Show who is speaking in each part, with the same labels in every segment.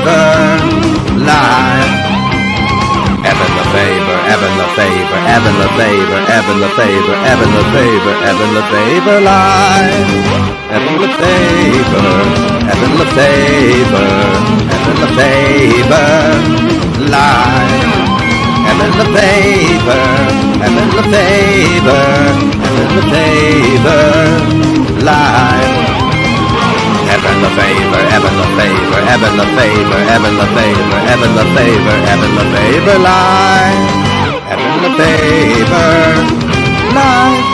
Speaker 1: Lefavor live. Evan Lefavor, Evan Lefavor, Evan Lefavor, Evan Lefavor, Evan Lefavor, Evan Lefavor live. Evan Lefavor, Evan Lefavor, Evan Lefavor live. Evan Lefavor, Evan Lefavor, Evan Lefavor live. Evan Lefavor, Evan Lefavor, Evan Lefavor, Evan Lefavor, Evan Lefavor, Evan Lefavor live. Evan Lefavor live.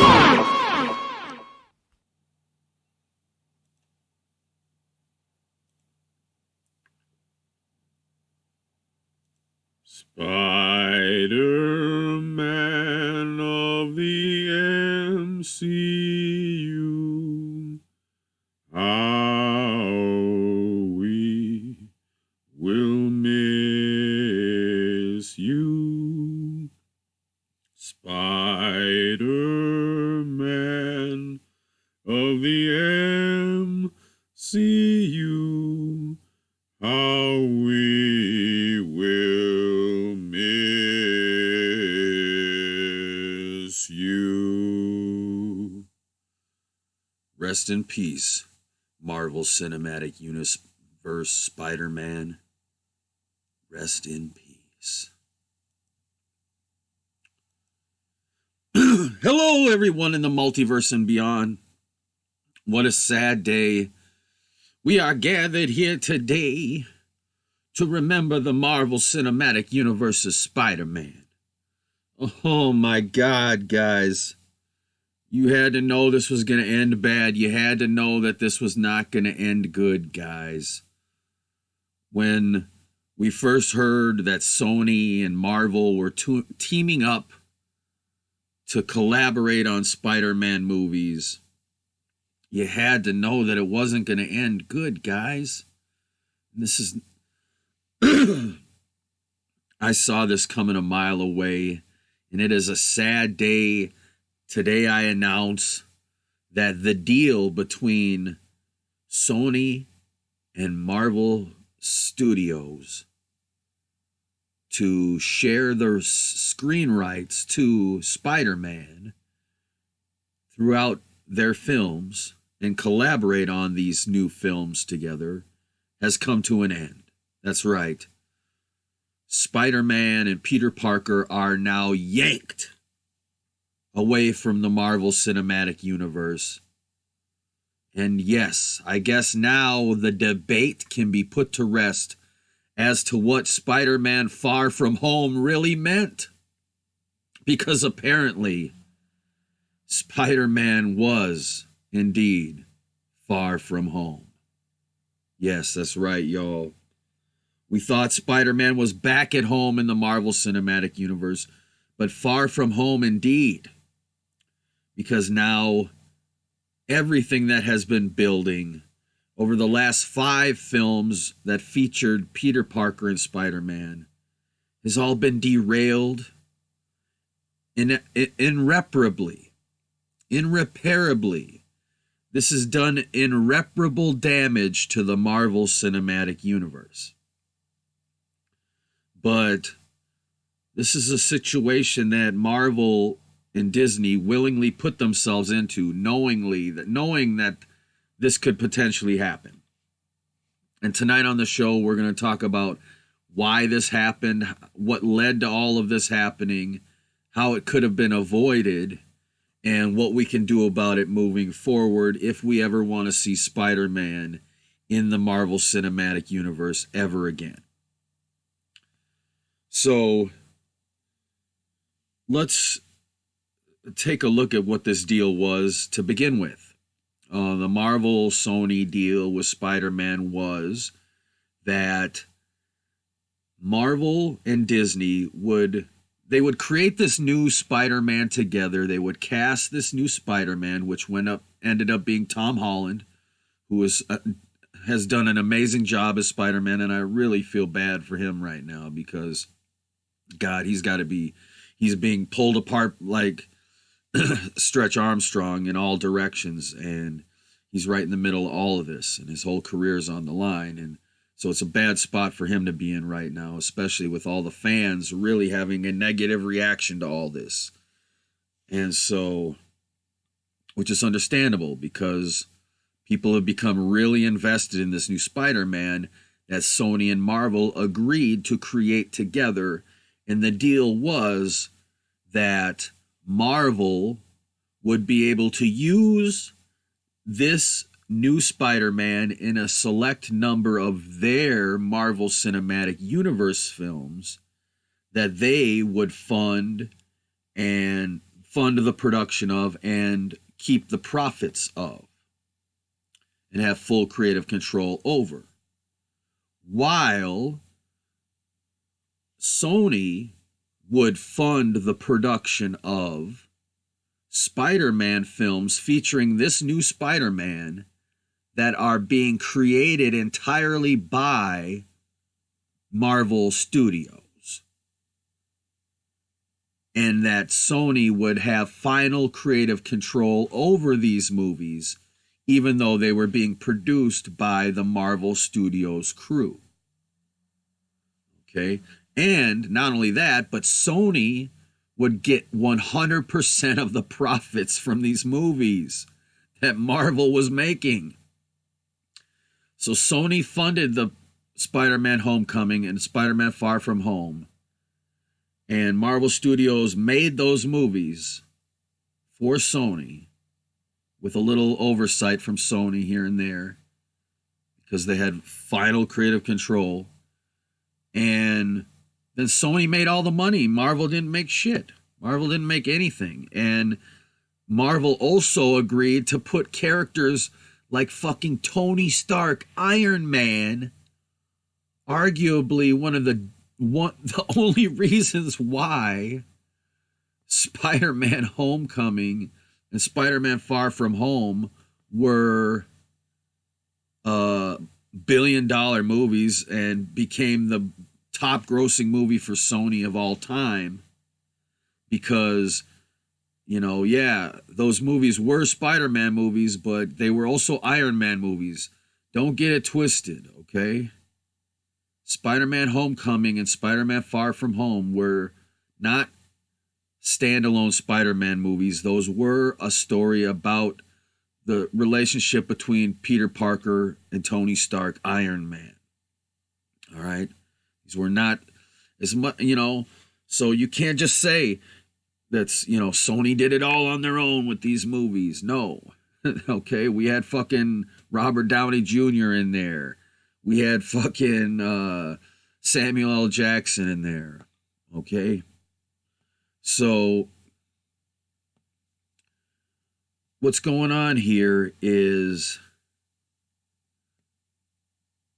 Speaker 2: Spider-Man of the MCU. How we will miss you, Spider-Man of the MCU. How we will miss you. Rest in peace, Marvel Cinematic Universe Spider-Man. Rest in peace. Hello, everyone in the multiverse and beyond. What a sad day. We are gathered here today to remember the Marvel Cinematic Universe's Spider-Man. Oh my God, guys. You had to know this was going to end bad. You had to know that this was not going to end good, guys. When we first heard that Sony and Marvel were teaming up to collaborate on Spider-Man movies, you had to know that it wasn't going to end good, guys. And this is... I saw this coming a mile away, and it is a sad day. Today I announce that the deal between Sony and Marvel Studios to share their screen rights to Spider-Man throughout their films and collaborate on these new films together has come to an end. That's right. Spider-Man and Peter Parker are now yanked away from the Marvel Cinematic Universe. And yes, I guess now the debate can be put to rest as to what Spider-Man Far From Home really meant. Because apparently, Spider-Man was indeed far from home. Yes, that's right, y'all. We thought Spider-Man was back at home in the Marvel Cinematic Universe, but far from home indeed. Because now everything that has been building over the last 5 films that featured Peter Parker and Spider-Man has all been derailed irreparably. This has done irreparable damage to the Marvel Cinematic Universe. But this is a situation that Marvel and Disney willingly put themselves into, knowing that this could potentially happen. And tonight on the show, we're going to talk about why this happened, what led to all of this happening, how it could have been avoided, and what we can do about it moving forward if we ever want to see Spider-Man in the Marvel Cinematic Universe ever again. So let's take a look at what this deal was to begin with. The Marvel-Sony deal with Spider-Man was that Marvel and Disney would create this new Spider-Man together. They would cast this new Spider-Man, which ended up being Tom Holland, who has done an amazing job as Spider-Man, and I really feel bad for him right now because, God, he's being pulled apart like Stretch Armstrong in all directions, and he's right in the middle of all of this, and his whole career is on the line. And So it's a bad spot for him to be in right now, especially with all the fans really having a negative reaction to all this. And so, which is understandable because people have become really invested in this new Spider-Man that Sony and Marvel agreed to create together. And the deal was that Marvel would be able to use this new Spider-Man in a select number of their Marvel Cinematic Universe films that they would fund the production of and keep the profits of and have full creative control over. While Sony would fund the production of Spider-Man films featuring this new Spider-Man that are being created entirely by Marvel Studios. And that Sony would have final creative control over these movies, even though they were being produced by the Marvel Studios crew. Okay? And not only that, but Sony would get 100% of the profits from these movies that Marvel was making. So Sony funded the Spider-Man Homecoming and Spider-Man Far From Home. And Marvel Studios made those movies for Sony with a little oversight from Sony here and there because they had final creative control. And then Sony made all the money. Marvel didn't make shit. Marvel didn't make anything. And Marvel also agreed to put characters like fucking Tony Stark, Iron Man, arguably one of the only reasons why Spider-Man Homecoming and Spider-Man Far From Home were billion-dollar movies and became the top grossing movie for Sony of all time because, you know, yeah, those movies were Spider-Man movies, but they were also Iron Man movies. Don't get it twisted, okay? Spider-Man Homecoming and Spider-Man Far From Home were not standalone Spider-Man movies. Those were a story about the relationship between Peter Parker and Tony Stark, Iron Man. All right? These were not as much, you know, so you can't just say that's, you know, Sony did it all on their own with these movies. No. Okay, we had fucking Robert Downey Jr. in there. We had fucking Samuel L. Jackson in there. Okay? So what's going on here is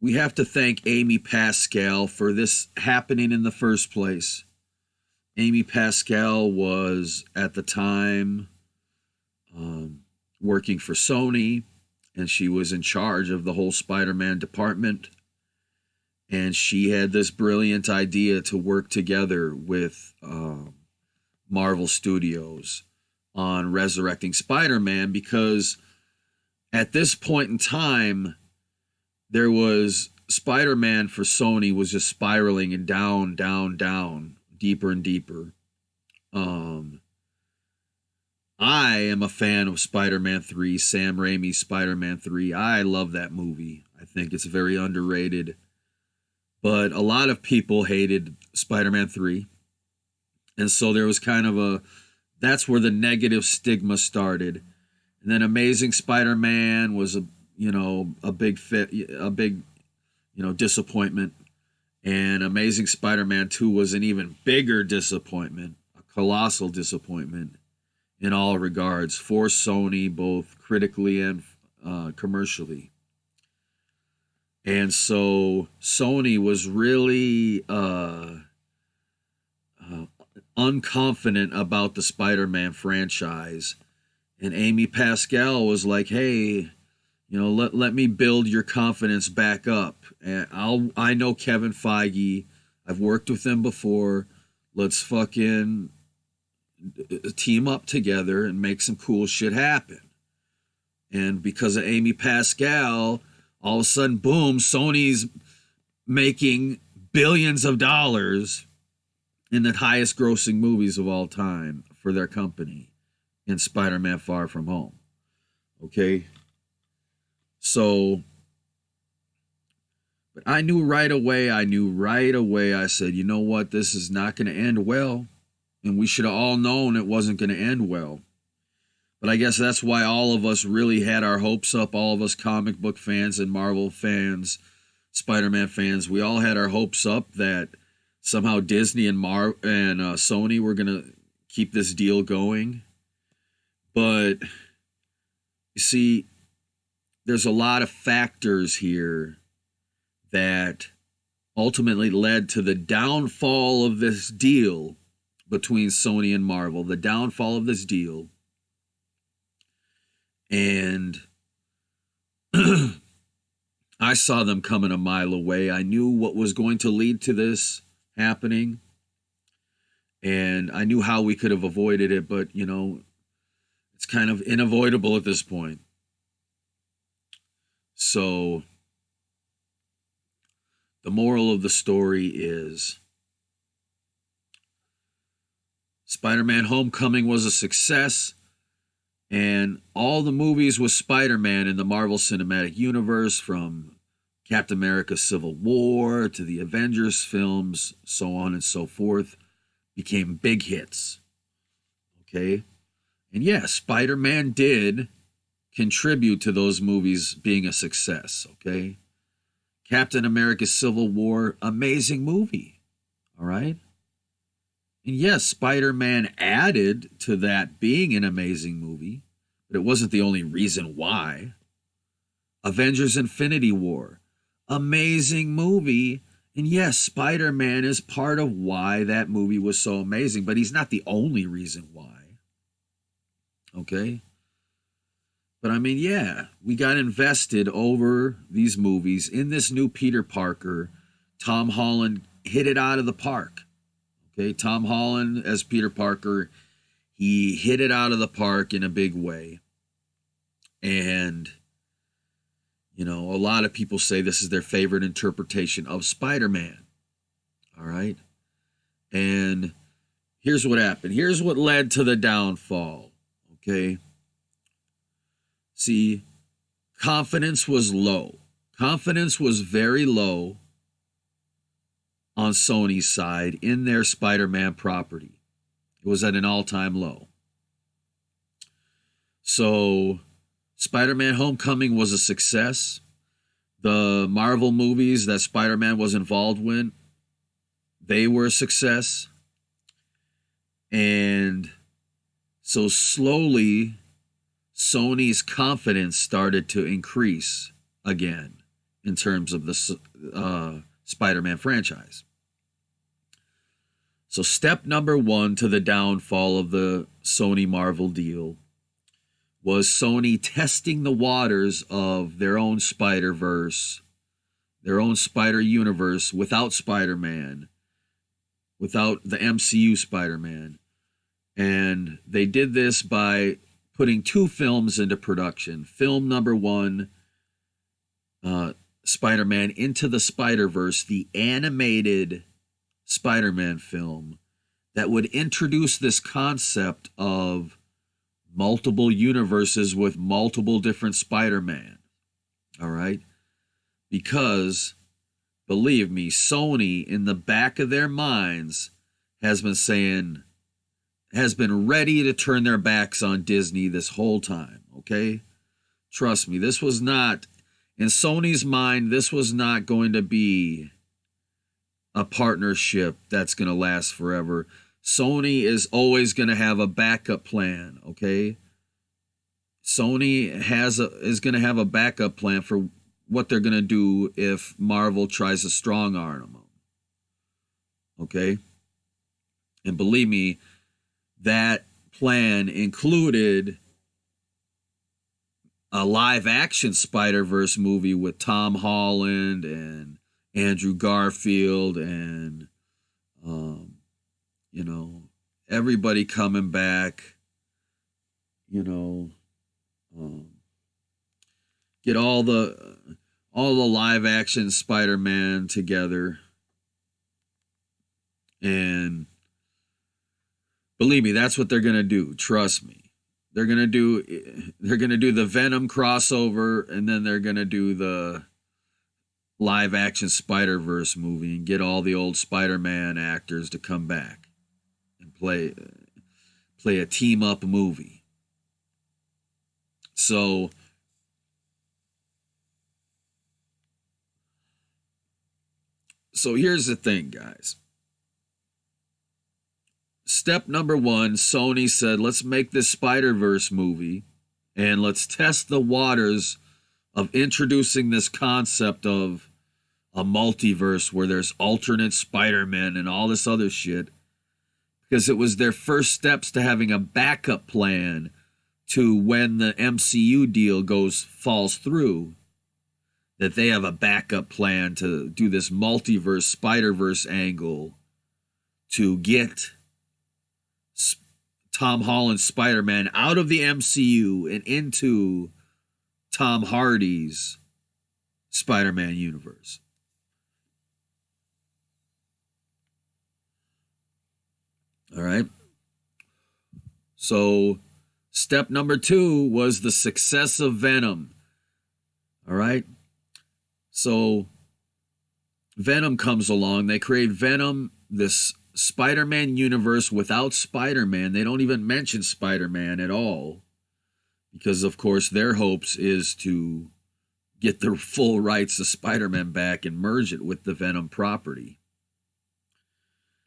Speaker 2: we have to thank Amy Pascal for this happening in the first place. Amy Pascal was, at the time, working for Sony, and she was in charge of the whole Spider-Man department. And she had this brilliant idea to work together with Marvel Studios on resurrecting Spider-Man, because at this point in time, there was Spider-Man for Sony was just spiraling and down, deeper and deeper. I am a fan of Spider-Man 3, Sam Raimi's Spider-Man 3. I love that movie. I think it's very underrated. But a lot of people hated Spider-Man 3. And so there was kind of that's where the negative stigma started. And then Amazing Spider-Man was a big disappointment. And Amazing Spider-Man 2 was an even bigger disappointment, a colossal disappointment in all regards for Sony, both critically and commercially. And so Sony was really unconfident about the Spider-Man franchise. And Amy Pascal was like, hey, let me build your confidence back up. And I know Kevin Feige. I've worked with him before. Let's fucking team up together and make some cool shit happen. And because of Amy Pascal, all of a sudden, boom, Sony's making billions of dollars in the highest grossing movies of all time for their company in Spider-Man Far From Home. Okay? So, but I knew right away, I said, you know what, this is not going to end well. And we should have all known it wasn't going to end well. But I guess that's why all of us really had our hopes up, all of us comic book fans and Marvel fans, Spider-Man fans, we all had our hopes up that somehow Disney and Sony were going to keep this deal going. But you see, there's a lot of factors here that ultimately led to the downfall of this deal between Sony and Marvel, the downfall of this deal. And I saw them coming a mile away. I knew what was going to lead to this happening. And I knew how we could have avoided it, but, you know, it's kind of unavoidable at this point. So, the moral of the story is Spider-Man Homecoming was a success, and all the movies with Spider-Man in the Marvel Cinematic Universe, from Captain America Civil War to the Avengers films, so on and so forth, became big hits. Okay? And yeah, Spider-Man did contribute to those movies being a success. Okay? Captain America Civil War, amazing movie. All right? And yes, Spider-Man added to that being an amazing movie, but it wasn't the only reason why. Avengers Infinity War, amazing movie. And yes, Spider-Man is part of why that movie was so amazing, but he's not the only reason why. Okay? But I mean, yeah, we got invested over these movies in this new Peter Parker. Tom Holland hit it out of the park. Okay, Tom Holland as Peter Parker, he hit it out of the park in a big way. And, you know, a lot of people say this is their favorite interpretation of Spider-Man. All right? And here's what happened. Here's what led to the downfall. Okay? See, confidence was low. Confidence was very low on Sony's side in their Spider-Man property. It was at an all-time low. So, Spider-Man Homecoming was a success. The Marvel movies that Spider-Man was involved with, they were a success. And so slowly, Sony's confidence started to increase again in terms of the Spider-Man franchise. So step number one to the downfall of the Sony-Marvel deal was Sony testing the waters of their own Spider-Verse, their own Spider-Universe without Spider-Man, without the MCU Spider-Man. And they did this by putting 2 films into production. Film number 1, Spider-Man Into the Spider-Verse, the animated Spider-Man film that would introduce this concept of multiple universes with multiple different Spider-Man. All right? Because, believe me, Sony, in the back of their minds, has been ready to turn their backs on Disney this whole time. Okay? Trust me, this was not, in Sony's mind, this was not going to be a partnership that's going to last forever. Sony is always going to have a backup plan, okay? Sony is going to have a backup plan for what they're going to do if Marvel tries to strong arm them. Okay? And believe me, that plan included a live-action Spider-Verse movie with Tom Holland and Andrew Garfield and, you know, everybody coming back, you know, get all the all the live action Spider-Man together. And believe me, that's what they're going to do. Trust me. They're going to do the Venom crossover, and then they're going to do the live action Spider-Verse movie and get all the old Spider-Man actors to come back and play a team up movie. So here's the thing, guys. Step number one, Sony said, let's make this Spider-Verse movie and let's test the waters of introducing this concept of a multiverse where there's alternate Spider-Man and all this other shit, because it was their first steps to having a backup plan to when the MCU deal falls through, that they have a backup plan to do this multiverse Spider-Verse angle to get Tom Holland's Spider-Man out of the MCU and into Tom Hardy's Spider-Man universe. All right. So step number 2 was the success of Venom. All right. So Venom comes along. They create Venom, this Spider-Man universe without Spider-Man. They don't even mention Spider-Man at all, because of course their hopes is to get the full rights of Spider-Man back and merge it with the Venom property.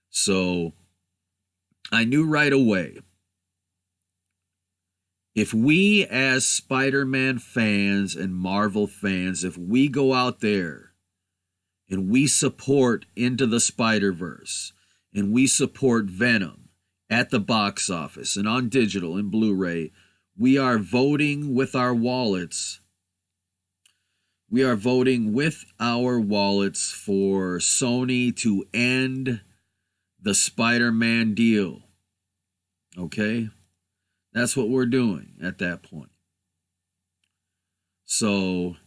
Speaker 2: So I knew right away, if we as Spider-Man fans and Marvel fans, if we go out there and we support Into the Spider-Verse and we support Venom at the box office and on digital and Blu-ray, we are voting with our wallets. We are voting with our wallets for Sony to end the Spider-Man deal. Okay? That's what we're doing at that point. So,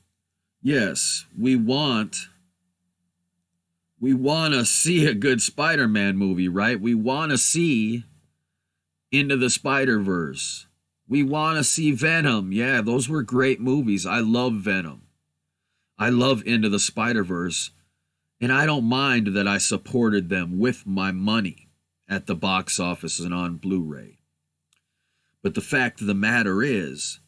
Speaker 2: yes, we want to see a good Spider-Man movie, right? We want to see Into the Spider-Verse. We want to see Venom. Yeah, those were great movies. I love Venom. I love Into the Spider-Verse. And I don't mind that I supported them with my money at the box office and on Blu-ray. But the fact of the matter is,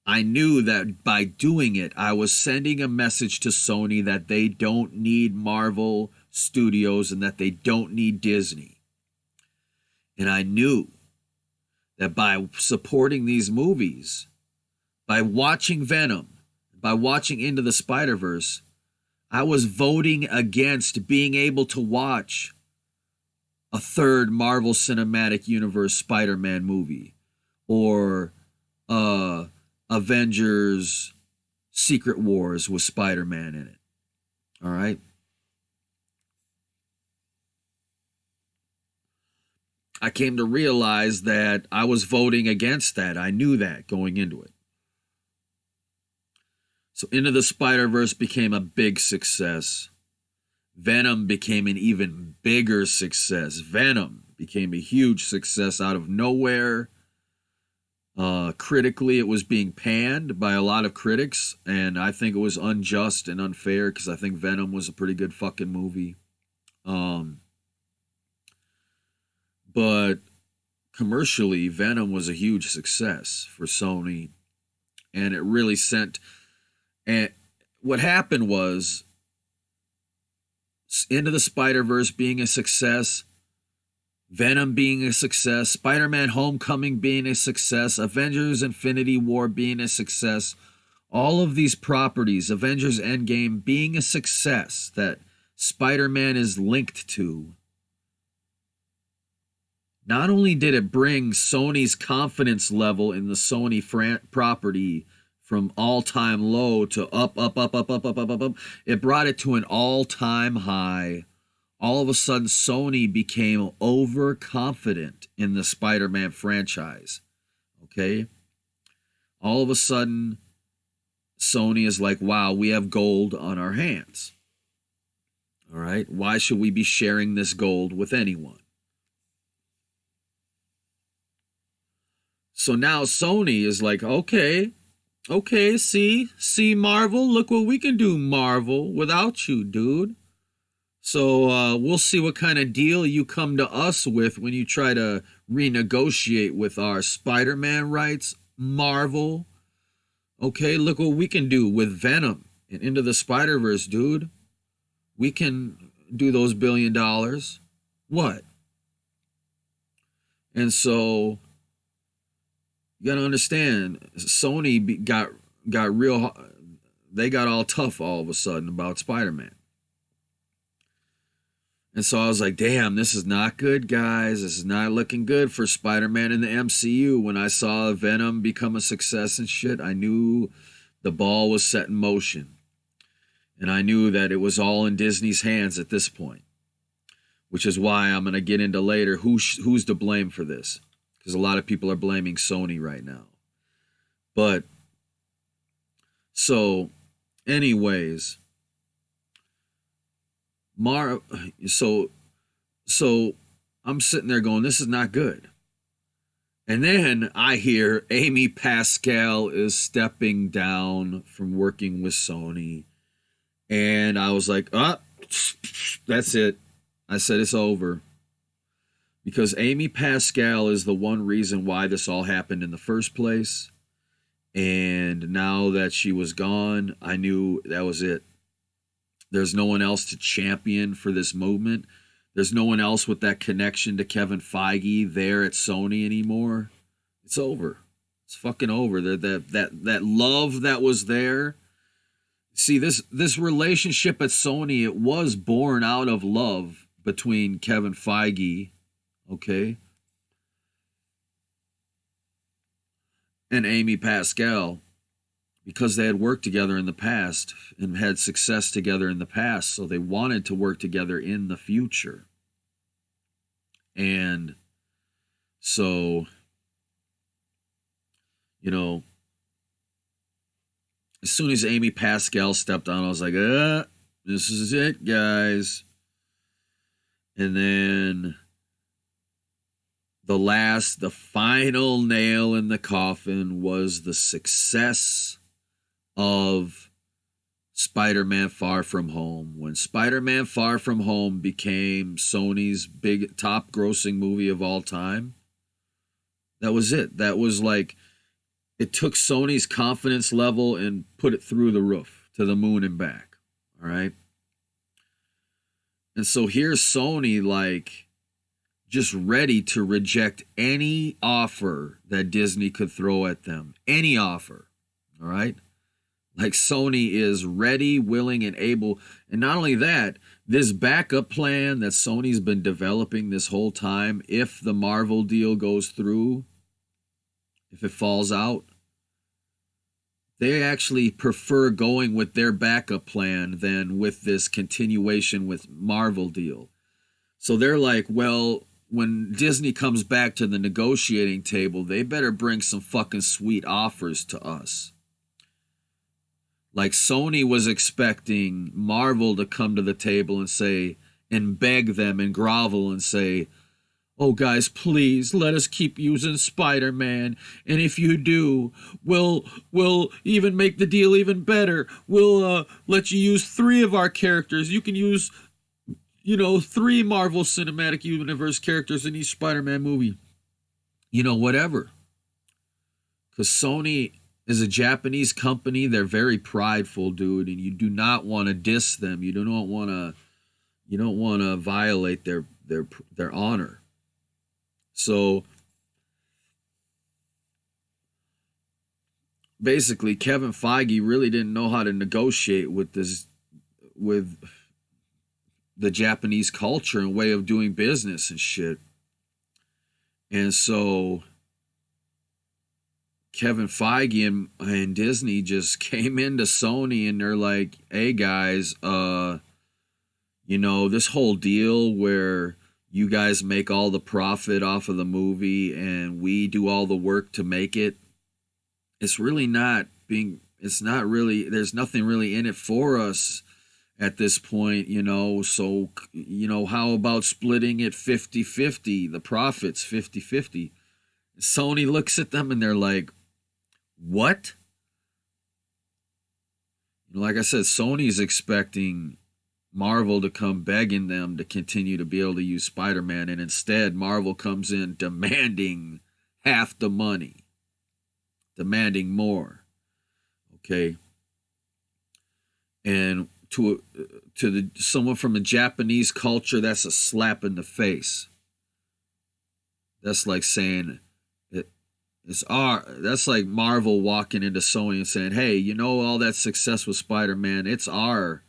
Speaker 2: I knew that by doing it, I was sending a message to Sony that they don't need Marvel Studios and that they don't need Disney. And I knew that by supporting these movies, by watching Venom, by watching Into the Spider-Verse, I was voting against being able to watch a third Marvel Cinematic Universe Spider-Man movie or Avengers Secret Wars with Spider-Man in it. All right? I came to realize that I was voting against that. I knew that going into it. So Into the Spider-Verse became a big success. Venom became an even bigger success. Venom became a huge success out of nowhere. Critically, it was being panned by a lot of critics, and I think it was unjust and unfair because I think Venom was a pretty good fucking movie. But commercially, Venom was a huge success for Sony, and it really sent. And what happened was, Into the Spider-Verse being a success, Venom being a success, Spider-Man Homecoming being a success, Avengers Infinity War being a success, all of these properties, Avengers Endgame being a success that Spider-Man is linked to, not only did it bring Sony's confidence level in the Sony property from all-time low to up, it brought it to an all-time high. All of a sudden, Sony became overconfident in the Spider-Man franchise. Okay? All of a sudden, Sony is like, wow, we have gold on our hands. All right. Why should we be sharing this gold with anyone? So now Sony is like, okay, see, Marvel, look what we can do, Marvel, without you, dude. So we'll see what kind of deal you come to us with when you try to renegotiate with our Spider-Man rights, Marvel. Okay, look what we can do with Venom and Into the Spider-Verse, dude. We can do those $1 billion. What? And so you got to understand, Sony got real. They got all tough all of a sudden about Spider-Man. And so I was like, damn, this is not good, guys. This is not looking good for Spider-Man in the MCU. When I saw Venom become a success and shit, I knew the ball was set in motion. And I knew that it was all in Disney's hands at this point, which is why I'm going to get into later who's to blame for this, because a lot of people are blaming Sony right now. But so anyways, so I'm sitting there going, this is not good. And then I hear Amy Pascal is stepping down from working with Sony. And I was like, that's it. I said, it's over. Because Amy Pascal is the one reason why this all happened in the first place. And now that she was gone, I knew that was it. There's no one else to champion for this movement. There's no one else with that connection to Kevin Feige there at Sony anymore. It's over. It's fucking over. That love that was there. See, this relationship at Sony, it was born out of love between Kevin Feige, okay, and Amy Pascal, because they had worked together in the past and had success together in the past, so they wanted to work together in the future. And so, you know, as soon as Amy Pascal stepped on, I was like, this is it, guys. And then the final nail in the coffin was the success of Spider-Man Far From Home. When Spider-Man Far From Home became Sony's big top grossing movie of all time, that was it. That was like, it took Sony's confidence level and put it through the roof to the moon and back. All right. And so here's Sony, like, just ready to reject any offer that Disney could throw at them. Any offer. All right. Like, Sony is ready, willing, and able. And not only that, this backup plan that Sony's been developing this whole time, if the Marvel deal goes through, if it falls out, they actually prefer going with their backup plan than with this continuation with Marvel deal. So they're like, well, when Disney comes back to the negotiating table, they better bring some fucking sweet offers to us. Like, Sony was expecting Marvel to come to the table and say, and beg them and grovel and say, oh, guys, please let us keep using Spider-Man. And if you do, we'll even make the deal even better. We'll let you use 3 of our characters. You can use, 3 Marvel Cinematic Universe characters in each Spider-Man movie. Whatever. Because Sony is a Japanese company. They're very prideful, dude. And you do not want to diss them. You don't want to violate their honor. So basically, Kevin Feige really didn't know how to negotiate with the Japanese culture and way of doing business and shit. And so Kevin Feige and Disney just came into Sony and they're like, hey guys, this whole deal where you guys make all the profit off of the movie and we do all the work to make it, it's really not it's not really, there's nothing really in it for us at this point, you know. So, you know, how about splitting it 50-50, the profits 50-50? Sony looks at them and they're like, what? Like I said, Sony's expecting Marvel to come begging them to continue to be able to use Spider-Man, and instead Marvel comes in demanding half the money, demanding more. Okay. And to the someone from a Japanese culture, that's a slap in the face. That's like saying that's like Marvel walking into Sony and saying, "Hey, you know all that success with Spider-Man, it's our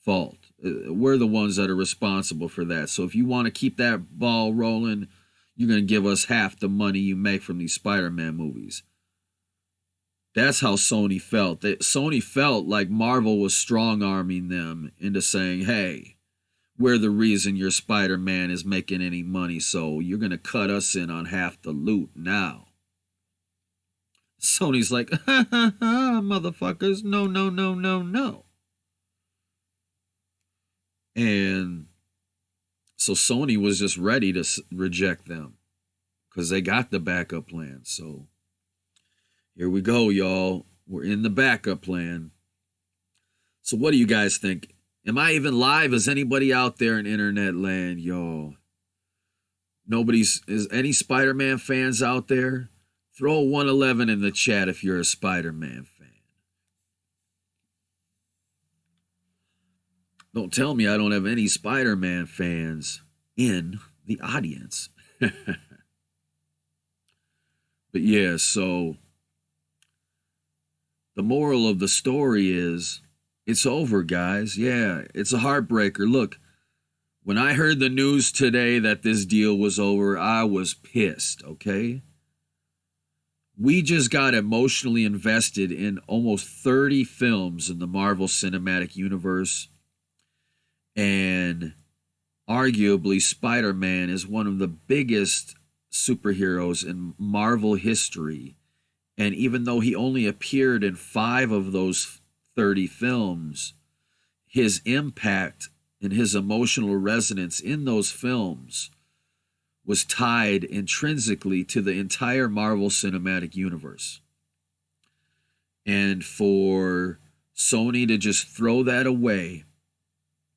Speaker 2: fault. We're the ones that are responsible for that. So if you want to keep that ball rolling, you're going to give us half the money you make from these Spider-Man movies." That's how Sony felt. Sony felt like Marvel was strong-arming them into saying, "Hey, we're the reason your Spider-Man is making any money, so you're going to cut us in on half the loot now." Sony's like, "Ha ha ha, motherfuckers, no, no, no, no, no." And so Sony was just ready to reject them because they got the backup plan. So here we go, y'all. We're in the backup plan. So what do you guys think? Am I even live? Is anybody out there in internet land, y'all? Is any Spider-Man fans out there? Throw a 111 in the chat if you're a Spider-Man fan. Don't tell me I don't have any Spider-Man fans in the audience. But yeah, so the moral of the story is it's over, guys. Yeah, it's a heartbreaker. Look, when I heard the news today that this deal was over, I was pissed, okay? We just got emotionally invested in almost 30 films in the Marvel Cinematic Universe. And arguably, Spider-Man is one of the biggest superheroes in Marvel history. And even though he only appeared in 5 of those 30 films, his impact and his emotional resonance in those films was tied intrinsically to the entire Marvel Cinematic Universe. And for Sony to just throw that away,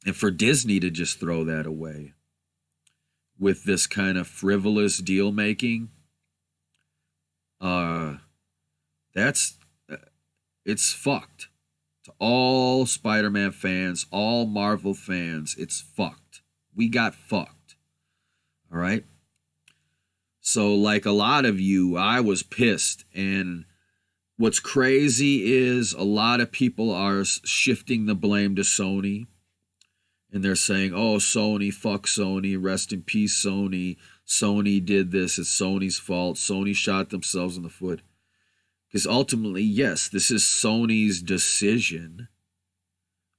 Speaker 2: and for Disney to just throw that away with this kind of frivolous deal making, it's fucked. To all Spider-Man fans, all Marvel fans, it's fucked. We got fucked. All right? So like a lot of you, I was pissed. And what's crazy is a lot of people are shifting the blame to Sony. And they're saying, "Oh, Sony, fuck Sony, rest in peace, Sony. Sony did this, it's Sony's fault. Sony shot themselves in the foot." Because ultimately, yes, this is Sony's decision.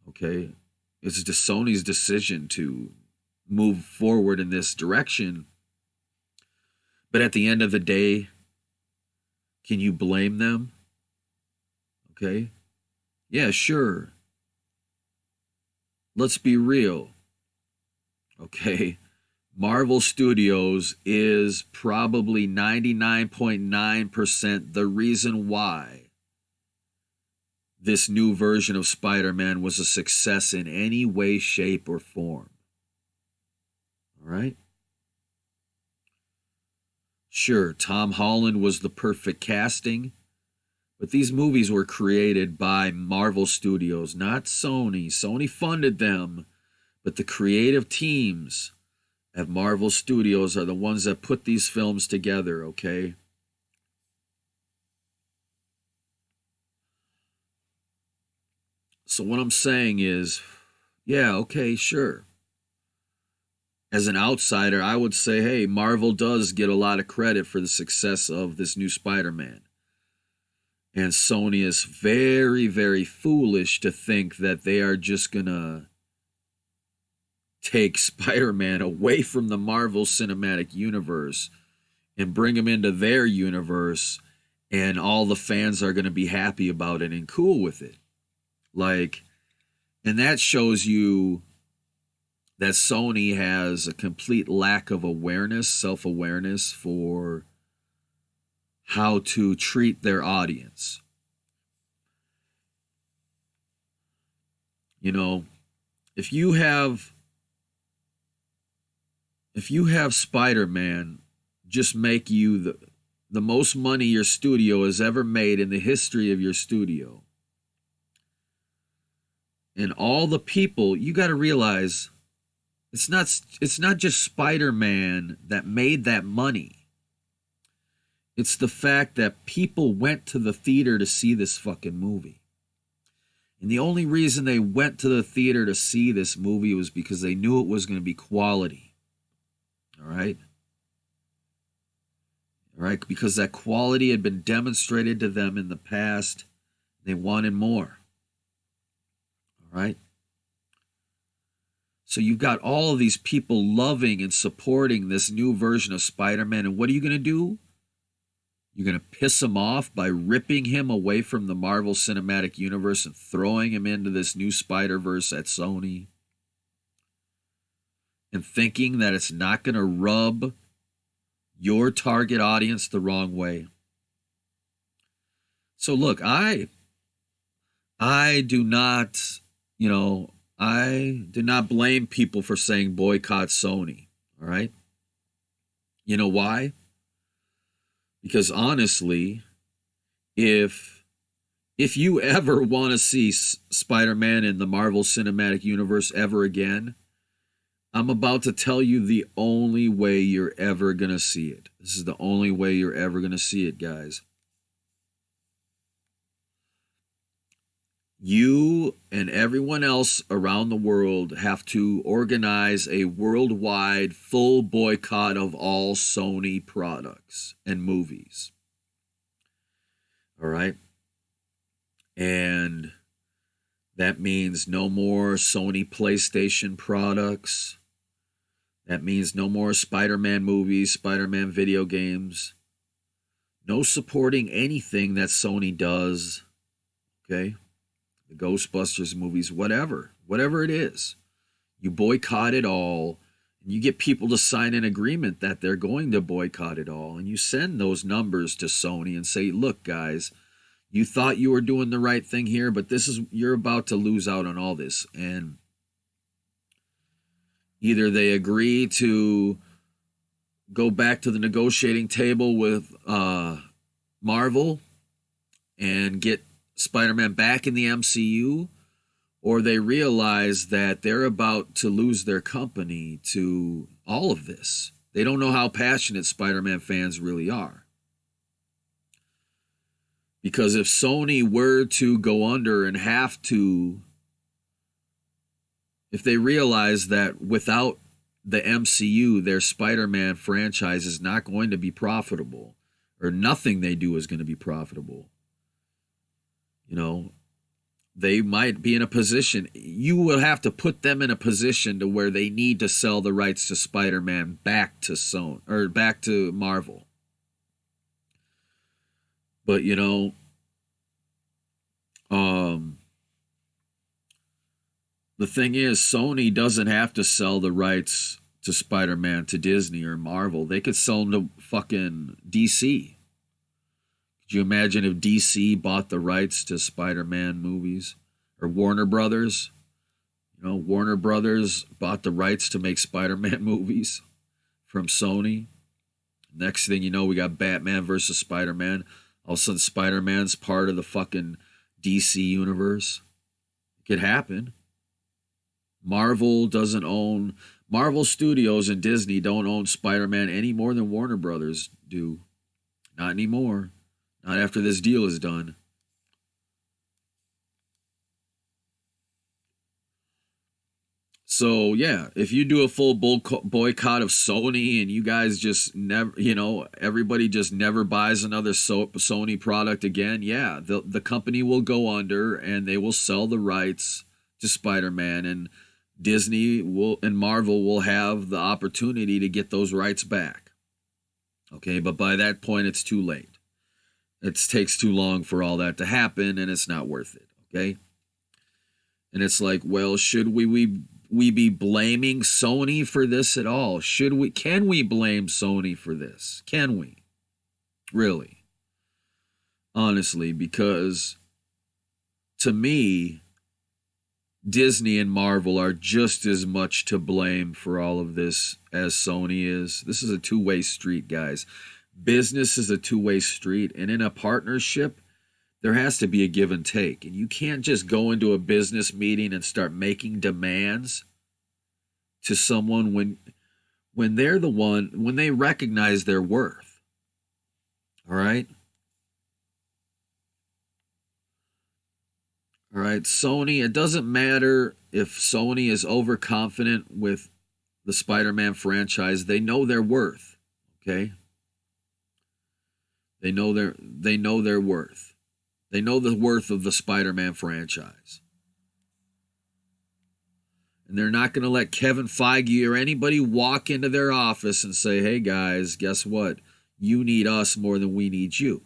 Speaker 2: Okay? It's just Sony's decision to move forward in this direction. But at the end of the day, can you blame them? Okay? Yeah, sure. Let's be real. Okay? Marvel Studios is probably 99.9% the reason why this new version of Spider-Man was a success in any way, shape, or form. All right? Sure, Tom Holland was the perfect casting, but these movies were created by Marvel Studios, not Sony. Sony funded them, but the creative teams at Marvel Studios are the ones that put these films together, okay? So what I'm saying is, yeah, okay, sure. As an outsider, I would say, hey, Marvel does get a lot of credit for the success of this new Spider-Man. And Sony is very, very foolish to think that they are just going to take Spider-Man away from the Marvel Cinematic Universe and bring him into their universe and all the fans are going to be happy about it and cool with it. Like, and that shows you that Sony has a complete lack of awareness, self-awareness for how to treat their audience. You know, if you have Spider-Man just make you the most money your studio has ever made in the history of your studio, and all the people, you got to realize it's not just Spider-Man that made that money. It's the fact that people went to the theater to see this fucking movie. And the only reason they went to the theater to see this movie was because they knew it was going to be quality. All right? All right? Because that quality had been demonstrated to them in the past. They wanted more. All right? So you've got all of these people loving and supporting this new version of Spider-Man. And what are you going to do? You're going to piss him off by ripping him away from the Marvel Cinematic Universe and throwing him into this new Spider-Verse at Sony. And thinking that it's not going to rub your target audience the wrong way. So look, I do not, I do not blame people for saying boycott Sony. All right? You know why? Because honestly, if you ever want to see Spider-Man in the Marvel Cinematic Universe ever again, I'm about to tell you the only way you're ever going to see it. This is the only way you're ever going to see it, guys. You and everyone else around the world have to organize a worldwide full boycott of all Sony products and movies. All right? And that means no more Sony PlayStation products. That means no more Spider-Man movies, Spider-Man video games. No supporting anything that Sony does. Okay? The Ghostbusters movies, whatever it is. You boycott it all, and you get people to sign an agreement that they're going to boycott it all, and you send those numbers to Sony and say, look, guys, you thought you were doing the right thing here, but you're about to lose out on all this. And either they agree to go back to the negotiating table with Marvel and get Spider-Man back in the MCU, or they realize that they're about to lose their company to all of this. They don't know how passionate Spider-Man fans really are. Because if Sony were to go under and have to, if they realize that without the MCU, their Spider-Man franchise is not going to be profitable, or nothing they do is going to be profitable, they might be in a position, you will have to put them in a position to where they need to sell the rights to Spider-Man back to Sony or back to Marvel. But the thing is, Sony doesn't have to sell the rights to Spider-Man to Disney or Marvel. They could sell them to fucking DC. Could you imagine if DC bought the rights to Spider-Man movies? Or Warner Brothers? Warner Brothers bought the rights to make Spider-Man movies from Sony. Next thing you know, we got Batman versus Spider-Man. All of a sudden, Spider-Man's part of the fucking DC universe. It could happen. Marvel Studios and Disney don't own Spider-Man any more than Warner Brothers do. Not anymore. Not after this deal is done. So, yeah, if you do a full boycott of Sony and you guys just never, everybody just never buys another Sony product again, yeah, the company will go under and they will sell the rights to Spider-Man, and Disney and Marvel will have the opportunity to get those rights back. Okay, but by that point, it's too late. It takes too long for all that to happen, and it's not worth it, okay? And it's like, well, should we be blaming Sony for this at all? Can we blame Sony for this? Can we? Really? Honestly, because to me, Disney and Marvel are just as much to blame for all of this as Sony is. This is a two-way street, guys. Business is a two-way street, and in a partnership, there has to be a give and take. And you can't just go into a business meeting and start making demands to someone when they're the one, when they recognize their worth. All right? All right, Sony, it doesn't matter if Sony is overconfident with the Spider-Man franchise. They know their worth, okay? They know their worth. They know the worth of the Spider-Man franchise. And they're not going to let Kevin Feige or anybody walk into their office and say, "Hey guys, guess what? You need us more than we need you."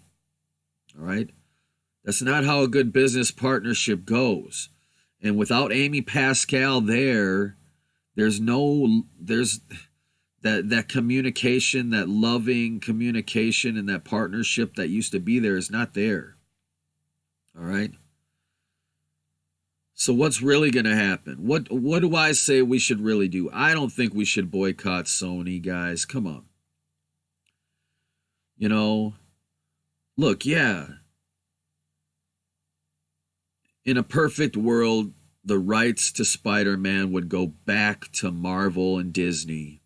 Speaker 2: All right? That's not how a good business partnership goes. And without Amy Pascal there's that communication, that loving communication and that partnership that used to be there is not there. All right? So what's really going to happen? What do I say we should really do? I don't think we should boycott Sony, guys. Come on. You know, look, yeah. In a perfect world, the rights to Spider-Man would go back to Marvel and Disney,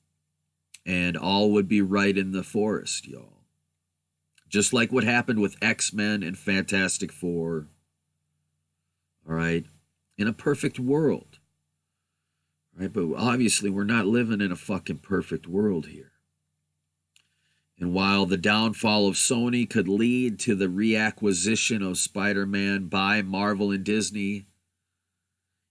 Speaker 2: and all would be right in the forest, y'all. Just like what happened with X-Men and Fantastic Four. All right? In a perfect world. Right? But obviously, we're not living in a fucking perfect world here. And while the downfall of Sony could lead to the reacquisition of Spider-Man by Marvel and Disney,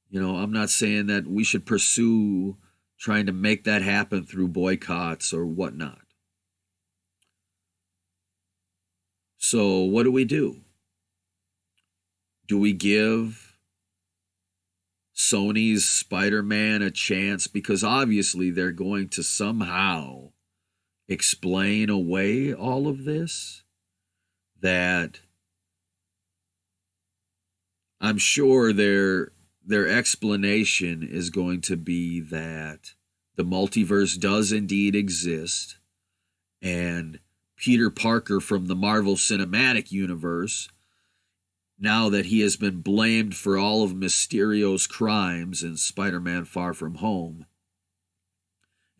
Speaker 2: you know, I'm not saying that we should pursue trying to make that happen through boycotts or whatnot. So what do we do? Do we give Sony's Spider-Man a chance? Because obviously they're going to somehow explain away all of this, that I'm sure their explanation is going to be that the multiverse does indeed exist, and Peter Parker from the Marvel Cinematic Universe, now that he has been blamed for all of Mysterio's crimes in Spider-Man Far From Home,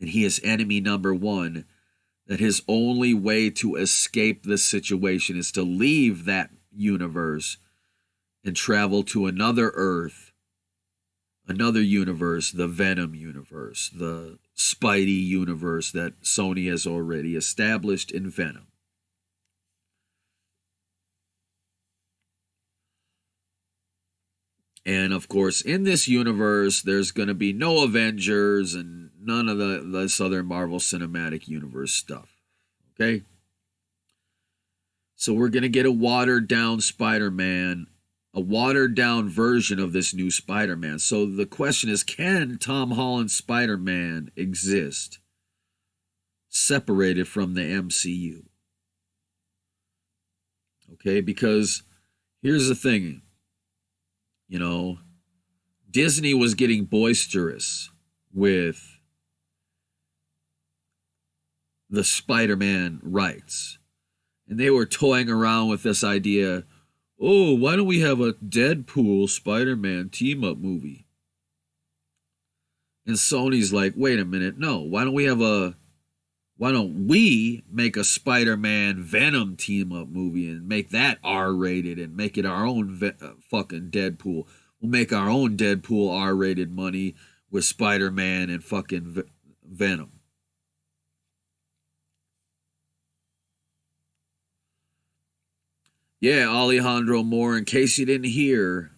Speaker 2: and he is enemy number one, that his only way to escape this situation is to leave that universe and travel to another Earth, another universe, the Venom universe, the Spidey universe that Sony has already established in Venom. And of course, in this universe, there's going to be no Avengers and none of this other Marvel Cinematic Universe stuff. Okay? So we're going to get a watered-down Spider-Man, a watered-down version of this new Spider-Man. So the question is, can Tom Holland's Spider-Man exist separated from the MCU? Okay? Because here's the thing. You know, Disney was getting boisterous with the Spider-Man rights. And they were toying around with this idea, oh, why don't we have a Deadpool Spider-Man team-up movie? And Sony's like, wait a minute, no, why don't we make a Spider-Man Venom team-up movie and make that R-rated and make it our own fucking Deadpool. We'll make our own Deadpool R-rated money with Spider-Man and fucking Venom. Yeah, Alejandro Moore, in case you didn't hear,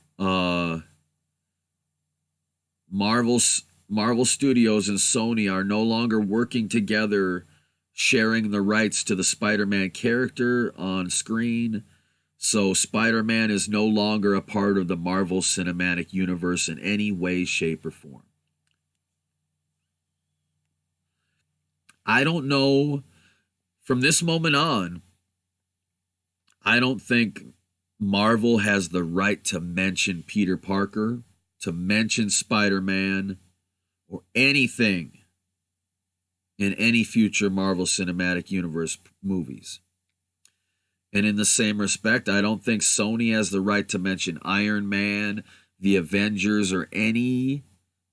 Speaker 2: Marvel Studios and Sony are no longer working together, sharing the rights to the Spider-Man character on screen. So Spider-Man is no longer a part of the Marvel Cinematic Universe in any way, shape, or form. I don't know. From this moment on, I don't think Marvel has the right to mention Peter Parker, to mention Spider-Man, or anything in any future Marvel Cinematic Universe movies. And in the same respect, I don't think Sony has the right to mention Iron Man, the Avengers, or any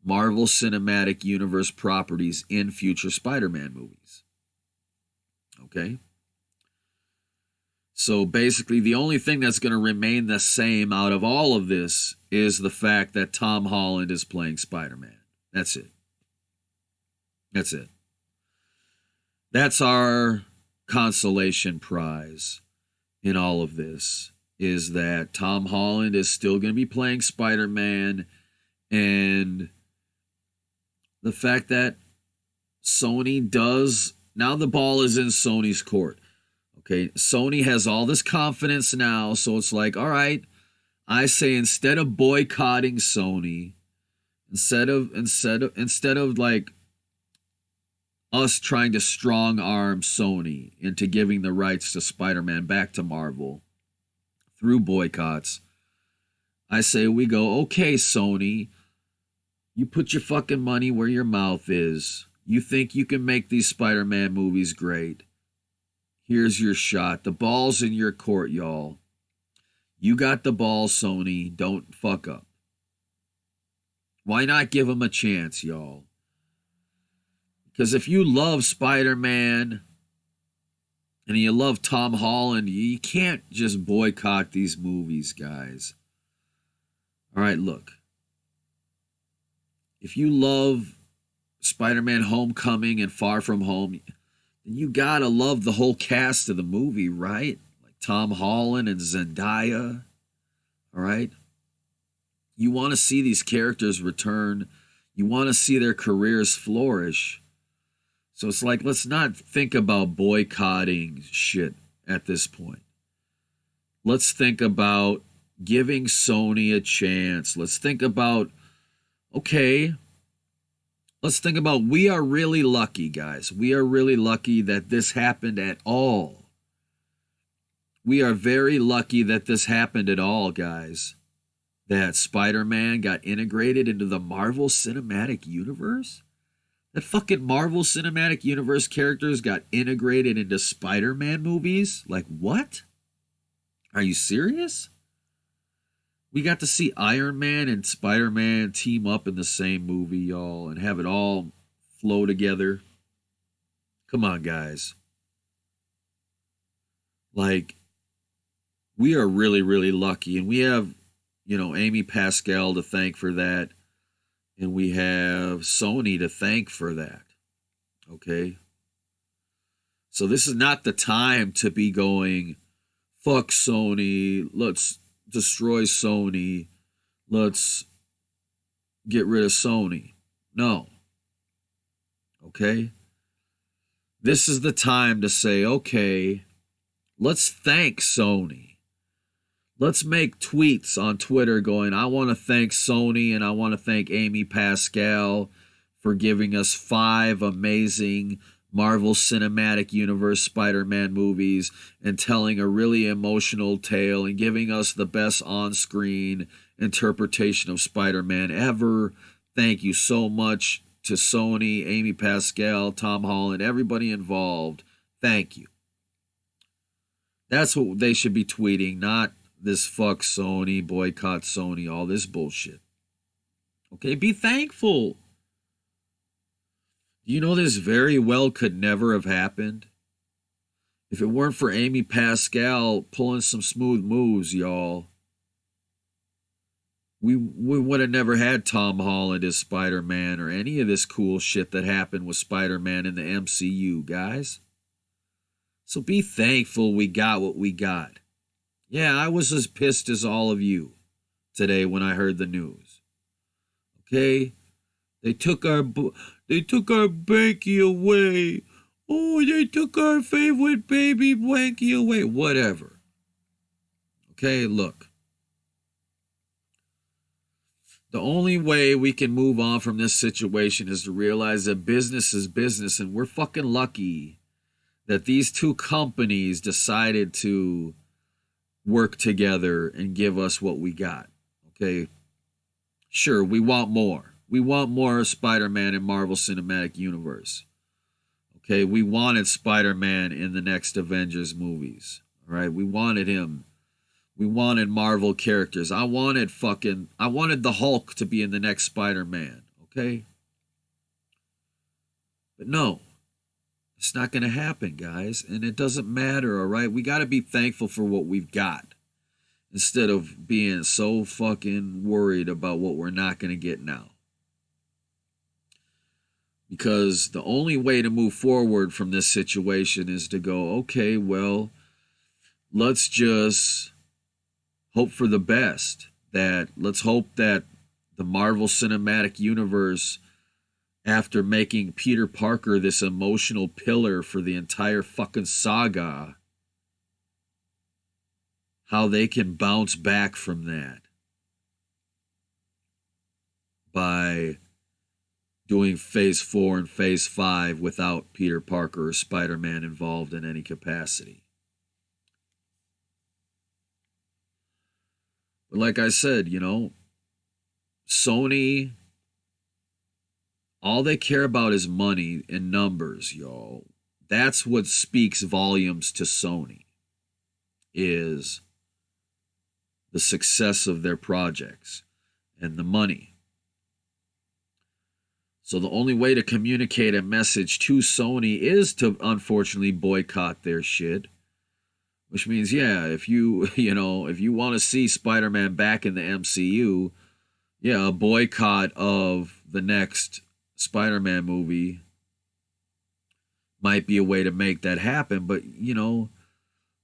Speaker 2: Marvel Cinematic Universe properties in future Spider-Man movies. Okay? So basically, the only thing that's going to remain the same out of all of this is the fact that Tom Holland is playing Spider-Man. That's it. That's it. That's our consolation prize in all of this, is that Tom Holland is still going to be playing Spider-Man, and the fact that Sony does, now the ball is in Sony's court. Okay, Sony has all this confidence now, so it's like, all right, I say instead of boycotting Sony, instead of like us trying to strong arm Sony into giving the rights to Spider-Man back to Marvel through boycotts, I say we go, okay, Sony, you put your fucking money where your mouth is. You think you can make these Spider-Man movies great. Here's your shot. The ball's in your court, y'all. You got the ball, Sony. Don't fuck up. Why not give them a chance, y'all? Because if you love Spider-Man and you love Tom Holland, you can't just boycott these movies, guys. All right, look. If you love Spider-Man Homecoming and Far From Home, then you gotta love the whole cast of the movie, right? Like Tom Holland and Zendaya. All right? You want to see these characters return. You want to see their careers flourish. So it's like, let's not think about boycotting shit at this point. Let's think about giving Sony a chance. Let's think about, okay, let's think about, we are really lucky, guys. We are really lucky that this happened at all. We are very lucky that this happened at all, guys. That Spider-Man got integrated into the Marvel Cinematic Universe. That fucking Marvel Cinematic Universe characters got integrated into Spider-Man movies? Like, what? Are you serious? We got to see Iron Man and Spider-Man team up in the same movie, y'all, and have it all flow together. Come on, guys. Like, we are really, really lucky. And we have, Amy Pascal to thank for that. And we have Sony to thank for that. Okay? So this is not the time to be going, fuck Sony, let's destroy Sony, let's get rid of Sony. No. Okay? This is the time to say, okay, let's thank Sony. Let's make tweets on Twitter going, I want to thank Sony and I want to thank Amy Pascal for giving us 5 amazing Marvel Cinematic Universe Spider-Man movies and telling a really emotional tale and giving us the best on-screen interpretation of Spider-Man ever. Thank you so much to Sony, Amy Pascal, Tom Holland, everybody involved. Thank you. That's what they should be tweeting, not this fuck Sony, boycott Sony, all this bullshit. Okay, be thankful. You know this very well could never have happened. If it weren't for Amy Pascal pulling some smooth moves, y'all, we would have never had Tom Holland as Spider-Man or any of this cool shit that happened with Spider-Man in the MCU, guys. So be thankful we got what we got. Yeah, I was as pissed as all of you today when I heard the news. Okay? They took our Banky away. Oh, they took our favorite baby Banky away. Whatever. Okay, look. The only way we can move on from this situation is to realize that business is business, and we're fucking lucky that these two companies decided to work together and give us what we got. Okay? Sure, we want more. We want more Spider-Man in Marvel Cinematic Universe. Okay, we wanted Spider-Man in the next Avengers movies. All right, we wanted him. We wanted Marvel characters. I wanted the Hulk to be in the next Spider-Man, okay? But no, it's not going to happen, guys. And it doesn't matter, all right? We got to be thankful for what we've got instead of being so fucking worried about what we're not going to get now. Because the only way to move forward from this situation is to go, okay, well, let's just hope for the best. Let's hope that the Marvel Cinematic Universe, after making Peter Parker this emotional pillar for the entire fucking saga, how they can bounce back from that by doing Phase 4 and Phase 5 without Peter Parker or Spider-Man involved in any capacity. But like I said, Sony, all they care about is money and numbers, y'all. That's what speaks volumes to Sony, is the success of their projects and the money. So the only way to communicate a message to Sony is to unfortunately boycott their shit. Which means, yeah, if you want to see Spider-Man back in the MCU, yeah, a boycott of the next Spider-Man movie might be a way to make that happen. But,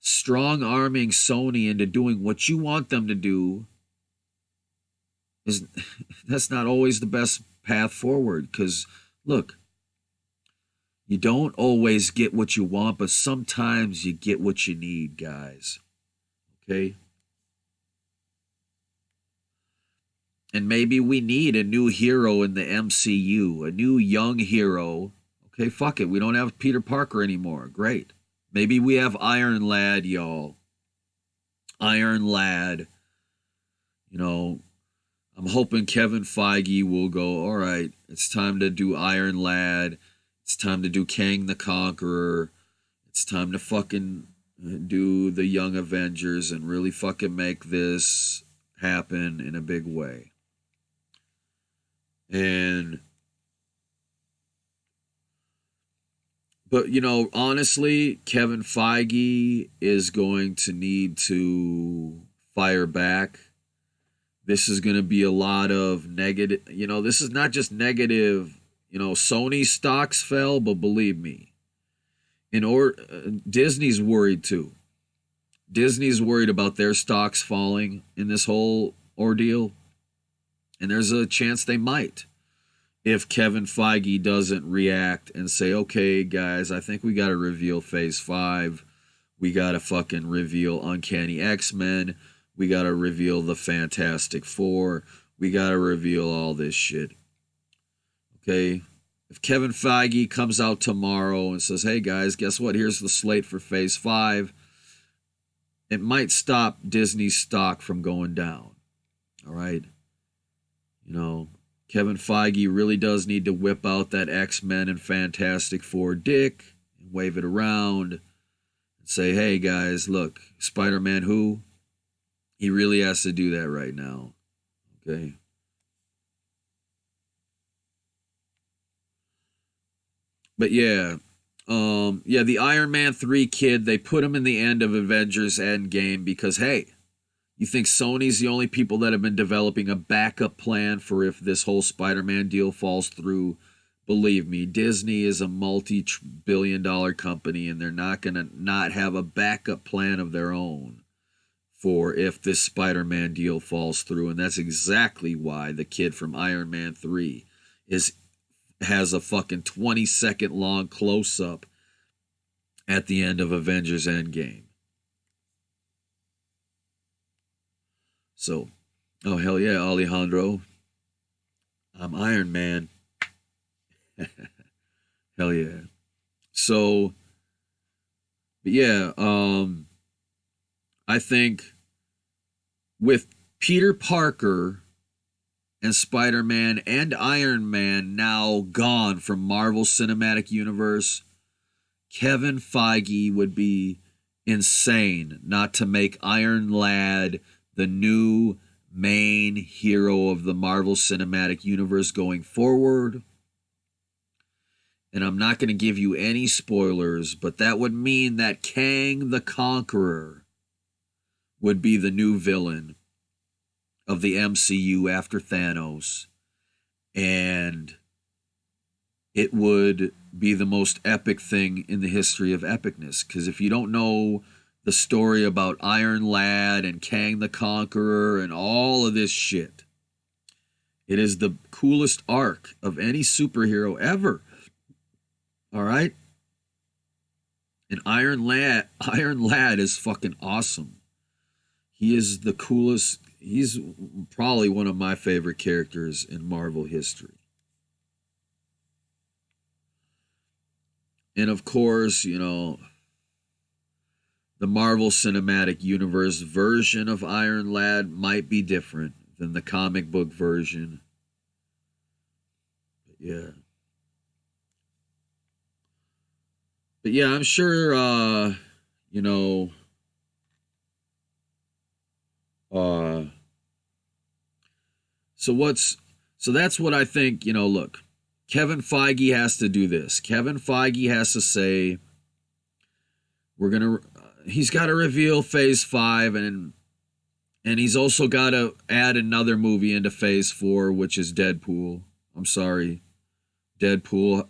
Speaker 2: strong-arming Sony into doing what you want them to do that's not always the best path forward. Because, look, you don't always get what you want, but sometimes you get what you need, guys. Okay? And maybe we need a new hero in the MCU, a new young hero. Okay, fuck it. We don't have Peter Parker anymore. Great. Maybe we have Iron Lad, y'all. Iron Lad. I'm hoping Kevin Feige will go, all right, it's time to do Iron Lad. It's time to do Kang the Conqueror. It's time to fucking do the Young Avengers and really fucking make this happen in a big way. But honestly, Kevin Feige is going to need to fire back. This is going to be a lot of negative, this is not just negative. Sony stocks fell, but believe me, Disney's worried too. Disney's worried about their stocks falling in this whole ordeal, and there's a chance they might if Kevin Feige doesn't react and say, okay, guys, I think we got to reveal Phase 5. We got to fucking reveal Uncanny X-Men. We got to reveal the Fantastic Four. We got to reveal all this shit. Okay, if Kevin Feige comes out tomorrow and says, hey guys, guess what? Here's the slate for Phase 5. It might stop Disney's stock from going down. All right? Kevin Feige really does need to whip out that X-Men and Fantastic Four dick and wave it around and say, hey guys, look, Spider-Man who? He really has to do that right now. Okay? But yeah, the Iron Man 3 kid, they put him in the end of Avengers Endgame because, hey, you think Sony's the only people that have been developing a backup plan for if this whole Spider-Man deal falls through? Believe me, Disney is a multi-billion-dollar company, and they're not going to not have a backup plan of their own for if this Spider-Man deal falls through. And that's exactly why the kid from Iron Man 3 has a fucking 20-second long close-up at the end of Avengers Endgame. So, oh, hell yeah, Alejandro. I'm Iron Man. Hell yeah. So, but yeah, I think with Peter Parker and Spider-Man and Iron Man now gone from Marvel Cinematic Universe, Kevin Feige would be insane not to make Iron Lad the new main hero of the Marvel Cinematic Universe going forward. And I'm not going to give you any spoilers, but that would mean that Kang the Conqueror would be the new villain of the MCU after Thanos. And it would be the most epic thing in the history of epicness. Because if you don't know the story about Iron Lad and Kang the Conqueror and all of this shit, it is the coolest arc of any superhero ever. All right? And Iron Lad is fucking awesome. He is the coolest. He's probably one of my favorite characters in Marvel history. And of course, you know, the Marvel Cinematic Universe version of Iron Lad might be different than the comic book version. But yeah. But yeah, I'm sure, you know, so that's what I think, you know, look, Kevin Feige has to do this. Kevin Feige has to say, he's got to reveal Phase 5 and he's also got to add another movie into Phase 4, which is Deadpool. I'm sorry. Deadpool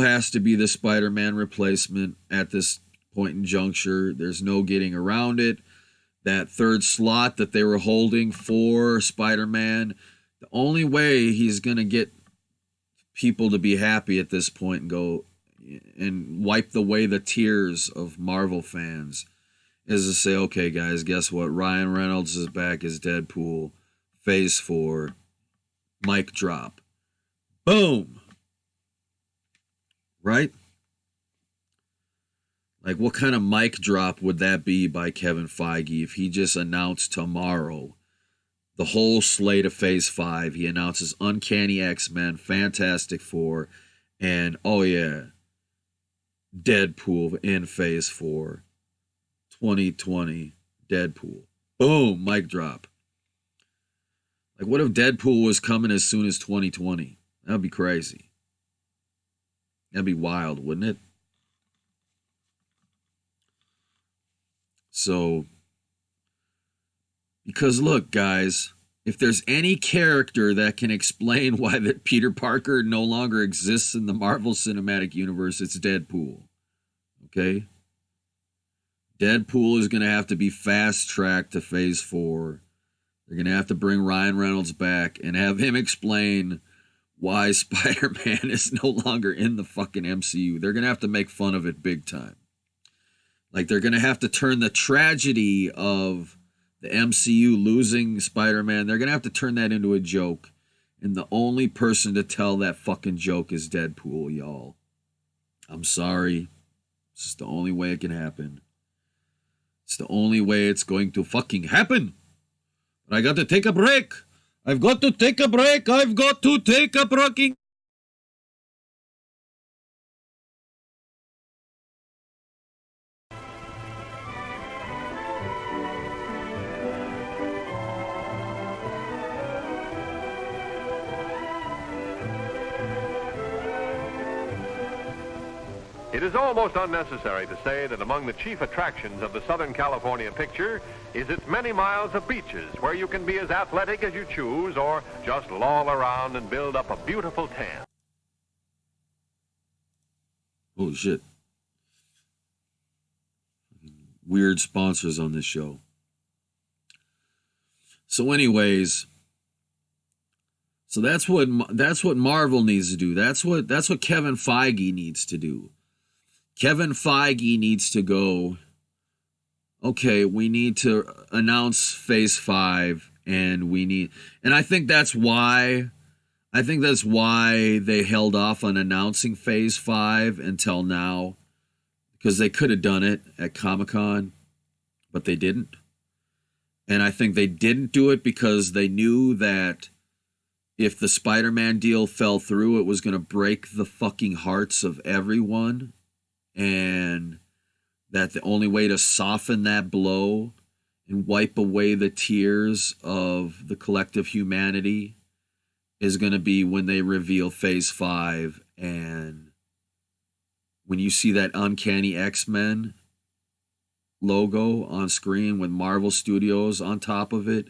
Speaker 2: has to be the Spider-Man replacement at this point in juncture. There's no getting around it. That third slot that they were holding for Spider-Man, the only way he's going to get people to be happy at this point and go and wipe away the tears of Marvel fans is to say, okay, guys, guess what? Ryan Reynolds is back as Deadpool. Phase 4. Mic drop. Boom. Right? Like, what kind of mic drop would that be by Kevin Feige if he just announced tomorrow the whole slate of Phase 5? He announces Uncanny X-Men, Fantastic Four, and, oh yeah, Deadpool in Phase 4. 2020 Deadpool. Boom, mic drop. Like, what if Deadpool was coming as soon as 2020? That'd be crazy. That'd be wild, wouldn't it? So, because look, guys, if there's any character that can explain why that Peter Parker no longer exists in the Marvel Cinematic Universe, it's Deadpool. Okay? Deadpool is going to have to be fast-tracked to Phase 4. They're going to have to bring Ryan Reynolds back and have him explain why Spider-Man is no longer in the fucking MCU. They're going to have to make fun of it big time. Like, they're going to have to turn the tragedy of the MCU losing Spider-Man, they're going to have to turn that into a joke. And the only person to tell that fucking joke is Deadpool, y'all. I'm sorry. It's just the only way it can happen. It's the only way it's going to fucking happen. But I got to take a break. I've got to take a break. I've got to take a breaking.
Speaker 3: It is almost unnecessary to say that among the chief attractions of the Southern California picture is its many miles of beaches where you can be as athletic as you choose or just loll around and build up a beautiful tan.
Speaker 2: Oh, shit. Weird sponsors on this show. So anyways, so that's what Marvel needs to do. That's what Kevin Feige needs to do. Kevin Feige needs to go, okay, we need to announce Phase 5, and I think that's why. I think that's why they held off on announcing Phase 5 until now, because they could have done it at Comic-Con, but they didn't. And I think they didn't do it because they knew that if the Spider-Man deal fell through, it was going to break the fucking hearts of everyone. And that the only way to soften that blow and wipe away the tears of the collective humanity is going to be when they reveal Phase 5. And when you see that Uncanny X-Men logo on screen with Marvel Studios on top of it,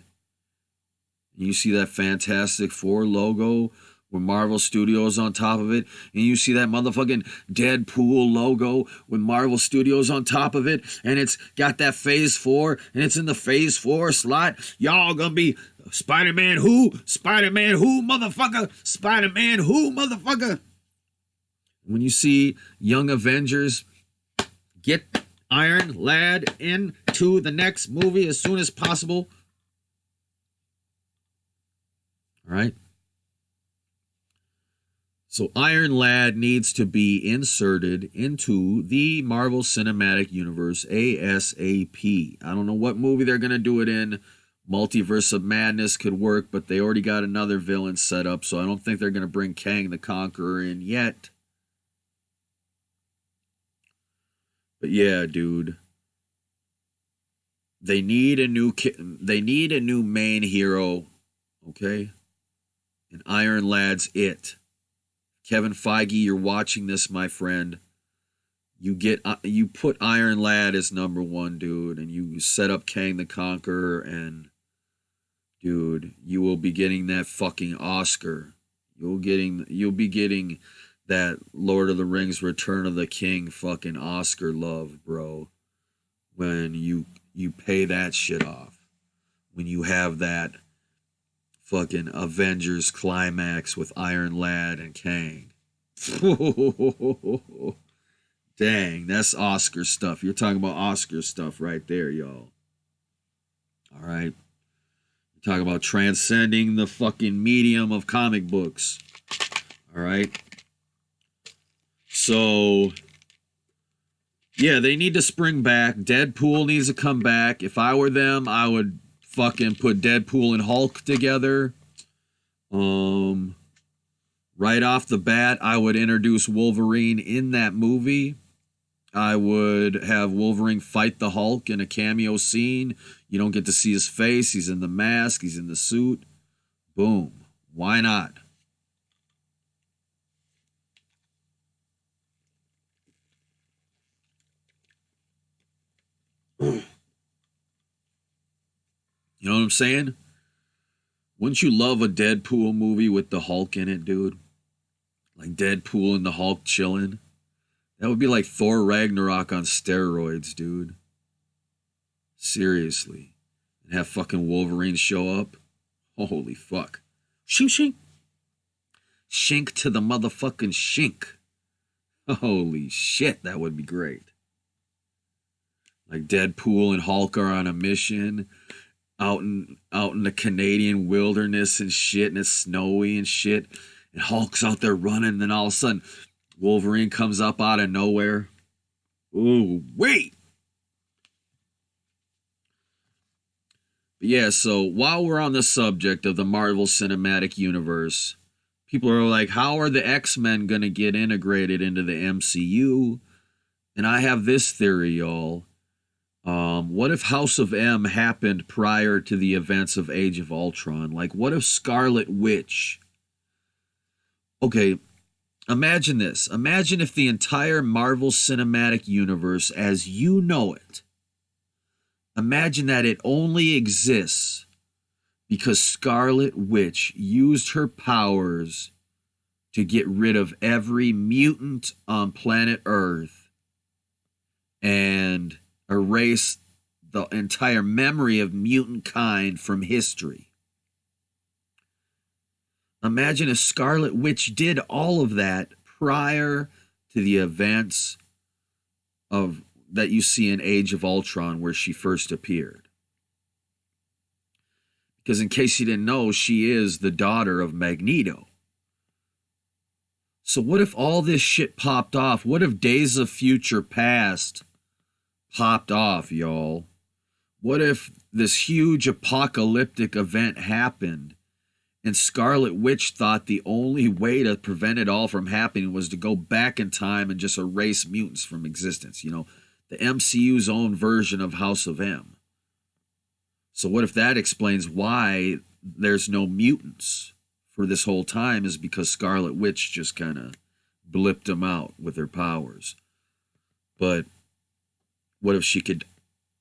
Speaker 2: and you see that Fantastic Four logo with Marvel Studios on top of it, and you see that motherfucking Deadpool logo with Marvel Studios on top of it, and it's got that Phase 4, and it's in the Phase 4 slot, y'all gonna be Spider-Man who? Spider-Man who, motherfucker? Spider-Man who, motherfucker? When you see Young Avengers get Iron Lad into the next movie as soon as possible. All right. So Iron Lad needs to be inserted into the Marvel Cinematic Universe ASAP. I don't know what movie they're going to do it in. Multiverse of Madness could work, but they already got another villain set up, so I don't think they're going to bring Kang the Conqueror in yet. But yeah, dude. They need a new main hero, okay? And Iron Lad's it. Kevin Feige, you're watching this, my friend. You put Iron Lad as number one, dude, and you set up Kang the Conqueror, and dude, you will be getting that fucking Oscar. You'll be getting that Lord of the Rings Return of the King fucking Oscar love, bro. When you pay that shit off. When you have that fucking Avengers climax with Iron Lad and Kang. Dang, that's Oscar stuff. You're talking about Oscar stuff right there, y'all. All right. You're talking about transcending the fucking medium of comic books. All right. So, yeah, they need to spring back. Deadpool needs to come back. If I were them, I would fucking put Deadpool and Hulk together. Right off the bat, I would introduce Wolverine in that movie. I would have Wolverine fight the Hulk in a cameo scene. You don't get to see his face. He's in the mask. He's in the suit. Boom. Why not? You know what I'm saying? Wouldn't you love a Deadpool movie with the Hulk in it, dude? Like Deadpool and the Hulk chilling. That would be like Thor Ragnarok on steroids, dude. Seriously. And have fucking Wolverine show up. Holy fuck. Shink shink. Shink to the motherfucking shink. Holy shit, that would be great. Like Deadpool and Hulk are on a mission out in the Canadian wilderness and shit, and it's snowy and shit. And Hulk's out there running, and then all of a sudden, Wolverine comes up out of nowhere. Ooh, wait! But yeah, so while we're on the subject of the Marvel Cinematic Universe, people are like, how are the X-Men going to get integrated into the MCU? And I have this theory, y'all. What if House of M happened prior to the events of Age of Ultron? Like, what if Scarlet Witch... Okay, imagine this. Imagine if the entire Marvel Cinematic Universe, as you know it, imagine that it only exists because Scarlet Witch used her powers to get rid of every mutant on planet Earth and erase the entire memory of mutant kind from history. Imagine if Scarlet Witch did all of that prior to the events of that you see in Age of Ultron where she first appeared. Because in case you didn't know, she is the daughter of Magneto. So what if all this shit popped off? What if Days of Future Past popped off, y'all? What if this huge apocalyptic event happened and Scarlet Witch thought the only way to prevent it all from happening was to go back in time and just erase mutants from existence? You know, the MCU's own version of House of M. So what if that explains why there's no mutants for this whole time, is because Scarlet Witch just kind of blipped them out with her powers. But what if she could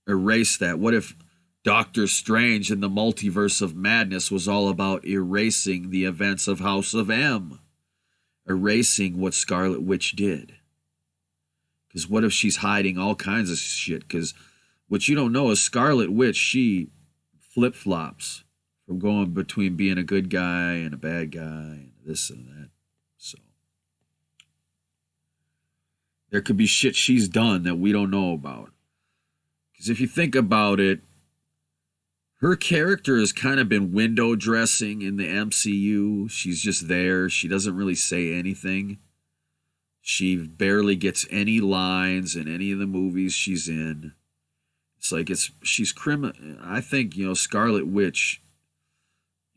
Speaker 2: erase that? What if Doctor Strange in the Multiverse of Madness was all about erasing the events of House of M? Erasing what Scarlet Witch did? Because what if she's hiding all kinds of shit? Because what you don't know is Scarlet Witch, she flip-flops from going between being a good guy and a bad guy and this and that. So there could be shit she's done that we don't know about. Because if you think about it, her character has kind of been window dressing in the MCU. She's just there. She doesn't really say anything. She barely gets any lines in any of the movies she's in. It's like she's criminal. I think, Scarlet Witch,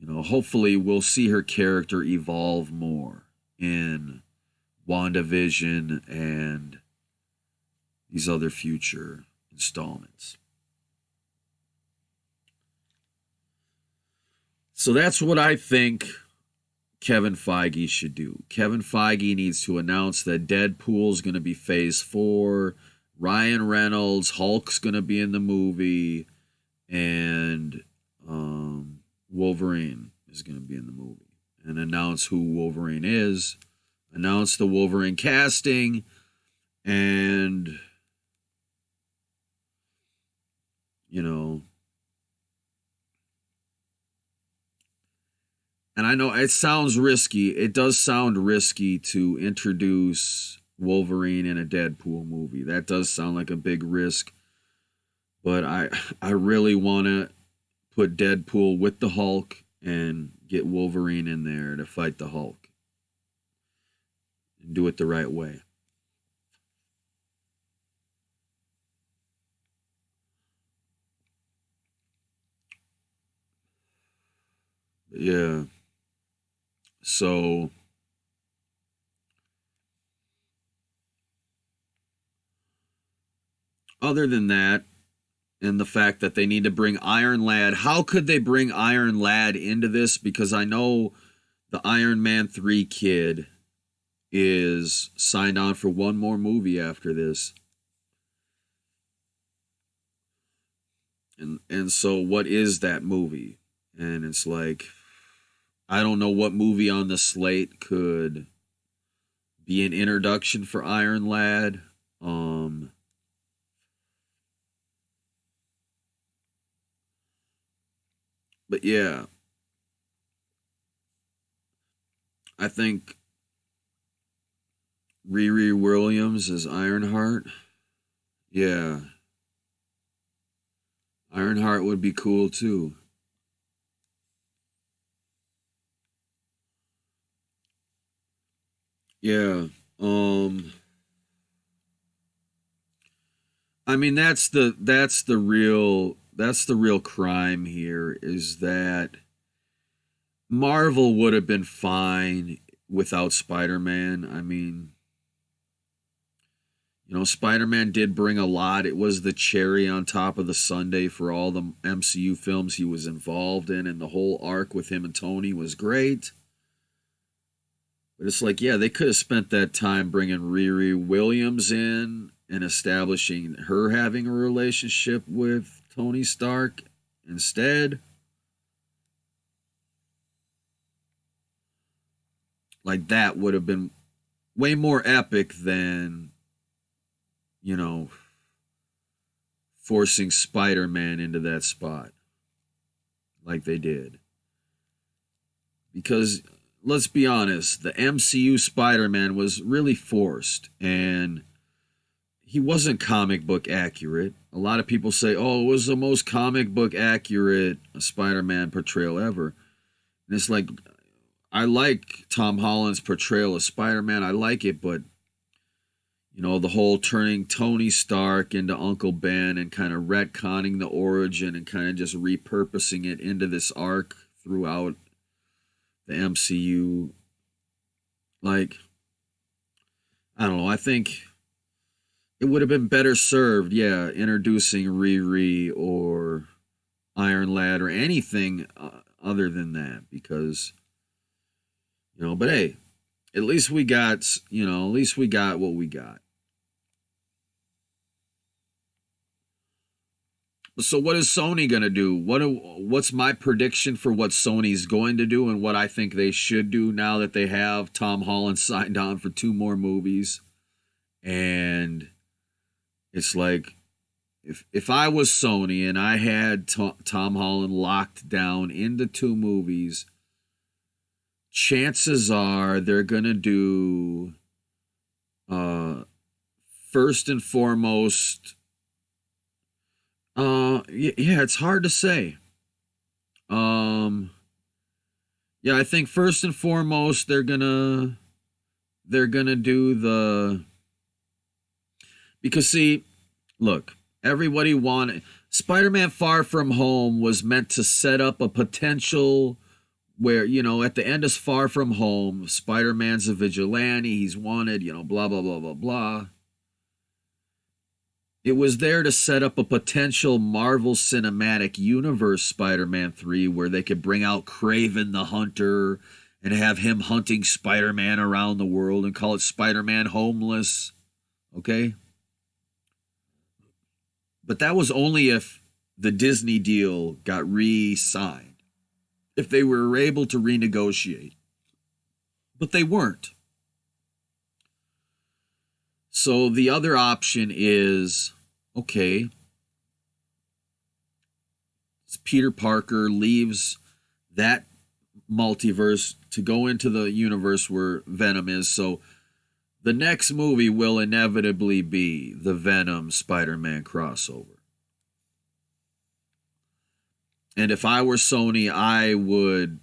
Speaker 2: hopefully we'll see her character evolve more in WandaVision and these other future installments. So that's what I think Kevin Feige should do. Kevin Feige needs to announce that Deadpool's going to be Phase 4, Ryan Reynolds, Hulk's going to be in the movie, and Wolverine is going to be in the movie. And announce who Wolverine is, announce the Wolverine casting, and, and I know it sounds risky. It does sound risky to introduce Wolverine in a Deadpool movie. That does sound like a big risk. But I really want to put Deadpool with the Hulk and get Wolverine in there to fight the Hulk. And do it the right way. But yeah. So other than that, and the fact that they need to bring Iron Lad, how could they bring Iron Lad into this? Because I know the Iron Man 3 kid is signed on for one more movie after this. And so what is that movie? And it's like, I don't know what movie on the slate could be an introduction for Iron Lad. But yeah, I think Riri Williams as Ironheart. Yeah. Ironheart would be cool too. Yeah. I mean that's the real crime here, is that Marvel would have been fine without Spider-Man. I mean, Spider-Man did bring a lot. It was the cherry on top of the sundae for all the MCU films he was involved in, and the whole arc with him and Tony was great. But it's like, yeah, they could have spent that time bringing Riri Williams in and establishing her having a relationship with Tony Stark instead. Like, that would have been way more epic than, forcing Spider-Man into that spot like they did. Because let's be honest, the MCU Spider-Man was really forced, and he wasn't comic book accurate. A lot of people say, "Oh, it was the most comic book accurate Spider-Man portrayal ever." And it's like, I like Tom Holland's portrayal of Spider-Man. I like it, but the whole turning Tony Stark into Uncle Ben and kind of retconning the origin and kind of just repurposing it into this arc throughout the MCU. Like, I don't know. I think it would have been better served, introducing Riri or Iron Lad or anything other than that, because, but hey, at least we got what we got. So what is Sony going to do? What's my prediction for what Sony's going to do and what I think they should do now that they have Tom Holland signed on for 2 more movies? And it's like, if I was Sony and I had Tom Holland locked down into 2 movies, chances are they're going to do, first and foremost, it's hard to say. I think first and foremost they're gonna do because see, look, everybody wanted Spider-Man Far From Home was meant to set up a potential where, at the end of Far From Home, Spider-Man's a vigilante, he's wanted, blah blah blah blah blah. It was there to set up a potential Marvel Cinematic Universe Spider-Man 3 where they could bring out Kraven the Hunter and have him hunting Spider-Man around the world and call it Spider-Man Homeless. Okay? But that was only if the Disney deal got re-signed. If they were able to renegotiate. But they weren't. So the other option is, okay, Peter Parker leaves that multiverse to go into the universe where Venom is. So the next movie will inevitably be the Venom Spider-Man crossover. And if I were Sony, I would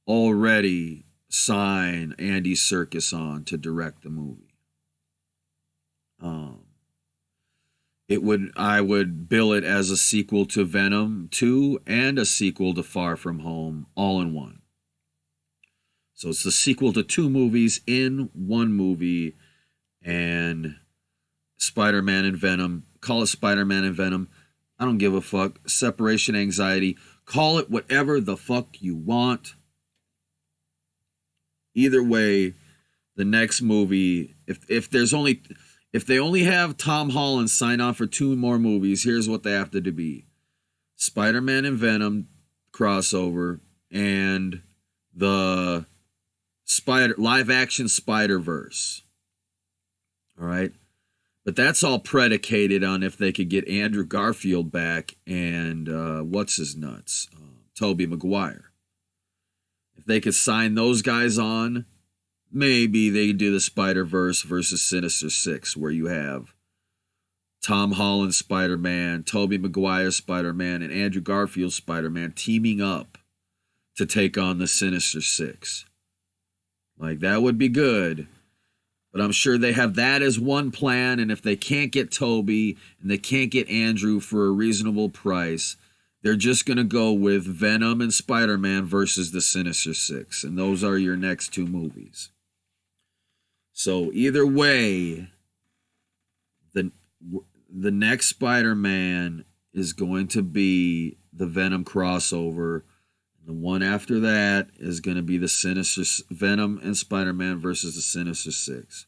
Speaker 2: already sign Andy Serkis on to direct the movie. I would bill it as a sequel to Venom 2 and a sequel to Far From Home, all in one. So it's the sequel to 2 movies in 1 movie, and Spider-Man and Venom. Call it Spider-Man and Venom. I don't give a fuck. Separation anxiety. Call it whatever the fuck you want. Either way, the next movie, if they only have Tom Holland sign on for 2 more movies, here's what they have to be. Spider-Man and Venom crossover and the live action Spider-Verse. All right? But that's all predicated on if they could get Andrew Garfield back and Tobey Maguire. If they could sign those guys on, maybe they do the Spider-Verse versus Sinister Six, where you have Tom Holland Spider-Man, Tobey Maguire Spider-Man, and Andrew Garfield Spider-Man teaming up to take on the Sinister Six. Like, that would be good. But I'm sure they have that as one plan, and if they can't get Tobey and they can't get Andrew for a reasonable price, they're just going to go with Venom and Spider-Man versus the Sinister Six, and those are your next 2 movies. So either way, the next Spider-Man is going to be the Venom crossover. The one after that is going to be the Venom and Spider-Man versus the Sinister Six.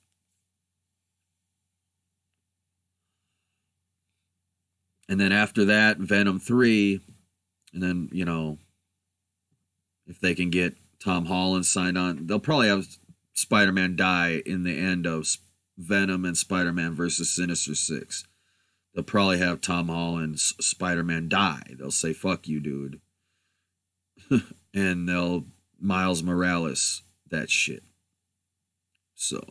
Speaker 2: And then after that, Venom 3. And then, if they can get Tom Holland signed on, they'll probably have Spider-Man die in the end of Venom and Spider-Man versus Sinister Six. They'll probably have Tom Holland's Spider-Man die. They'll say, fuck you, dude. And they'll Miles Morales that shit. So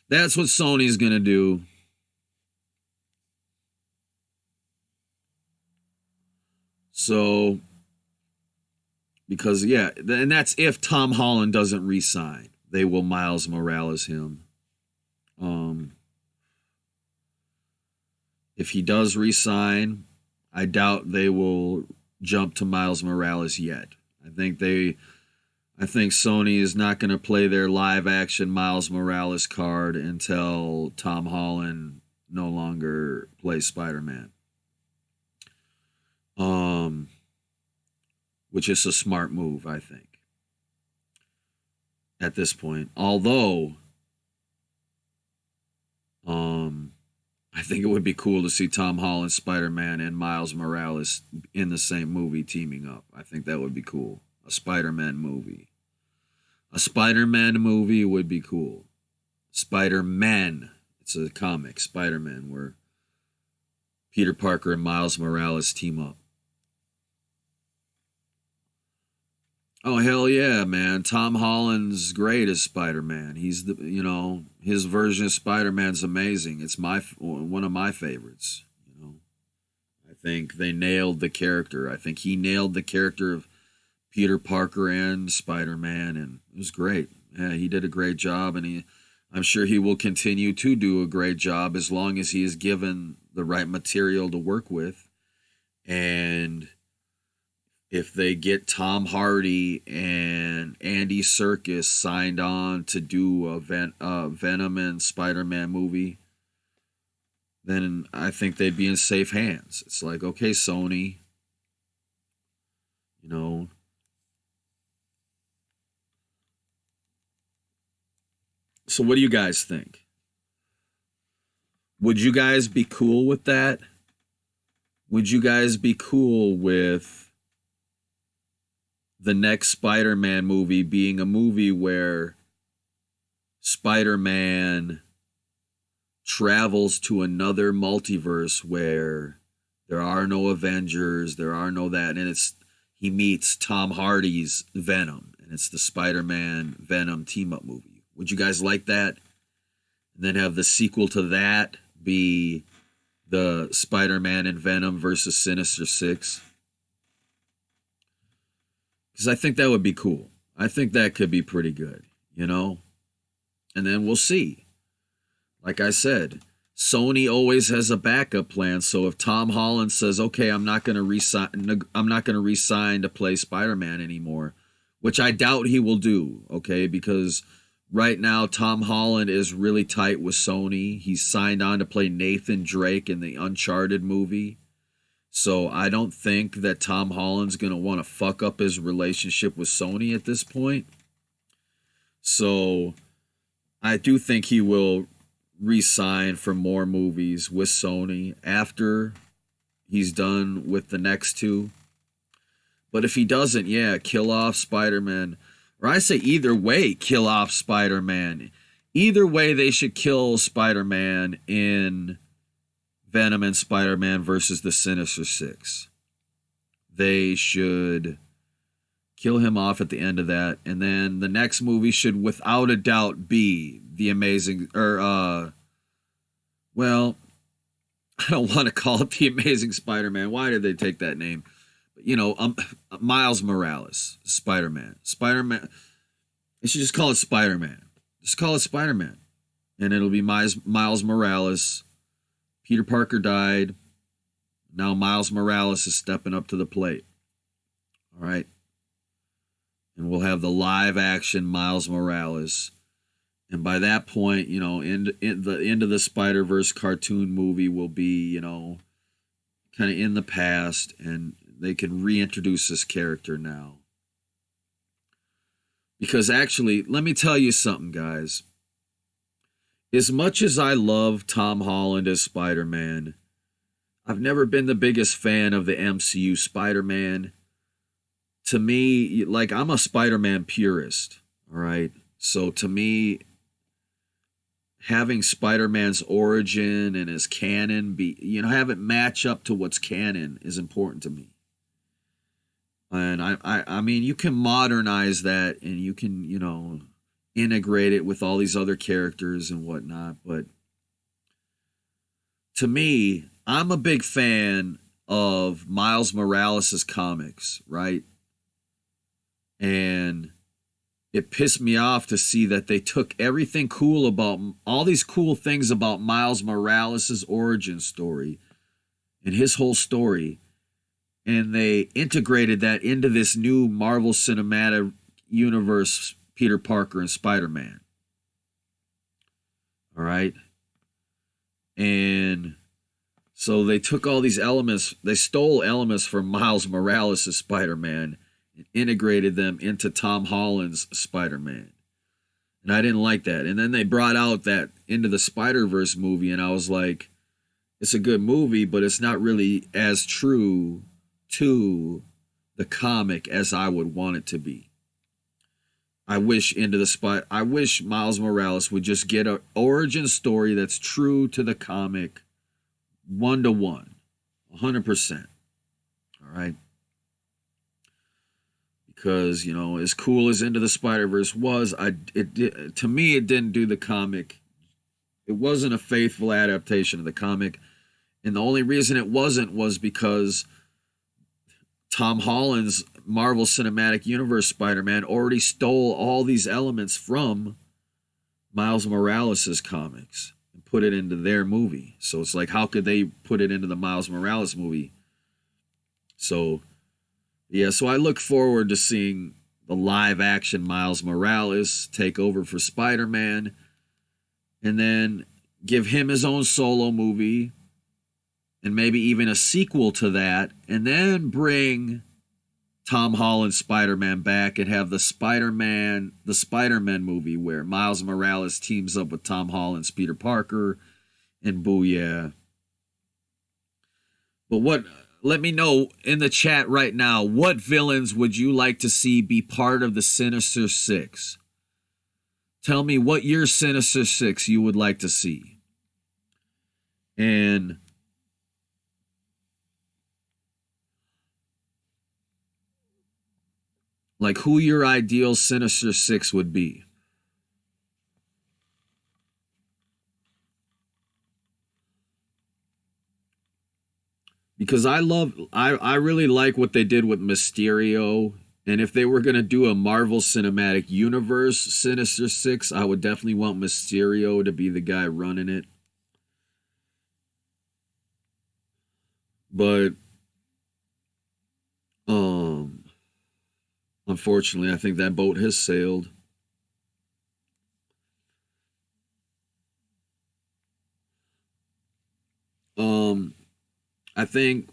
Speaker 2: That's what Sony's going to do. So, because, yeah, and that's if Tom Holland doesn't re-sign. They will Miles Morales him. If he does re-sign, I doubt they will jump to Miles Morales yet. I think Sony is not going to play their live action Miles Morales card until Tom Holland no longer plays Spider-Man. Which is a smart move, I think. At this point. Although I think it would be cool to see Tom Holland, Spider-Man, and Miles Morales in the same movie teaming up. I think that would be cool. A Spider-Man movie. A Spider-Man movie would be cool. Spider-Man. It's a comic, Spider-Man, where Peter Parker and Miles Morales team up. Oh, hell yeah, man. Tom Holland's great as Spider-Man. He's his version of Spider-Man's amazing. It's one of my favorites, I think they nailed the character. I think he nailed the character of Peter Parker and Spider-Man, and it was great. Yeah, he did a great job, and I'm sure he will continue to do a great job as long as he is given the right material to work with. And if they get Tom Hardy and Andy Serkis signed on to do a Venom and Spider-Man movie, then I think they'd be in safe hands. It's like, okay, Sony, So what do you guys think? Would you guys be cool with that? Would you guys be cool with the next Spider-Man movie being a movie where Spider-Man travels to another multiverse where there are no Avengers, there are no that, and he meets Tom Hardy's Venom, and it's the Spider-Man Venom team-up movie. Would you guys like that? And then have the sequel to that be the Spider-Man and Venom versus Sinister Six? Because I think that would be cool. I think that could be pretty good, And then we'll see. Like I said, Sony always has a backup plan. So if Tom Holland says, "Okay, I'm not going to re-sign to play Spider-Man anymore," which I doubt he will do, okay? Because right now Tom Holland is really tight with Sony. He's signed on to play Nathan Drake in the Uncharted movie. So I don't think that Tom Holland's going to want to fuck up his relationship with Sony at this point. So I do think he will re-sign for more movies with Sony after he's done with the next two. But if he doesn't, kill off Spider-Man. Or I say either way, kill off Spider-Man. Either way, they should kill Spider-Man in Venom and Spider-Man versus the Sinister Six. They should kill him off at the end of that. And then the next movie should without a doubt be the Amazing, I don't want to call it the Amazing Spider-Man. Why did they take that name? Miles Morales, Spider-Man. They should just call it Spider-Man. Just call it Spider-Man. And it'll be Miles Morales. Peter Parker died. Now Miles Morales is stepping up to the plate. All right. And we'll have the live action Miles Morales. And by that point, in the end of the Spider-Verse cartoon movie will be, kind of in the past, and they can reintroduce this character now. Because actually, let me tell you something, guys. As much as I love Tom Holland as Spider-Man, I've never been the biggest fan of the MCU Spider-Man. To me, I'm a Spider-Man purist, all right? So to me, having Spider-Man's origin and his canon have it match up to what's canon is important to me. And I mean, you can modernize that, and you can, integrate it with all these other characters and whatnot. But to me, I'm a big fan of Miles Morales' comics, right? And it pissed me off to see that they took everything cool about all these cool things about Miles Morales' origin story and his whole story, and they integrated that into this new Marvel Cinematic Universe Peter Parker and Spider-Man. All right? And so they took all these elements, they stole elements from Miles Morales' Spider-Man and integrated them into Tom Holland's Spider-Man. And I didn't like that. And then they brought out that Into the Spider-Verse movie, and I was like, it's a good movie, but it's not really as true to the comic as I would want it to be. I wish Miles Morales would just get an origin story that's true to the comic 1-to-1, 100%. All right? Because, you know, as cool as Into the Spider-Verse was, to me, it didn't do the comic. It wasn't a faithful adaptation of the comic. And the only reason it wasn't was because Tom Holland's Marvel Cinematic Universe Spider-Man already stole all these elements from Miles Morales' comics and put it into their movie. So it's like, how could they put it into the Miles Morales movie? So, yeah, so I look forward to seeing the live-action Miles Morales take over for Spider-Man and then give him his own solo movie and maybe even a sequel to that, and then bring Tom Holland's Spider-Man back and have the Spider-Man movie where Miles Morales teams up with Tom Holland's Peter Parker, and booyah. But let me know in the chat right now, what villains would you like to see be part of the Sinister Six? Tell me what your Sinister Six you would like to see. And like who your ideal Sinister Six would be. Because I really like what they did with Mysterio. And if they were going to do a Marvel Cinematic Universe Sinister Six, I would definitely want Mysterio to be the guy running it. But, unfortunately, I think that boat has sailed. I think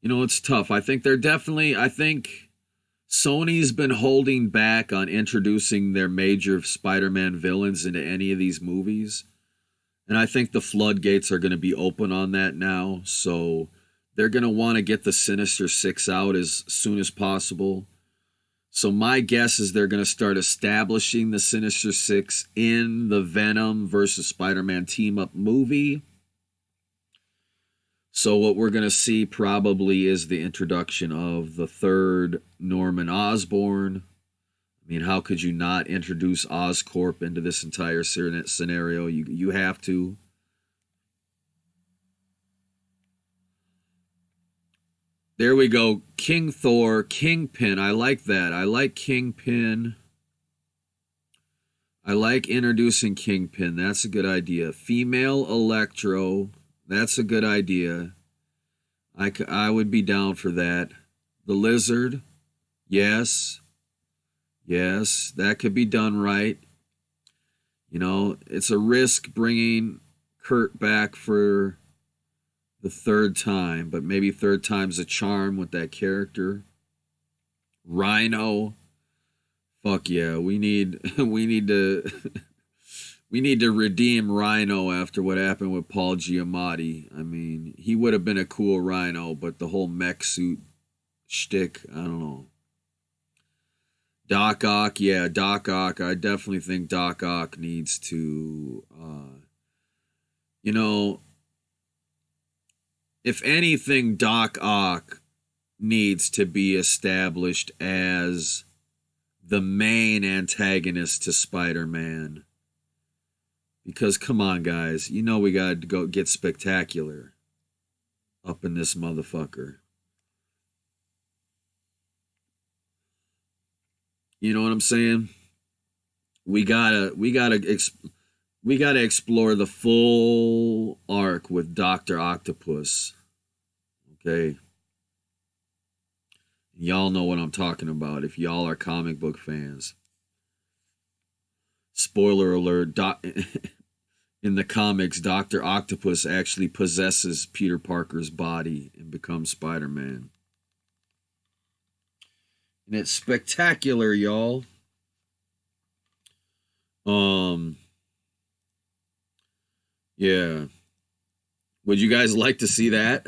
Speaker 2: it's tough. I think Sony's been holding back on introducing their major Spider-Man villains into any of these movies. And I think the floodgates are going to be open on that now. So they're going to want to get the Sinister Six out as soon as possible. So my guess is they're going to start establishing the Sinister Six in the Venom versus Spider-Man team-up movie. So what we're going to see probably is the introduction of the third Norman Osborn. I mean, how could you not introduce Oscorp into this entire scenario? You have to. There we go. King Thor, Kingpin. I like that. I like Kingpin. I like introducing Kingpin. That's a good idea. Female Electro. That's a good idea. I would be down for that. The Lizard. Yes. Yes, that could be done right. It's a risk bringing Kurt back for the third time, but maybe third time's a charm with that character. Rhino. Fuck yeah, we need to we need to redeem Rhino after what happened with Paul Giamatti. I mean, he would have been a cool Rhino, but the whole mech suit shtick, I don't know. Doc Ock, yeah, Doc Ock. I definitely think Doc Ock needs to, if anything, Doc Ock needs to be established as the main antagonist to Spider-Man. Because come on, guys, you know we got to go get spectacular up in this motherfucker. You know what I'm saying? We gotta explore the full arc with Dr. Octopus. Okay. Y'all know what I'm talking about if y'all are comic book fans. Spoiler alert, in the comics, Dr. Octopus actually possesses Peter Parker's body and becomes Spider-Man. And it's spectacular, y'all. Yeah. Would you guys like to see that?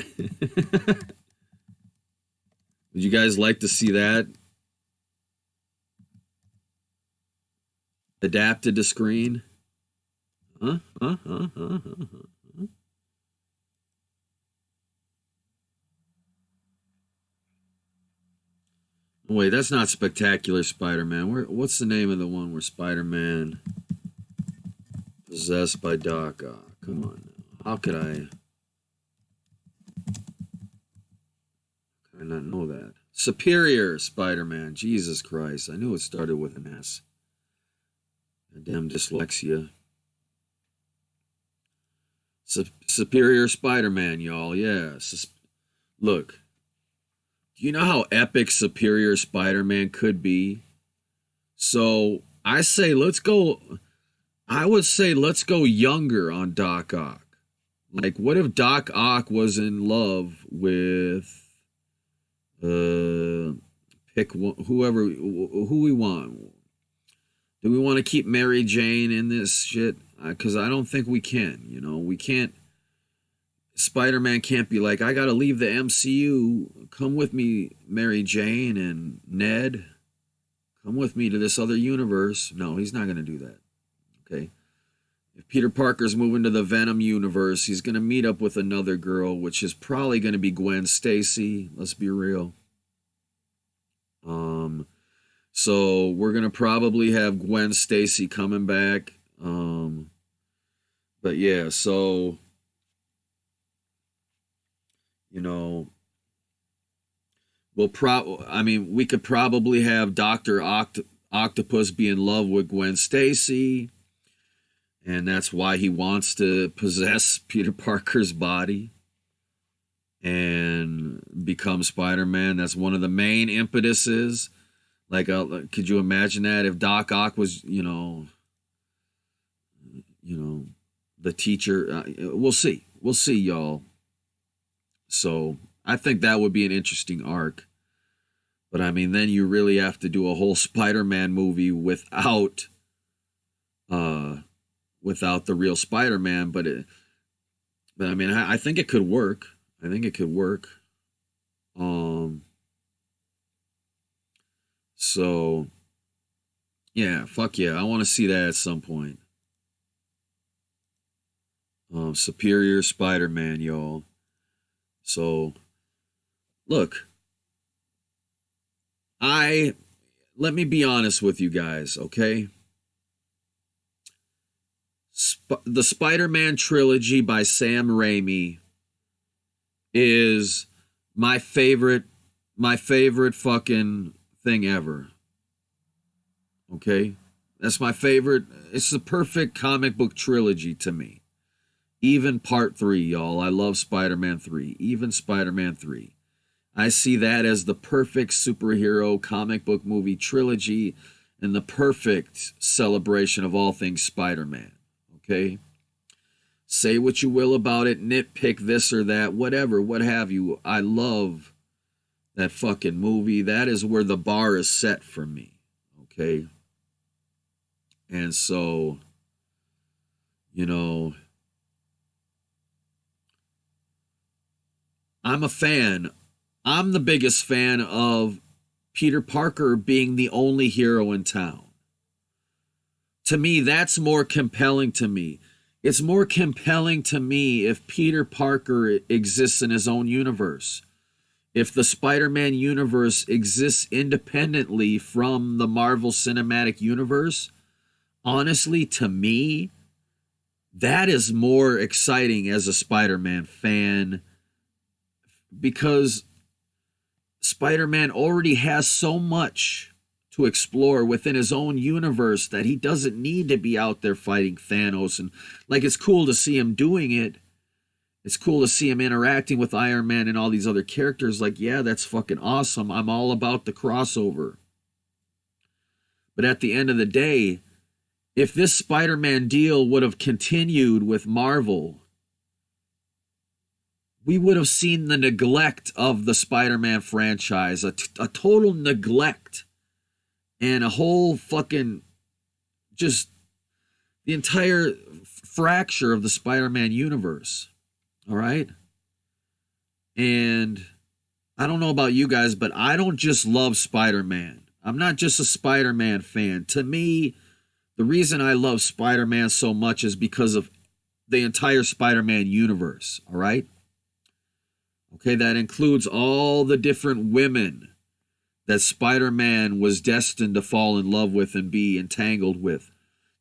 Speaker 2: Would you guys like to see that adapted to screen? Huh? Wait, that's not Spectacular Spider-Man. What's the name of the one where Spider-Man possessed by Doc Ock? Come on now. How could I not know that? Superior Spider-Man. Jesus Christ. I knew it started with an S. Damn dyslexia. Superior Spider-Man, y'all. Yeah. Look. Do you know how epic Superior Spider-Man could be? So I would say let's go younger on Doc Ock. Like, what if Doc Ock was in love with pick whoever, who we want. Do we want to keep Mary Jane in this shit? Because I don't think we can. You know, we can't. Spider-Man can't be like, I gotta leave the MCU. Come with me, Mary Jane and Ned. Come with me to this other universe. No, he's not gonna do that. Okay. If Peter Parker's moving to the Venom universe, he's gonna meet up with another girl, which is probably gonna be Gwen Stacy. Let's be real. So we're gonna probably have Gwen Stacy coming back. But yeah, so you know, we could probably have Dr. Octopus be in love with Gwen Stacy, and that's why he wants to possess Peter Parker's body and become Spider-Man. That's one of the main impetuses. Like, could you imagine that if Doc Ock was, you know, the teacher? We'll see, y'all. So I think that would be an interesting arc. But I mean, then you really have to do a whole Spider-Man movie without the real Spider-Man. But I mean, I think it could work. So yeah, fuck yeah, I want to see that at some point. Superior Spider-Man, y'all. So, look, let me be honest with you guys, okay? The Spider-Man trilogy by Sam Raimi is my favorite fucking thing ever. Okay? That's my favorite. It's the perfect comic book trilogy to me. Even part 3, y'all. I love Spider-Man 3. Even Spider-Man 3. I see that as the perfect superhero comic book movie trilogy and the perfect celebration of all things Spider-Man. Okay? Say what you will about it, nitpick this or that, whatever, what have you. I love that fucking movie. That is where the bar is set for me. Okay? And so, you know, I'm a fan. I'm the biggest fan of Peter Parker being the only hero in town. To me, that's more compelling to me. It's more compelling to me if Peter Parker exists in his own universe. if the Spider-Man universe exists independently from the Marvel Cinematic Universe, honestly, to me, that is more exciting as a Spider-Man fan, because Spider-Man already has so much to explore within his own universe that he doesn't need to be out there fighting Thanos. And like, it's cool to see him doing it. It's cool to see him interacting with Iron Man and all these other characters. Like, yeah, that's fucking awesome. I'm all about the crossover. But at the end of the day, if this Spider-Man deal would have continued with Marvel, we would have seen the neglect of the Spider-Man franchise, a total neglect, and a whole fucking, just the entire fracture of the Spider-Man universe. All right? And I don't know about you guys, but I don't just love Spider-Man. I'm not just a Spider-Man fan. To me, the reason I love Spider-Man so much is because of the entire Spider-Man universe. All right? Okay, that includes all the different women that Spider-Man was destined to fall in love with and be entangled with.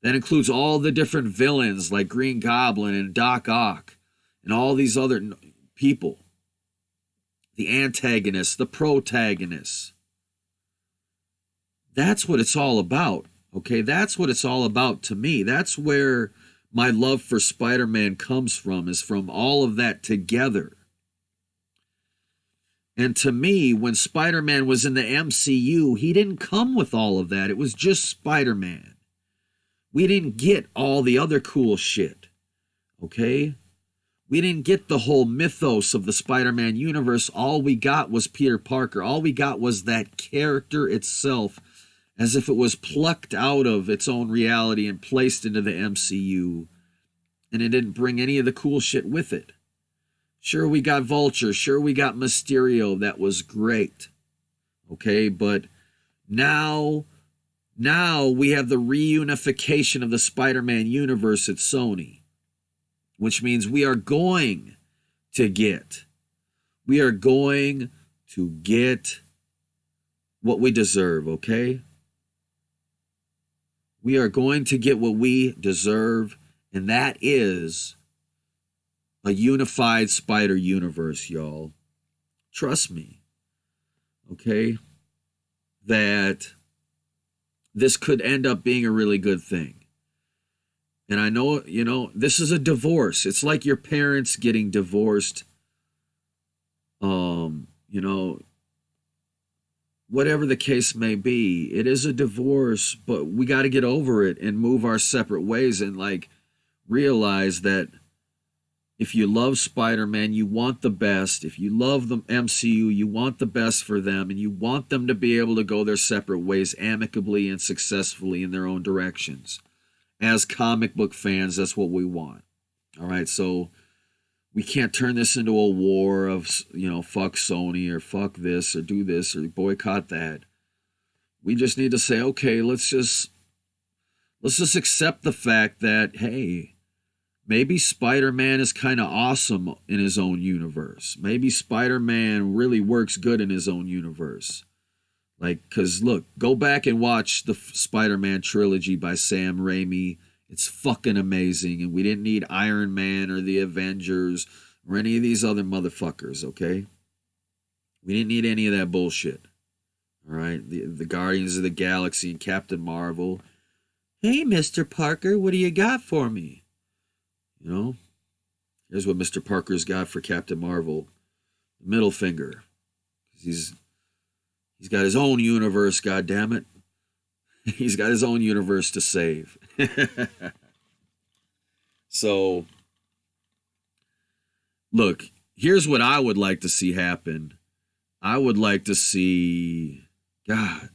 Speaker 2: That includes all the different villains like Green Goblin and Doc Ock and all these other people. The antagonists, the protagonists. That's what it's all about. Okay, that's what it's all about to me. That's where my love for Spider-Man comes from, is from all of that together. And to me, when Spider-Man was in the MCU, he didn't come with all of that. It was just Spider-Man. We didn't get all the other cool shit. Okay? We didn't get the whole mythos of the Spider-Man universe. All we got was Peter Parker. All we got was that character itself, as if it was plucked out of its own reality and placed into the MCU. And it didn't bring any of the cool shit with it. Sure, we got Vulture. Sure, we got Mysterio. That was great. Okay, but now we have the reunification of the Spider-Man universe at Sony, which means we are going to get what we deserve, okay? We are going to get what we deserve, and that is a unified Spider universe, y'all. Trust me, okay? That this could end up being a really good thing. And I know, this is a divorce. It's like your parents getting divorced. Whatever the case may be, it is a divorce, but we got to get over it and move our separate ways and realize that if you love Spider-Man, you want the best. If you love the MCU, you want the best for them, and you want them to be able to go their separate ways amicably and successfully in their own directions. As comic book fans, that's what we want. All right, so we can't turn this into a war of, fuck Sony or fuck this or do this or boycott that. We just need to say, okay, let's just accept the fact that, hey, maybe Spider-Man is kind of awesome in his own universe. Maybe Spider-Man really works good in his own universe. Because look, go back and watch the Spider-Man trilogy by Sam Raimi. It's fucking amazing. And we didn't need Iron Man or the Avengers or any of these other motherfuckers, okay? We didn't need any of that bullshit. All right? The Guardians of the Galaxy and Captain Marvel. Hey, Mr. Parker, what do you got for me? Here's what Mr. Parker's got for Captain Marvel. Middle finger. He's got his own universe, goddammit. He's got his own universe to save. So, look, here's what I would like to see happen. I would like to see, God,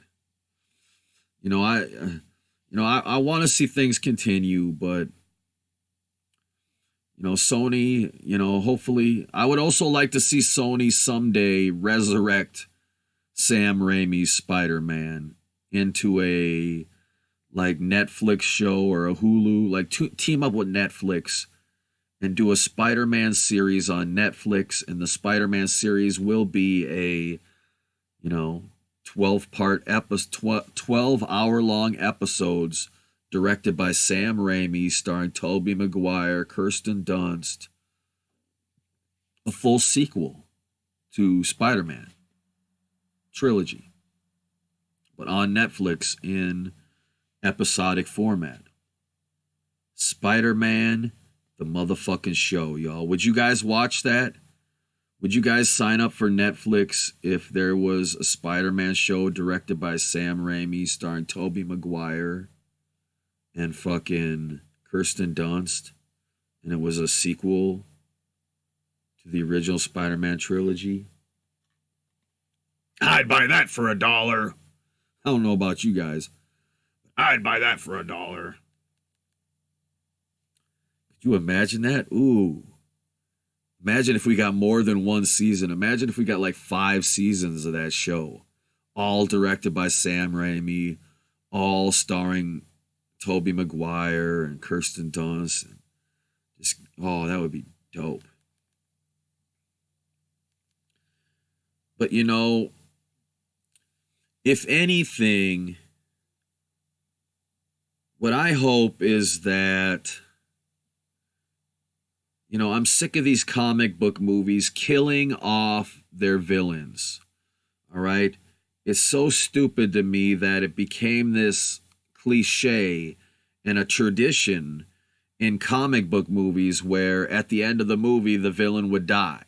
Speaker 2: I want to see things continue, but Sony, hopefully, I would also like to see Sony someday resurrect Sam Raimi's Spider-Man into a Netflix show or a Hulu, team up with Netflix and do a Spider-Man series on Netflix, and the Spider-Man series will be a, 12-part episode, 12-hour-long episodes directed by Sam Raimi, starring Tobey Maguire, Kirsten Dunst. A full sequel to Spider-Man trilogy, but on Netflix in episodic format. Spider-Man, the motherfucking show, y'all. Would you guys watch that? Would you guys sign up for Netflix if there was a Spider-Man show directed by Sam Raimi, starring Tobey Maguire and fucking Kirsten Dunst, and it was a sequel to the original Spider-Man trilogy? I'd buy that for $1. I don't know about you guys. I'd buy that for $1. Could you imagine that? Ooh. Imagine if we got more than one season. Imagine if we got like 5 seasons of that show. All directed by Sam Raimi. All starring Tobey Maguire and Kirsten Dunst. Just, that would be dope. But if anything, what I hope is that, I'm sick of these comic book movies killing off their villains. All right? It's so stupid to me that it became this cliche and a tradition in comic book movies where at the end of the movie, the villain would die.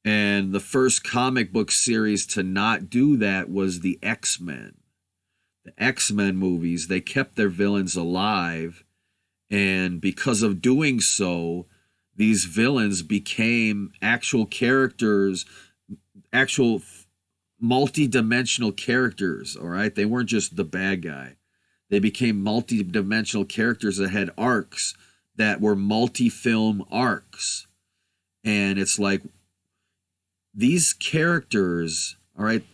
Speaker 2: And the first comic book series to not do that was the X-Men. The X-Men movies, they kept their villains alive. And because of doing so, these villains became actual characters, actual multi-dimensional characters, all right? They weren't just the bad guy. They became multi-dimensional characters that had arcs that were multi-film arcs. And it's like, these characters, all right,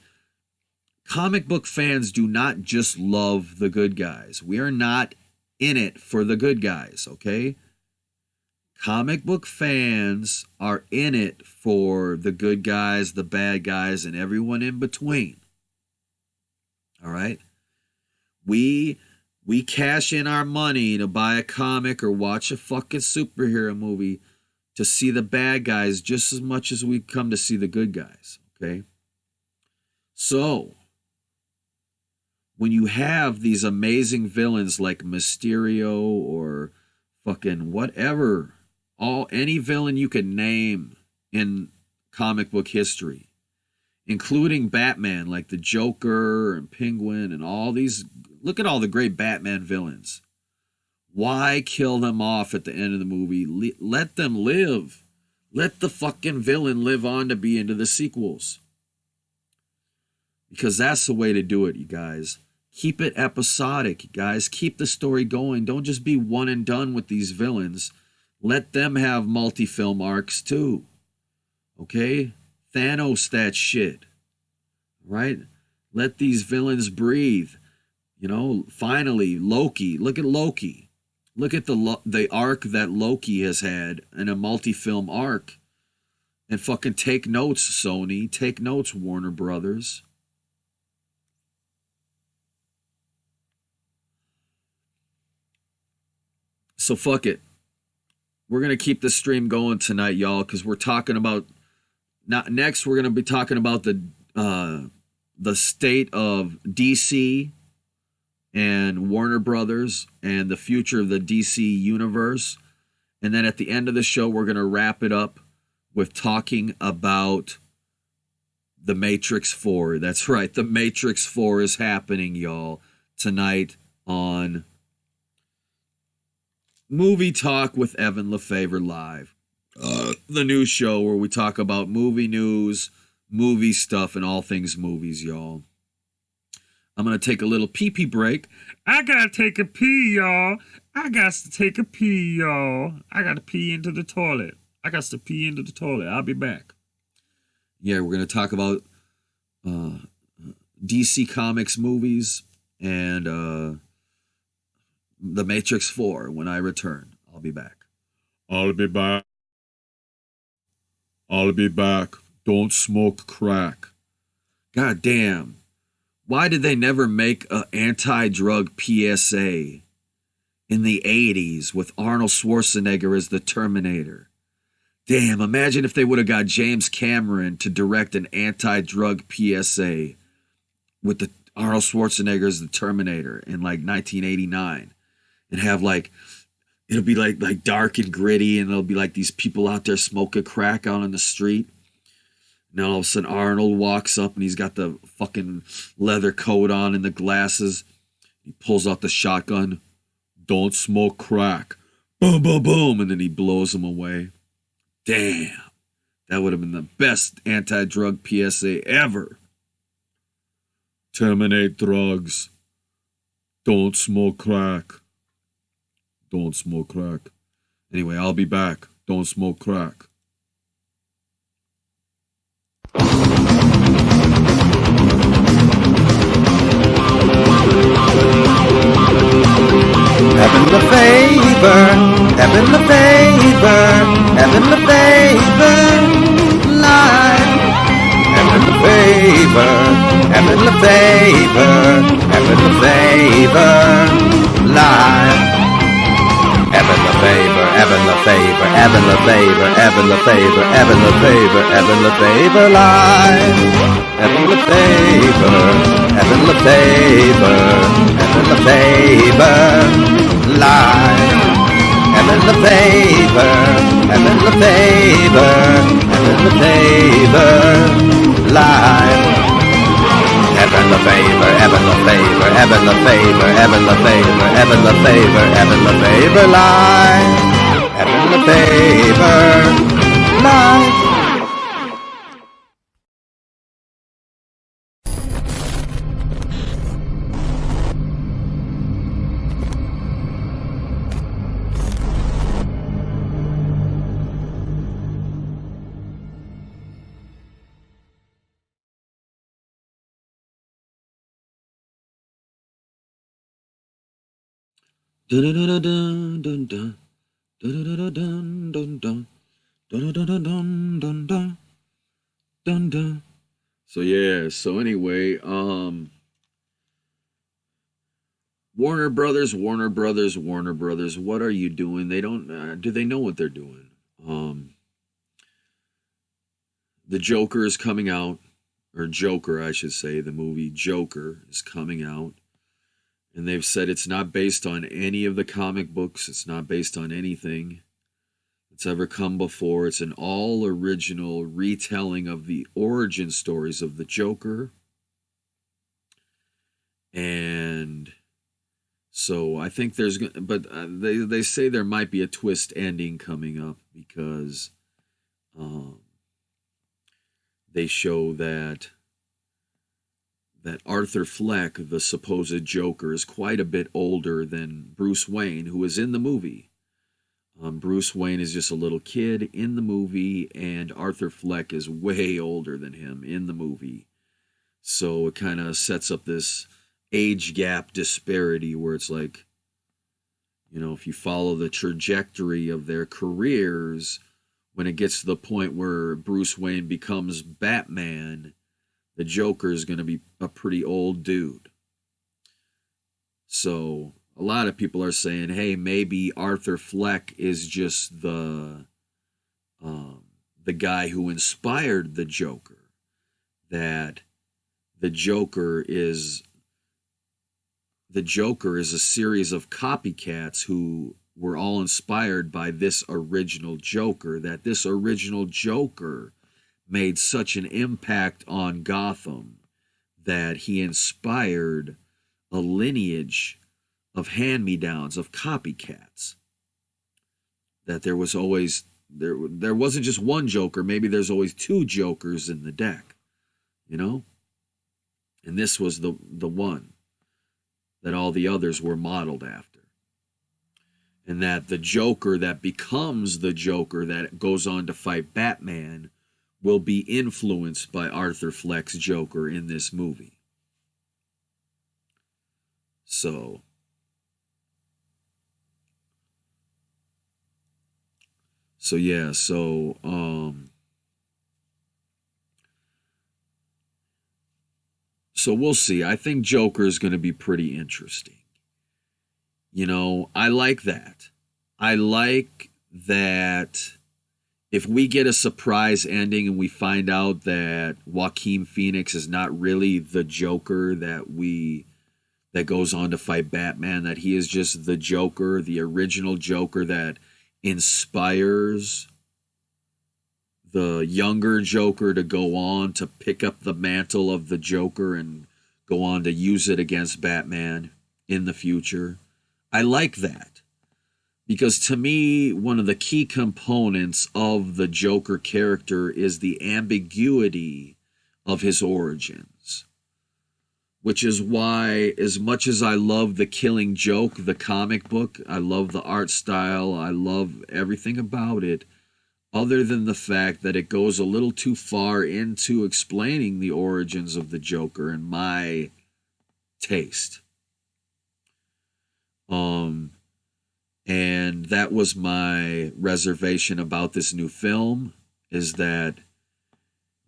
Speaker 2: comic book fans do not just love the good guys. We are not in it for the good guys, okay? Comic book fans are in it for the good guys, the bad guys, and everyone in between. All right? We cash in our money to buy a comic or watch a fucking superhero movie to see the bad guys just as much as we come to see the good guys, okay? So, when you have these amazing villains like Mysterio or fucking whatever, any villain you can name in comic book history, including Batman, like the Joker and Penguin and all these, look at all the great Batman villains. Why kill them off at the end of the movie? Let them live. Let the fucking villain live on to be into the sequels. Because that's the way to do it, you guys. Keep it episodic, guys. Keep the story going. Don't just be one and done with these villains. Let them have multi-film arcs too. Okay? Thanos that shit. Right? Let these villains breathe. Finally, Loki. Look at Loki. Look at the arc that Loki has had in a multi-film arc. And fucking take notes, Sony. Take notes, Warner Brothers. So fuck it. We're going to keep this stream going tonight, y'all, because we're talking about... Next, we're going to be talking about the state of DC and Warner Brothers and the future of the DC universe. And then at the end of the show, we're going to wrap it up with talking about The Matrix 4. That's right. The Matrix 4 is happening, y'all, tonight on Movie Talk with Evan Lefavor Live. The news show where we talk about movie news, movie stuff, and all things movies, y'all. I'm going to take a little pee-pee break. I got to take a pee, y'all. I got to take a pee, y'all. I got to pee into the toilet. I'll be back. Yeah, we're going to talk about DC Comics movies and The Matrix 4 when I return. I'll be back. I'll be back. I'll be back. Don't smoke crack. God damn. Why did they never make an anti-drug PSA in the 80s with Arnold Schwarzenegger as the Terminator? Damn, imagine if they would have got James Cameron to direct an anti-drug PSA with the Arnold Schwarzenegger as the Terminator in like 1989 and have like it'll be like dark and gritty and there'll be like these people out there smoking crack out on the street. And then all of a sudden Arnold walks up and he's got the fucking leather coat on and the glasses. He pulls out the shotgun. Don't smoke crack. Boom, boom, boom. And then he blows him away. Damn. That would have been the best anti-drug PSA ever. Terminate drugs. Don't smoke crack. Don't smoke crack. Anyway, I'll be back. Don't smoke crack.
Speaker 1: Having the favor, having the favor, having the favor, life. Having the favor, having the favor, having the favor, life. Having the favor, having the favor, having the favor, having the favor, having the favor, having the favor, life. Having the favor, having the favor, having the favor, life. Having the favor, having the favor, having the favor, life. Having the favor, having the favor, having the favor, having the favor, having the favor, having the favor, life. Having the favor, life.
Speaker 2: So yeah, so anyway, Warner Brothers, what are you doing? They don't do they know what they're doing? The Joker is coming out, or Joker, I should say, the movie Joker is coming out. And they've said it's not based on any of the comic books. It's not based on anything that's ever come before. It's an all original retelling of the origin stories of the Joker. And so I think there's, but they say there might be a twist ending coming up because they show that Arthur Fleck, the supposed Joker, is quite a bit older than Bruce Wayne, who is in the movie. Bruce Wayne is just a little kid in the movie, and Arthur Fleck is way older than him in the movie. So it kind of sets up this age gap disparity where it's like, you know, if you follow the trajectory of their careers, when it gets to the point where Bruce Wayne becomes Batman, the Joker is going to be a pretty old dude. So a lot of people are saying, hey, maybe Arthur Fleck is just the guy who inspired the Joker. That the Joker is a series of copycats who were all inspired by this original Joker. That this original Joker made such an impact on Gotham that he inspired a lineage of hand-me-downs, of copycats. That there was always, there wasn't just one Joker, maybe there's always two Jokers in the deck, you know? And this was the one that all the others were modeled after. And that the Joker that becomes the Joker that goes on to fight Batman will be influenced by Arthur Fleck's Joker in this movie. So So yeah, so we'll see. I think Joker is going to be pretty interesting. You know, I like that. I like that if we get a surprise ending and we find out that Joaquin Phoenix is not really the Joker that goes on to fight Batman, that he is just the Joker, the original Joker that inspires the younger Joker to go on to pick up the mantle of the Joker and go on to use it against Batman in the future. I like that. Because to me, one of the key components of the Joker character is the ambiguity of his origins. Which is why, as much as I love The Killing Joke, the comic book, I love the art style, I love everything about it, other than the fact that it goes a little too far into explaining the origins of the Joker in my taste. And that was my reservation about this new film, is that,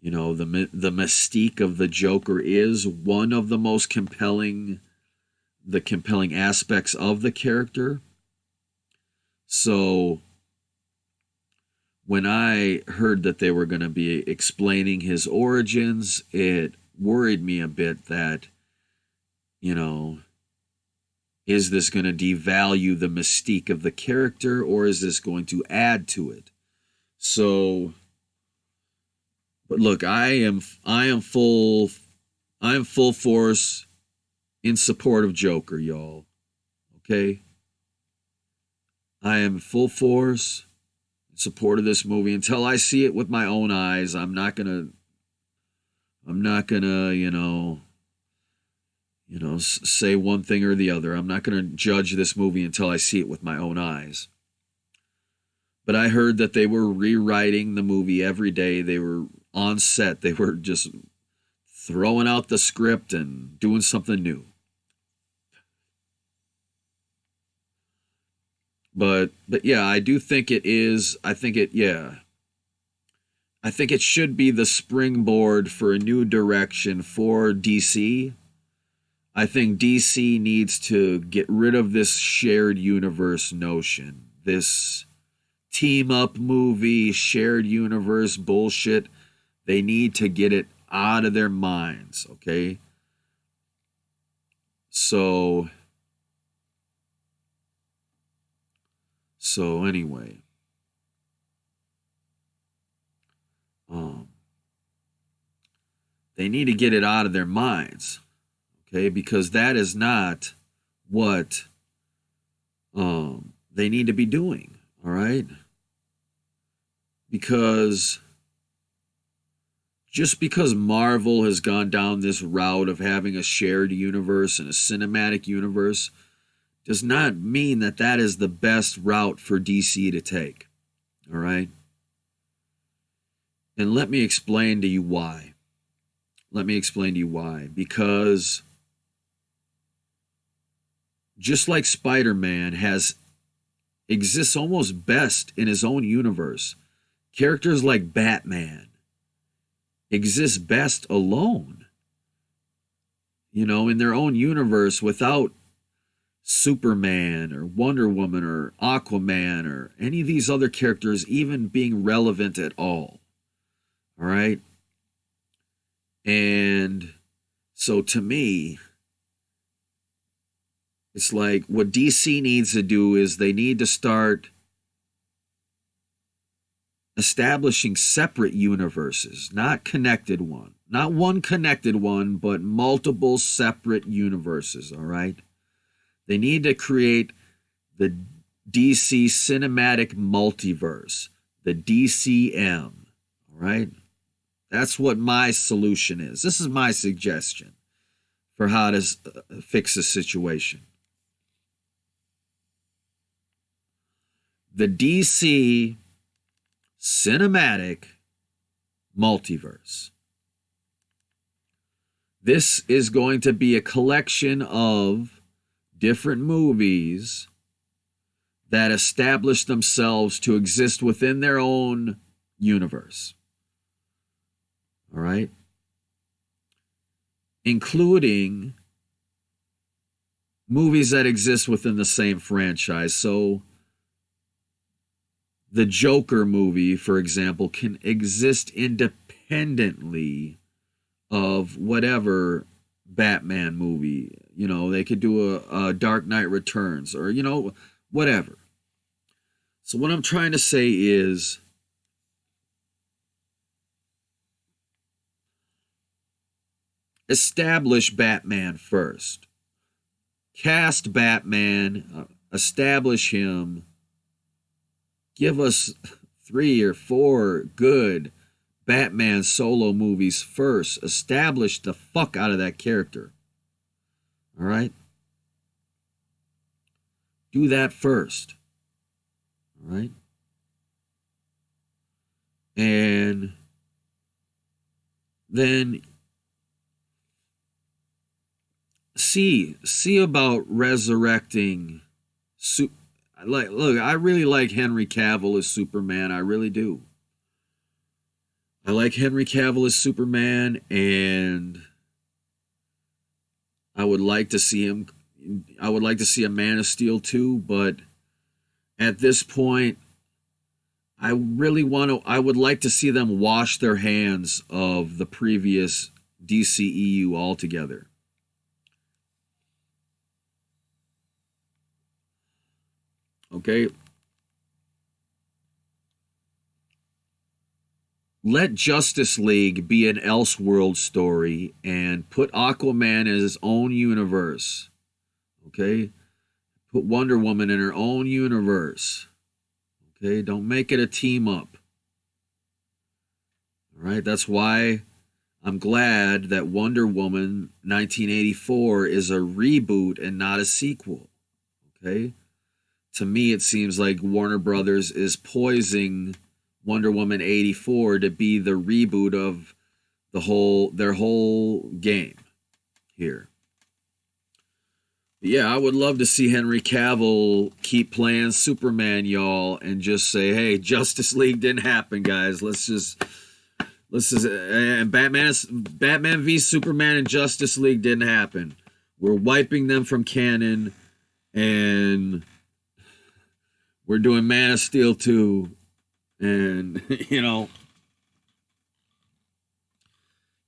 Speaker 2: you know, the mystique of the Joker is one of the most compelling aspects of the character. So when I heard that they were going to be explaining his origins, it worried me a bit that, you know, is this going to devalue the mystique of the character, or is this going to add to it? So, but look, I am full force in support of Joker, y'all. Okay? I am full force in support of this movie until I see it with my own eyes. I'm not gonna, say one thing or the other. I'm not gonna judge this movie until I see it with my own eyes. But I heard that they were rewriting the movie every day. They were on set. They were just throwing out the script and doing something new. But yeah, I do think it is. I think it should be the springboard for a new direction for DC. I think DC needs to get rid of this shared universe notion. This team up movie, shared universe bullshit. They need to get it out of their minds, okay? So anyway, they need to get it out of their minds, okay? Because that is not what they need to be doing, all right? Because just because Marvel has gone down this route of having a shared universe and a cinematic universe does not mean that that is the best route for DC to take. All right? And let me explain to you why. Because just like Spider-Man exists almost best in his own universe, characters like Batman exist best alone, in their own universe without Superman or Wonder Woman or Aquaman or any of these other characters even being relevant at all. All right? And so to me, it's like what DC needs to do is they need to start establishing separate universes, not one connected one, but multiple separate universes, all right? They need to create the DC cinematic multiverse, the DCM, all right? That's what my solution is. This is my suggestion for how to fix the situation. The DC cinematic multiverse. This is going to be a collection of different movies that establish themselves to exist within their own universe. All right? Including movies that exist within the same franchise. So the Joker movie, for example, can exist independently of whatever Batman movie. You know, they could do a Dark Knight Returns or, you know, whatever. So what I'm trying to say is establish Batman first. Cast Batman, establish him. Give us 3 or 4 good Batman solo movies first. Establish the fuck out of that character. All right? Do that first. All right? And then see about resurrecting look, I really like Henry Cavill as Superman. I really do. I like Henry Cavill as Superman, and I would like to see a Man of Steel too, but at this point I would like to see them wash their hands of the previous DCEU altogether. Okay? Let Justice League be an Elseworld story and put Aquaman in his own universe. Okay? Put Wonder Woman in her own universe. Okay? Don't make it a team up. All right? That's why I'm glad that Wonder Woman 1984 is a reboot and not a sequel. Okay? To me, it seems like Warner Brothers is poising Wonder Woman 84 to be the reboot of their whole game here. But yeah, I would love to see Henry Cavill keep playing Superman, y'all, and just say, hey, Justice League didn't happen, guys. And Batman v Superman and Justice League didn't happen. We're wiping them from canon, and we're doing Man of Steel 2, and, you know,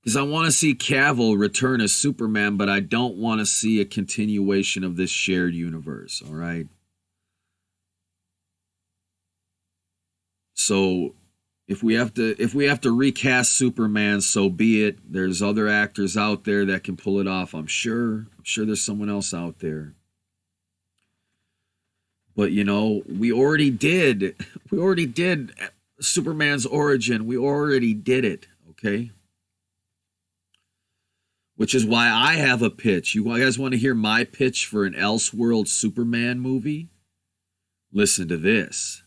Speaker 2: because I want to see Cavill return as Superman, but I don't want to see a continuation of this shared universe, all right? So if we have to recast Superman, so be it. There's other actors out there that can pull it off, I'm sure. I'm sure there's someone else out there. But, you know, we already did Superman's origin. We already did it, okay? Which is why I have a pitch. You guys want to hear my pitch for an Elseworld Superman movie? Listen to this.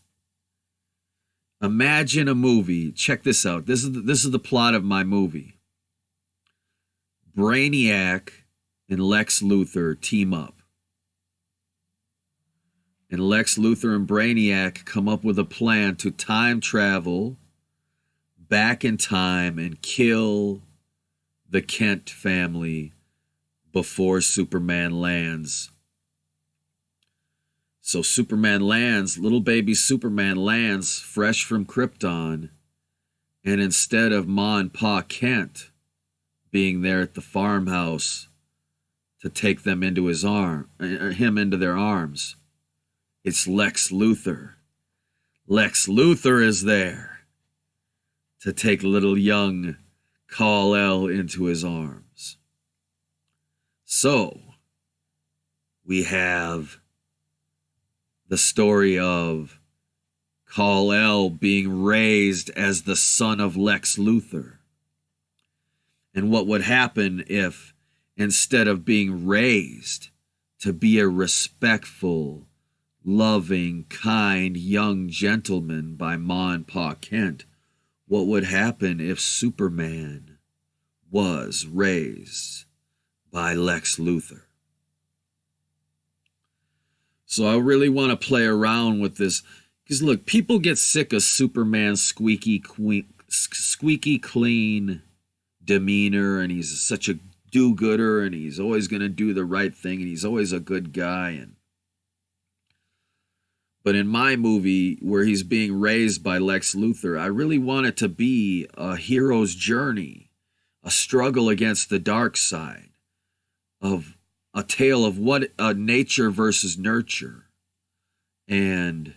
Speaker 2: Imagine a movie. Check this out. This is the plot of my movie. Brainiac and Lex Luthor team up. And Lex Luthor and Brainiac come up with a plan to time travel back in time and kill the Kent family before Superman lands. So Superman lands, little baby Superman lands fresh from Krypton, and instead of Ma and Pa Kent being there at the farmhouse to take them into him into their arms, it's Lex Luthor. Lex Luthor is there to take little young Kal-El into his arms. So, we have the story of Kal-El being raised as the son of Lex Luthor. And what would happen if, instead of being raised to be a respectful, loving, kind young gentleman by Ma and Pa Kent, what would happen if Superman was raised by Lex Luthor? So I really want to play around with this. Because look, people get sick of Superman's squeaky clean demeanor, and he's such a do-gooder, and he's always going to do the right thing, and he's always a good guy. But in my movie, where he's being raised by Lex Luthor, I really want it to be a hero's journey, a struggle against the dark side, of a tale of what nature versus nurture. And,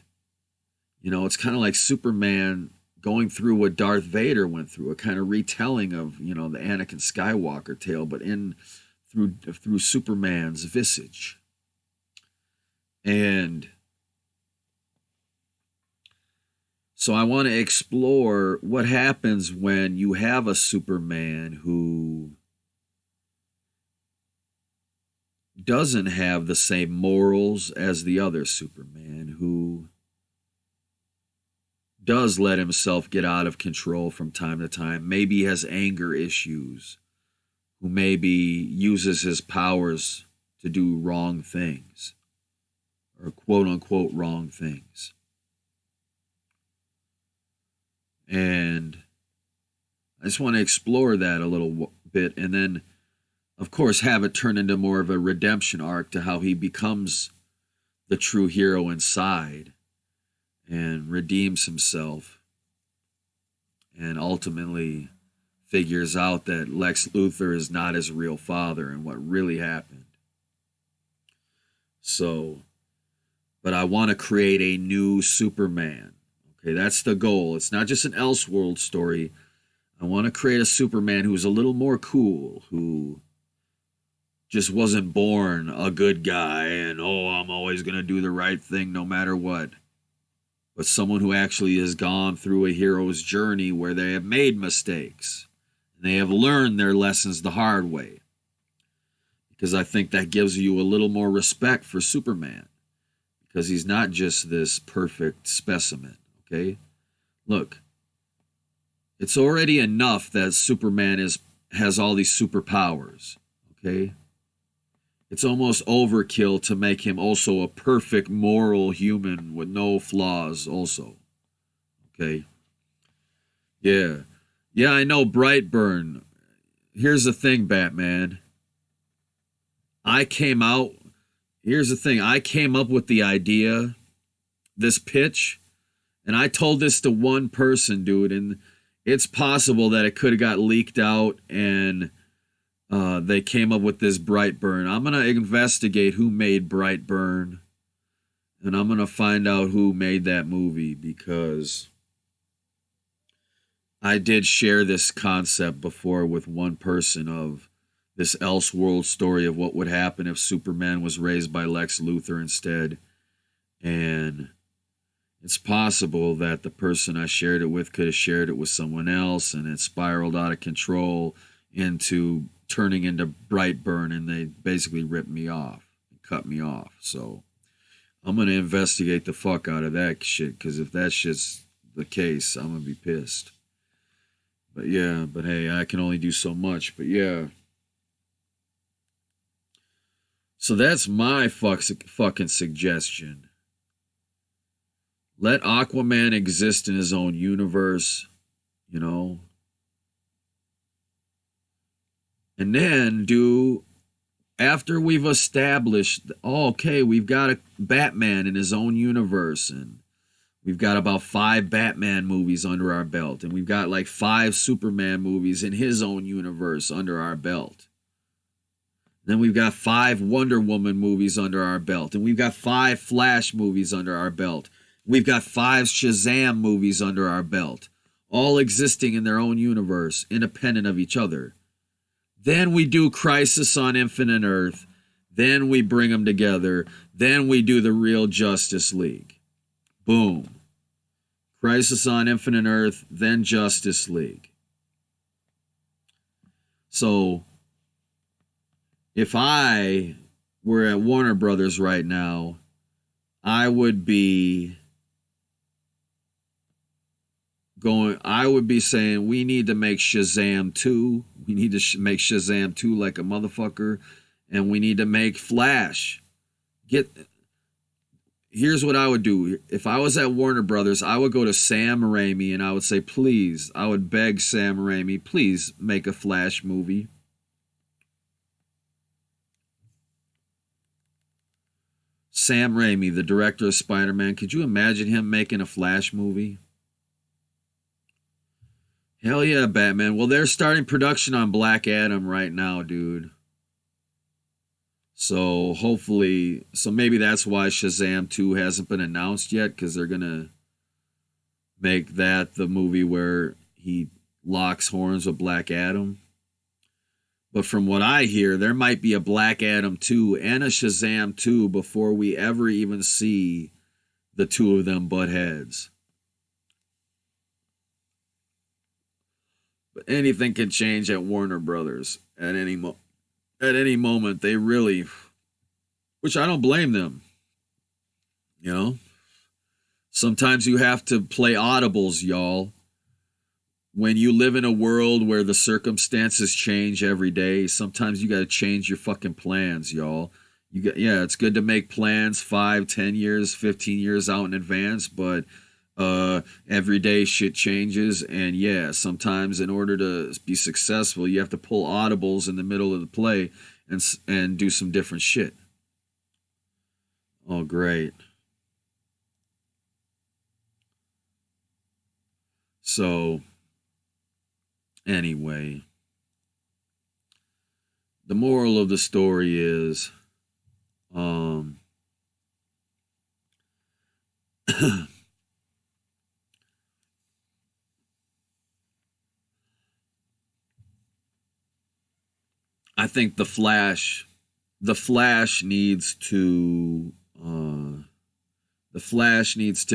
Speaker 2: you know, it's kind of like Superman going through what Darth Vader went through, a kind of retelling of, you know, the Anakin Skywalker tale, but through Superman's visage. And so I want to explore what happens when you have a Superman who doesn't have the same morals as the other Superman, who does let himself get out of control from time to time, maybe has anger issues, who maybe uses his powers to do wrong things, or quote-unquote wrong things. And I just want to explore that a little bit, and then, of course, have it turn into more of a redemption arc to how he becomes the true hero inside and redeems himself and ultimately figures out that Lex Luthor is not his real father and what really happened. So, but I want to create a new Superman. Okay, that's the goal. It's not just an Elseworld story. I want to create a Superman who's a little more cool, who just wasn't born a good guy and, oh, I'm always going to do the right thing no matter what. But someone who actually has gone through a hero's journey where they have made mistakes. And they have learned their lessons the hard way. Because I think that gives you a little more respect for Superman. Because he's not just this perfect specimen, okay? Look, it's already enough that Superman has all these superpowers, okay? It's almost overkill to make him also a perfect moral human with no flaws also. Okay? Yeah. Yeah, I know, Brightburn. Here's the thing, Batman. Here's the thing. I came up with the idea, this pitch, and I told this to one person, dude, and it's possible that it could have got leaked out and they came up with this Brightburn. I'm going to investigate who made Brightburn, and I'm going to find out who made that movie, because I did share this concept before with one person of this Elseworld story of what would happen if Superman was raised by Lex Luthor instead. And it's possible that the person I shared it with could have shared it with someone else, and it spiraled out of control into turning into Brightburn, and they basically ripped me off, cut me off. So I'm going to investigate the fuck out of that shit, because if that shit's the case, I'm going to be pissed. But yeah, but hey, I can only do so much, but yeah. So that's my fucking suggestion. Let Aquaman exist in his own universe, you know. And then after we've established, okay, we've got a Batman in his own universe, and we've got about 5 Batman movies under our belt, and we've got like 5 Superman movies in his own universe under our belt. Then we've got 5 Wonder Woman movies under our belt, and we've got 5 Flash movies under our belt. We've got 5 Shazam movies under our belt, all existing in their own universe, independent of each other. Then we do Crisis on Infinite Earth. Then we bring them together. Then we do the real Justice League. Boom. Crisis on Infinite Earth, then Justice League. So, if I were at Warner Brothers right now, I would be saying, we need to make Shazam 2. We need to make Shazam 2 like a motherfucker. And we need to make Flash. here's what I would do. If I was at Warner Brothers, I would go to Sam Raimi and I would say, please, I would beg Sam Raimi, please make a Flash movie. Sam Raimi, the director of Spider-Man, could you imagine him making a Flash movie? Hell yeah, Batman. Well, they're starting production on Black Adam right now, dude. So hopefully, so maybe that's why Shazam 2 hasn't been announced yet, because they're going to make that the movie where he locks horns with Black Adam. But from what I hear, there might be a Black Adam 2 and a Shazam 2 before we ever even see the two of them butt heads. But anything can change at Warner Brothers at any moment. They really, which I don't blame them. You know, sometimes you have to play audibles, y'all. When you live in a world where the circumstances change every day, sometimes you got to change your fucking plans, y'all. Yeah, it's good to make plans 5, 10 years, 15 years out in advance, but every day shit changes, and yeah, sometimes in order to be successful, you have to pull audibles in the middle of the play and do some different shit. Oh, great. So, anyway, the moral of the story is, I think the Flash needs to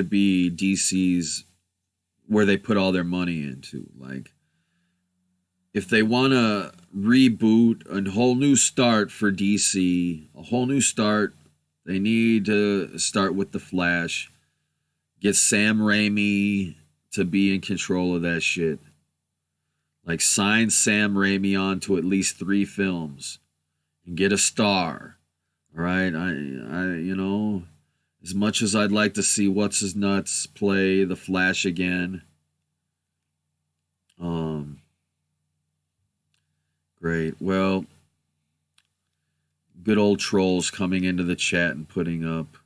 Speaker 2: be DC's, where they put all their money into. Like, if they want to reboot a whole new start for DC, a whole new start, they need to start with the Flash. Get Sam Raimi to be in control of that shit. Like, sign Sam Raimi on to at least 3 films and get a star. All right, I you know, as much as I'd like to see What's His Nuts play the Flash again, great. Well, good old trolls coming into the chat and putting up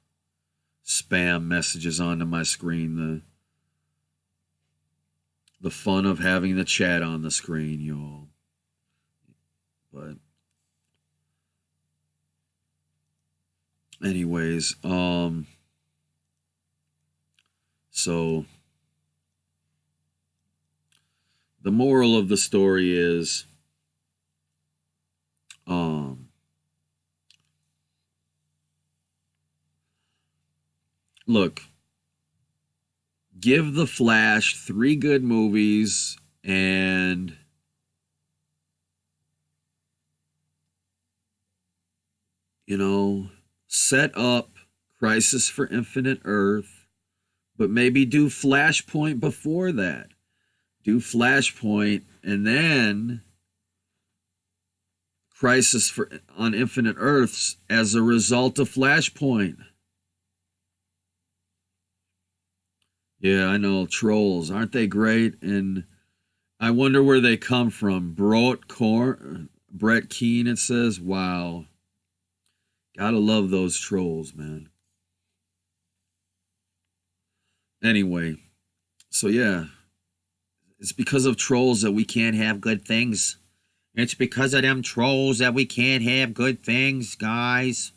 Speaker 2: spam messages onto my screen. The fun of having the chat on the screen, y'all. But anyways, so the moral of the story is, look, give the Flash 3 good movies and set up Crisis for Infinite Earth, but maybe do Flashpoint before that. Do Flashpoint and then Crisis on Infinite Earths as a result of Flashpoint. Yeah, I know, trolls. Aren't they great? And I wonder where they come from. Brett Keane, it says. Wow. Gotta love those trolls, man. Anyway, so yeah. It's because of trolls that we can't have good things. It's because of them trolls that we can't have good things, guys.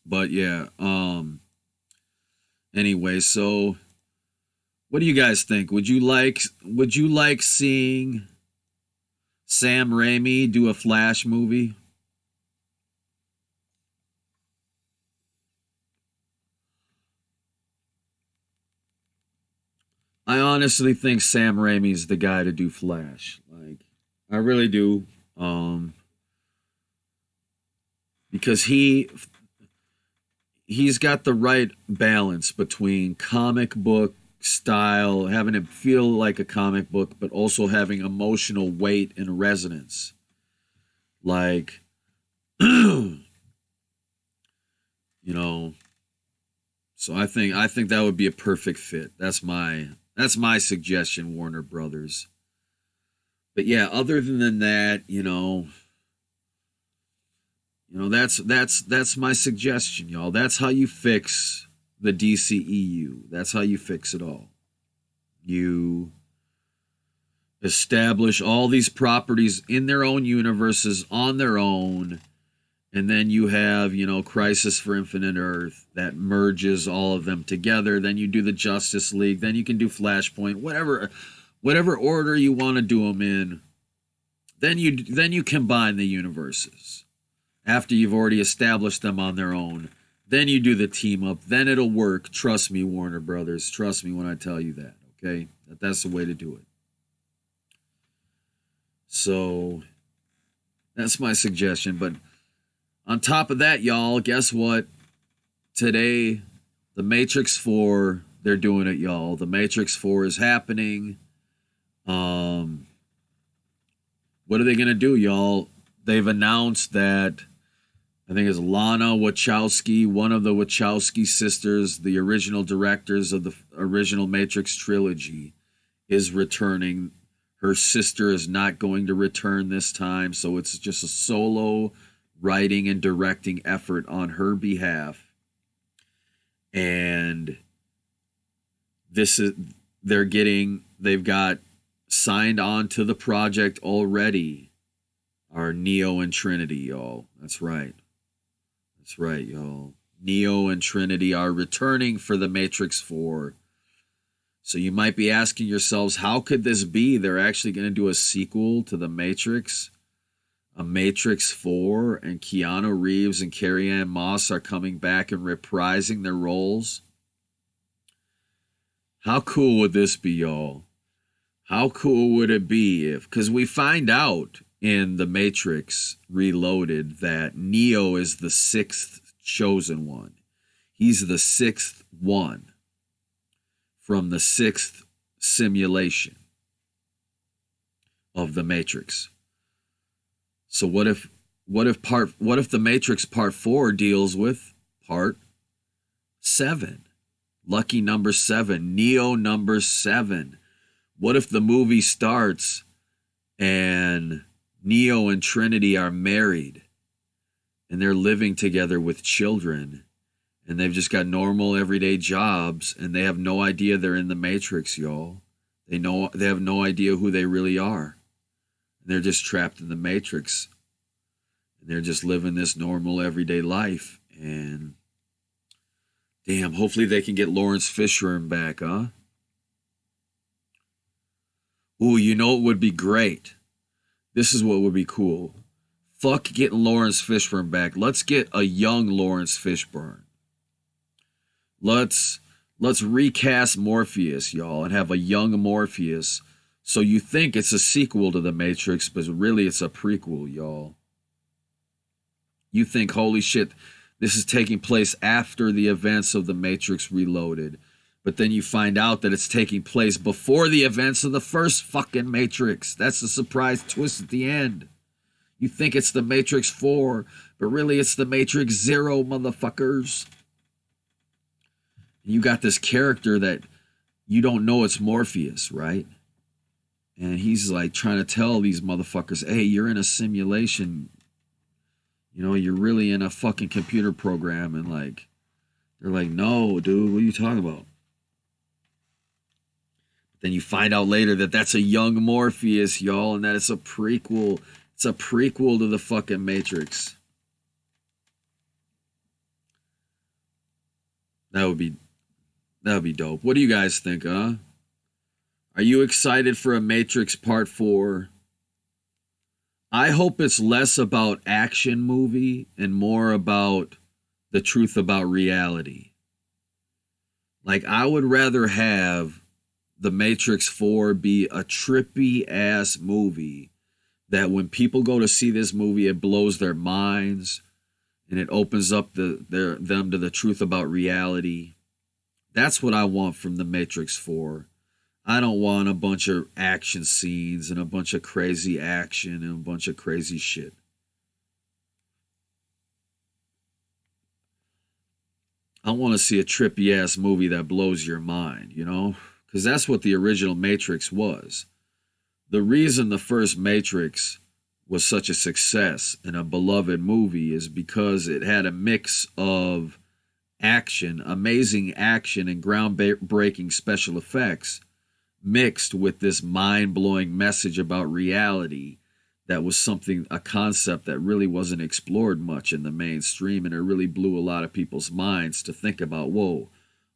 Speaker 2: But yeah, anyway, so what do you guys think? Would you like seeing Sam Raimi do a Flash movie? I honestly think Sam Raimi's the guy to do Flash. Like, I really do. Because he's got the right balance between comic book style, having it feel like a comic book, but also having emotional weight and resonance. Like, So I think that would be a perfect fit. That's my suggestion, Warner Brothers. But yeah, other than that, that's my suggestion, y'all. That's how you fix the DCEU. That's how you fix it all. You establish all these properties in their own universes on their own, and then you have, Crisis for Infinite Earth that merges all of them together. Then you do the Justice League. Then you can do Flashpoint, whatever order you want to do them in. Then you combine the universes after you've already established them on their own. Then you do the team up. Then it'll work. Trust me, Warner Brothers. Trust me when I tell you that. Okay, that's the way to do it. So that's my suggestion. But on top of that, y'all, guess what? Today, the Matrix 4, they're doing it, y'all. The Matrix 4 is happening. What are they going to do, y'all? They've announced that, I think it's Lana Wachowski, one of the Wachowski sisters, the original directors of the original Matrix trilogy, is returning. Her sister is not going to return this time, so it's just a solo writing and directing effort on her behalf. And they've got signed on to the project already are Neo and Trinity, y'all. That's right, y'all. Neo and Trinity are returning for the Matrix 4. So you might be asking yourselves, how could this be? They're actually going to do a sequel to The Matrix, a Matrix 4, and Keanu Reeves and Carrie-Anne Moss are coming back and reprising their roles. How cool would this be, y'all? How cool would it be if, because we find out in The Matrix Reloaded that Neo is the sixth chosen one. He's the sixth one from the sixth simulation of the Matrix. So what if the Matrix Part 4 deals with Part 7? Lucky number 7, Neo number 7. What if the movie starts and Neo and Trinity are married and they're living together with children, and they've just got normal everyday jobs, and they have no idea they're in the Matrix, y'all. They have no idea who they really are. And they're just trapped in the Matrix. And they're just living this normal everyday life. And damn, hopefully they can get Lawrence Fishburne back, huh? Ooh, it would be great. This is what would be cool. Fuck getting Lawrence Fishburne back. Let's get a young Lawrence Fishburne. Let's recast Morpheus, y'all, and have a young Morpheus. So you think it's a sequel to The Matrix, but really it's a prequel, y'all. You think, holy shit, this is taking place after the events of The Matrix Reloaded. But then you find out that it's taking place before the events of the first fucking Matrix. That's the surprise twist at the end. You think it's The Matrix 4, but really it's The Matrix 0, motherfuckers. You got this character that you don't know it's Morpheus, right? And he's like trying to tell these motherfuckers, hey, you're in a simulation. You're really in a fucking computer program. And they're like, no, dude, what are you talking about? Then you find out later that that's a young Morpheus, y'all, and that it's a prequel. It's a prequel to the fucking Matrix. That would be dope. What do you guys think, huh? Are you excited for a Matrix Part 4? I hope it's less about action movie and more about the truth about reality. I would rather have The Matrix 4 be a trippy ass movie that when people go to see this movie, it blows their minds and it opens up them to the truth about reality. That's what I want from The Matrix 4. I don't want a bunch of action scenes and a bunch of crazy action and a bunch of crazy shit. I want to see a trippy ass movie that blows your mind, you know? Because that's what the original Matrix was. The reason the first Matrix was such a success and a beloved movie is because it had a mix of action, amazing action, and groundbreaking special effects mixed with this mind-blowing message about reality that was something, a concept that really wasn't explored much in the mainstream, and it really blew a lot of people's minds to think about, whoa,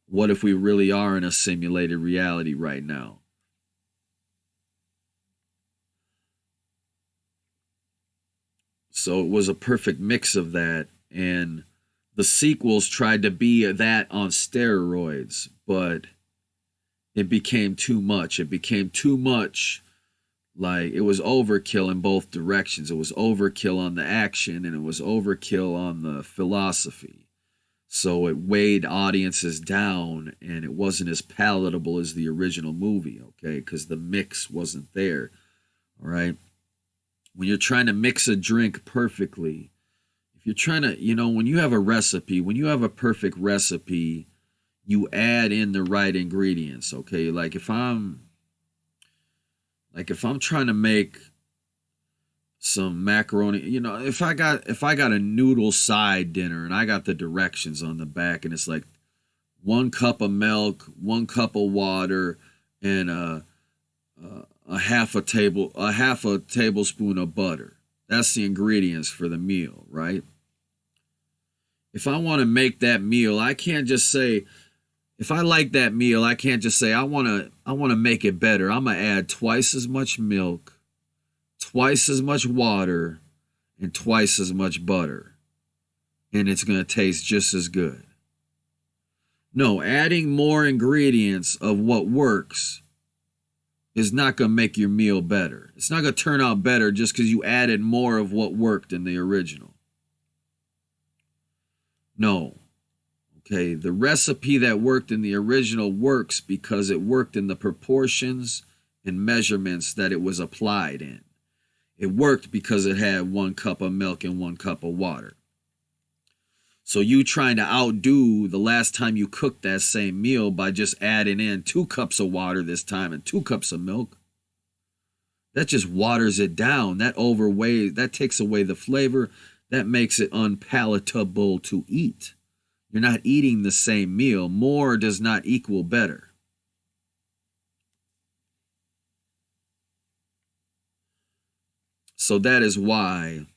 Speaker 2: what if we really are in a simulated reality right now? So it was a perfect mix of that, and the sequels tried to be that on steroids, but it became too much. It became too much. Like, it was overkill in both directions. It was overkill on the action, and it was overkill on the philosophy. So it weighed audiences down, and it wasn't as palatable as the original movie, okay? Because the mix wasn't there, all right? When you're trying to mix a drink perfectly, if you're trying to, you know, when you have a recipe, when you have a perfect recipe, you add in the right ingredients, okay? Like if I'm trying to make some macaroni, you know, if I got a noodle side dinner and I got the directions on the back and it's like 1 cup of milk, 1 cup of water, and a half a tablespoon of butter. That's the ingredients for the meal, right? If I want to make that meal, I can't just say, if I like that meal, I can't just say I want to make it better. I'm going to add twice as much milk, twice as much water, and twice as much butter. And it's going to taste just as good. No, adding more ingredients of what works is not going to make your meal better. It's not going to turn out better just because you added more of what worked in the original. No. Okay, the recipe that worked in the original works because it worked in the proportions and measurements that it was applied in. It worked because it had 1 cup of milk and 1 cup of water. So you trying to outdo the last time you cooked that same meal by just adding in 2 cups of water this time and 2 cups of milk, that just waters it down. That takes away the flavor. That makes it unpalatable to eat. You're not eating the same meal. More does not equal better. So that is why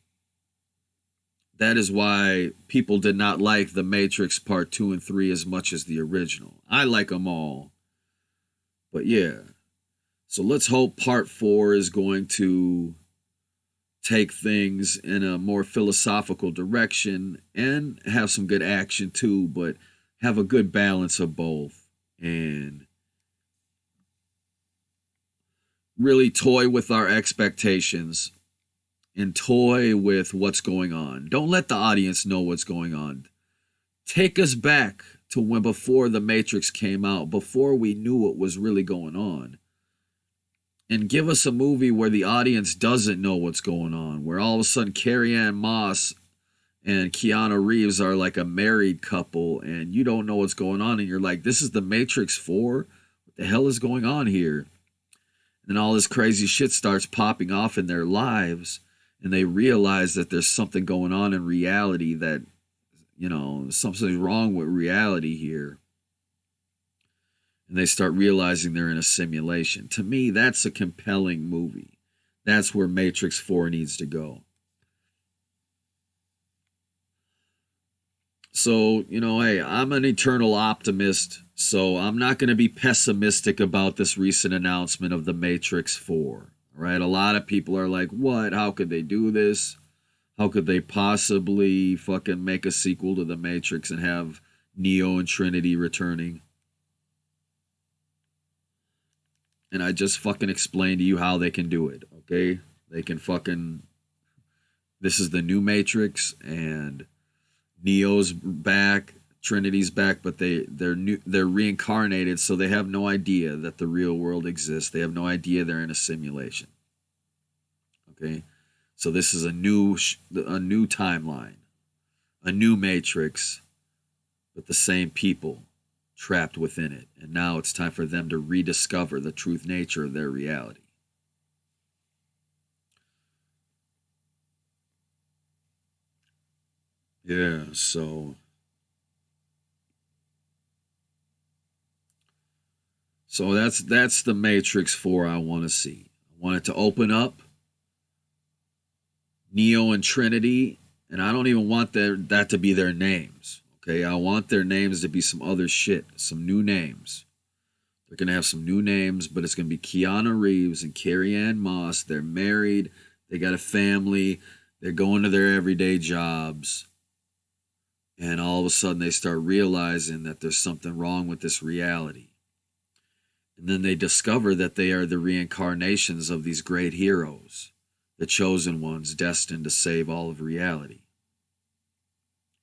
Speaker 2: people did not like The Matrix Part 2 and 3 as much as the original. I like them all. But yeah. So let's hope Part 4 is going to take things in a more philosophical direction and have some good action too, but have a good balance of both and really toy with our expectations and toy with what's going on. Don't let the audience know what's going on. Take us back to when before The Matrix came out, before we knew what was really going on. And give us a movie where the audience doesn't know what's going on, where all of a sudden Carrie-Anne Moss and Keanu Reeves are like a married couple and you don't know what's going on and you're like, this is The Matrix 4? What the hell is going on here? And then all this crazy shit starts popping off in their lives and they realize that there's something going on in reality, that, you know, something's wrong with reality here. And they start realizing they're in a simulation. To me, that's a compelling movie. That's where Matrix 4 needs to go. So, you know, hey, I'm an eternal optimist, so I'm not going to be pessimistic about this recent announcement of The Matrix 4. Right? A lot of people are like, what? How could they do this? How could they possibly fucking make a sequel to The Matrix and have Neo and Trinity returning? And I just fucking explained to you how they can do it, okay? They can fucking... This is the new Matrix, and Neo's back, Trinity's back, but they're reincarnated, so they have no idea that the real world exists. They have no idea they're in a simulation. Okay? So this is a new timeline, a new Matrix, but the same people trapped within it. And now it's time for them to rediscover the truth nature of their reality. Yeah, so that's the Matrix 4 I want to see. I want it to open up Neo and Trinity, and I don't even want that to be their names. Okay, I want their names to be some other shit, some new names. They're gonna have some new names, but it's gonna be Keanu Reeves and Carrie-Anne Moss. They're married, they got a family, they're going to their everyday jobs, and all of a sudden they start realizing that there's something wrong with this reality. And then they discover that they are the reincarnations of these great heroes, the chosen ones destined to save all of reality.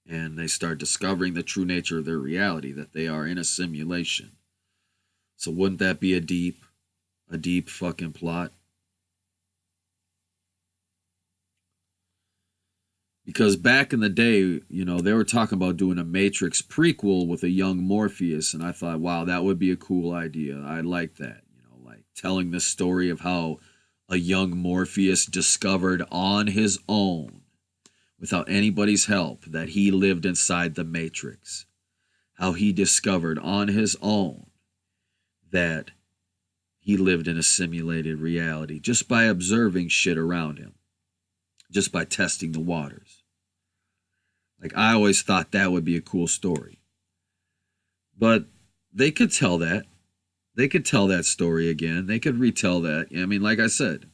Speaker 2: And they start discovering the true nature of their reality, that they are in a simulation. So wouldn't that be a deep fucking plot? Because back in the day, you know, they were talking about doing a Matrix prequel with a young Morpheus, and I thought, wow, that would be a cool idea. I like that, you know, like telling the story of how a young Morpheus discovered on his own, without anybody's help, that he lived inside the Matrix. How he discovered on his own that he lived in a simulated reality just by observing shit around him, just by testing the waters. Like, I always thought that would be a cool story. But they could tell that. They could tell that story again. They could retell that. I mean, like I said,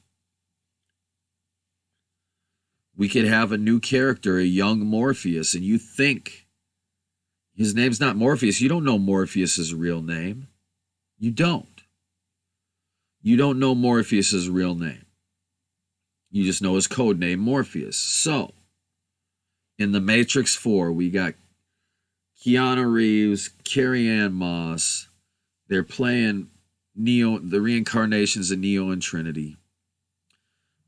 Speaker 2: we could have a new character, a young Morpheus, and you think his name's not Morpheus. You don't know Morpheus's real name. You don't. You don't know Morpheus's real name. You just know his code name, Morpheus. So, in The Matrix 4, we got Keanu Reeves, Carrie-Anne Moss. They're playing Neo, the reincarnations of Neo and Trinity.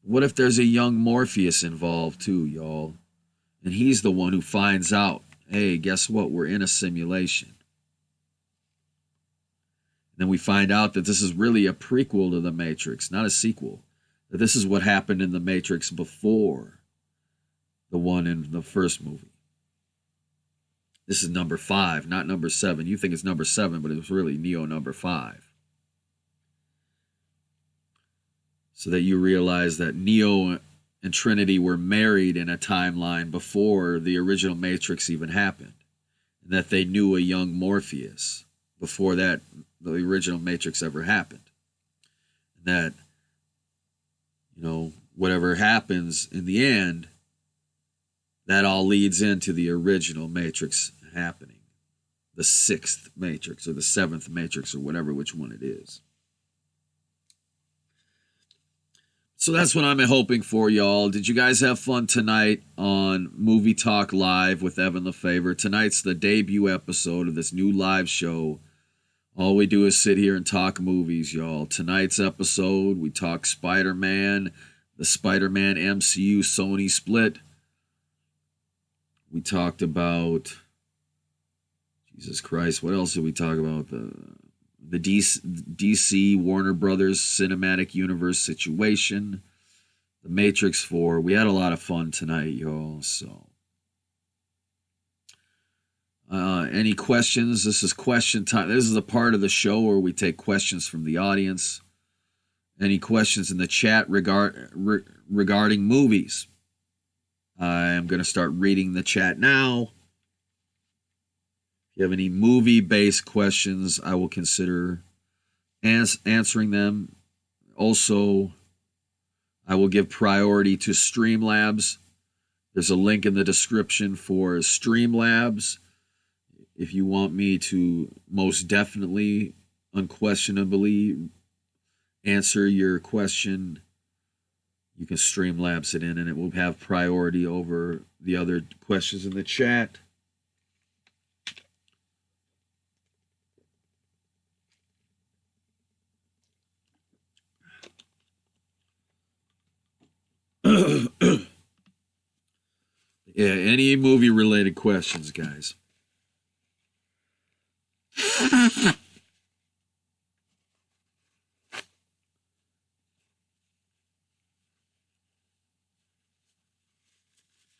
Speaker 2: What if there's a young Morpheus involved too, y'all? And he's the one who finds out, hey, guess what? We're in a simulation. And then we find out that this is really a prequel to The Matrix, not a sequel. That this is what happened in The Matrix before the one in the first movie. This is number 5, not number 7. You think it's number 7, but it was really Neo number 5. So that you realize that Neo and Trinity were married in a timeline before the original Matrix even happened. And that they knew a young Morpheus before that the original Matrix ever happened. And that, you know, whatever happens in the end, that all leads into the original Matrix happening. The 6th Matrix or the 7th Matrix or whatever, which one it is. So that's what I'm hoping for, y'all. Did you guys have fun tonight on Movie Talk Live with Evan Lefavor? Tonight's the debut episode of this new live show. All we do is sit here and talk movies, y'all. Tonight's episode, we talk Spider-Man, the Spider-Man MCU Sony split. We talked about, Jesus Christ, what else did we talk about? The DC Warner Brothers Cinematic Universe situation, The Matrix 4. We had a lot of fun tonight, y'all. So, any questions? This is question time. This is a part of the show where we take questions from the audience. Any questions in the chat regarding movies? I am going to start reading the chat now. If you have any movie-based questions, I will consider answering them. Also, I will give priority to Streamlabs. There's a link in the description for Streamlabs. If you want me to most definitely, unquestionably answer your question, you can Streamlabs it in and it will have priority over the other questions in the chat. Yeah, any movie related questions, guys.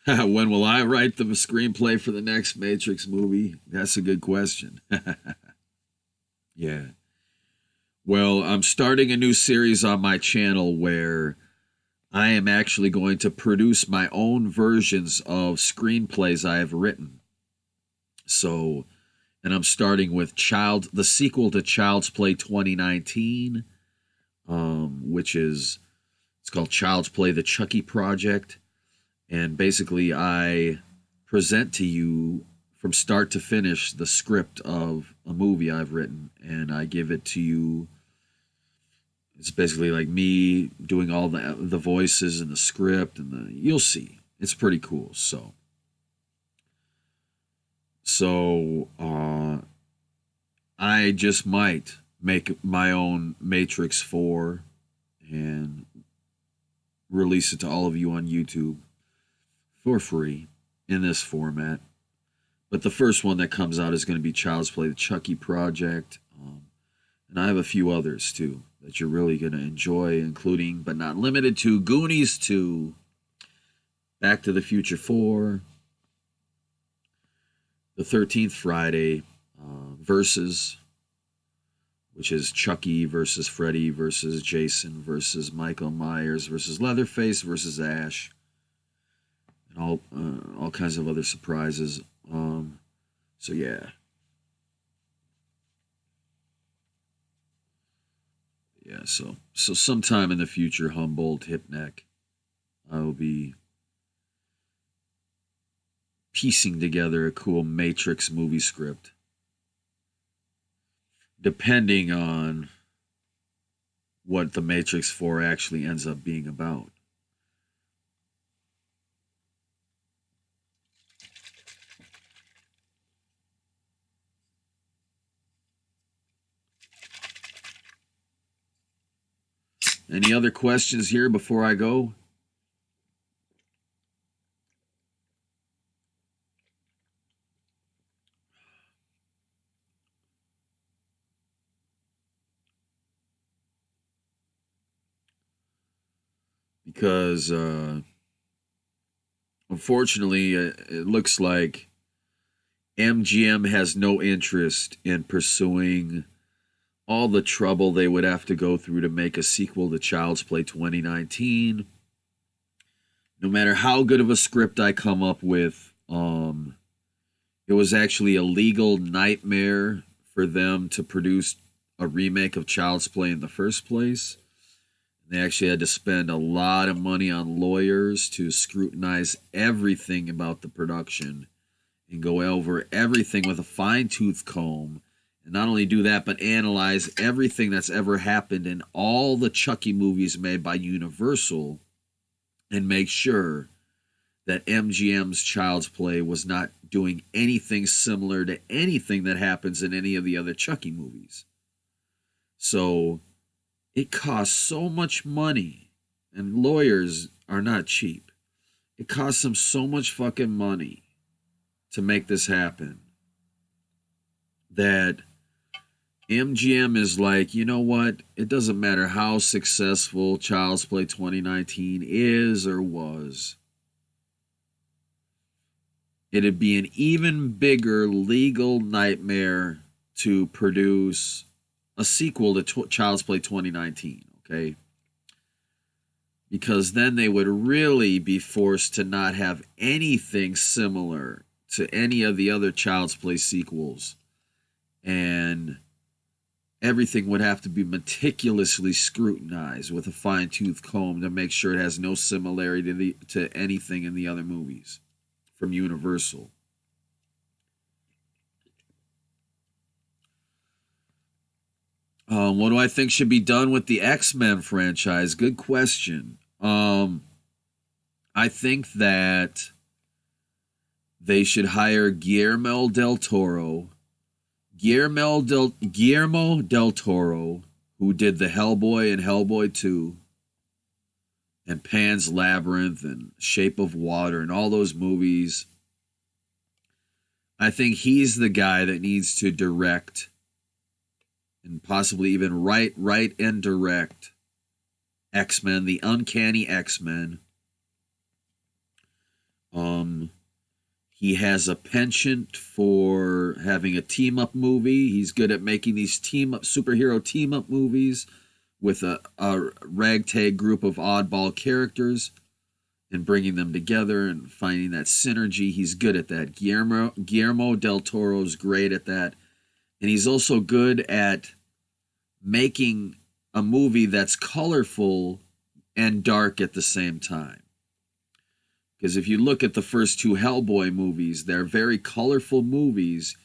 Speaker 2: When will I write the screenplay for the next Matrix movie? That's a good question. Yeah. Well, I'm starting a new series on my channel where I am actually going to produce my own versions of screenplays I have written. So, and I'm starting with the sequel to Child's Play 2019, which is, it's called Child's Play: The Chucky Project. And basically, I present to you from start to finish the script of a movie I've written, and I give it to you. It's basically like me doing all the voices and the script, and you'll see. It's pretty cool. So I just might make my own Matrix 4 and release it to all of you on YouTube for free in this format. But the first one that comes out is going to be Child's Play: The Chucky Project. And I have a few others too that you're really going to enjoy, including but not limited to Goonies 2, Back to the Future 4, The 13th Friday, Versus, which is Chucky versus Freddy versus Jason versus Michael Myers versus Leatherface versus Ash, and all kinds of other surprises. So yeah. Yeah, so sometime in the future, Humboldt, Hipneck, I will be piecing together a cool Matrix movie script, depending on what the Matrix 4 actually ends up being about. Any other questions here before I go? Because unfortunately, it looks like MGM has no interest in pursuing all the trouble they would have to go through to make a sequel to Child's Play 2019. No matter how good of a script I come up with, it was actually a legal nightmare for them to produce a remake of Child's Play in the first place. They actually had to spend a lot of money on lawyers to scrutinize everything about the production and go over everything with a fine-tooth comb. And not only do that, but analyze everything that's ever happened in all the Chucky movies made by Universal and make sure that MGM's Child's Play was not doing anything similar to anything that happens in any of the other Chucky movies. So it costs so much money, and lawyers are not cheap. It costs them so much fucking money to make this happen that MGM is like, you know what? It doesn't matter how successful Child's Play 2019 is or was. It'd be an even bigger legal nightmare to produce a sequel to Child's Play 2019, okay? Because then they would really be forced to not have anything similar to any of the other Child's Play sequels. And everything would have to be meticulously scrutinized with a fine-tooth comb to make sure it has no similarity to anything in the other movies from Universal. What do I think should be done with the X-Men franchise? Good question. I think that they should hire Guillermo del Toro, who did the Hellboy and Hellboy 2, and Pan's Labyrinth and Shape of Water and all those movies. I think he's the guy that needs to direct and possibly even write and direct X-Men, the Uncanny X-Men. He has a penchant for having a team-up movie. He's good at making these superhero team-up movies with a ragtag group of oddball characters and bringing them together and finding that synergy. He's good at that. Guillermo del Toro's great at that. And he's also good at making a movie that's colorful and dark at the same time. Because if you look at the first two Hellboy movies, they're very colorful movies,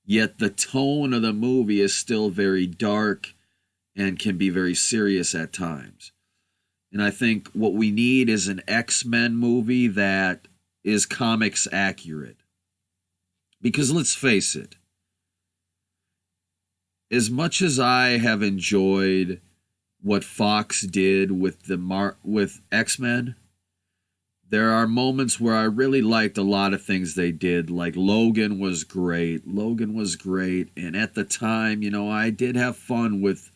Speaker 2: yet the tone of the movie is still very dark and can be very serious at times. And I think what we need is an X-Men movie that is comics accurate. Because let's face it, as much as I have enjoyed what Fox did with with X-Men, there are moments where I really liked a lot of things they did. Like Logan was great. And at the time, I did have fun with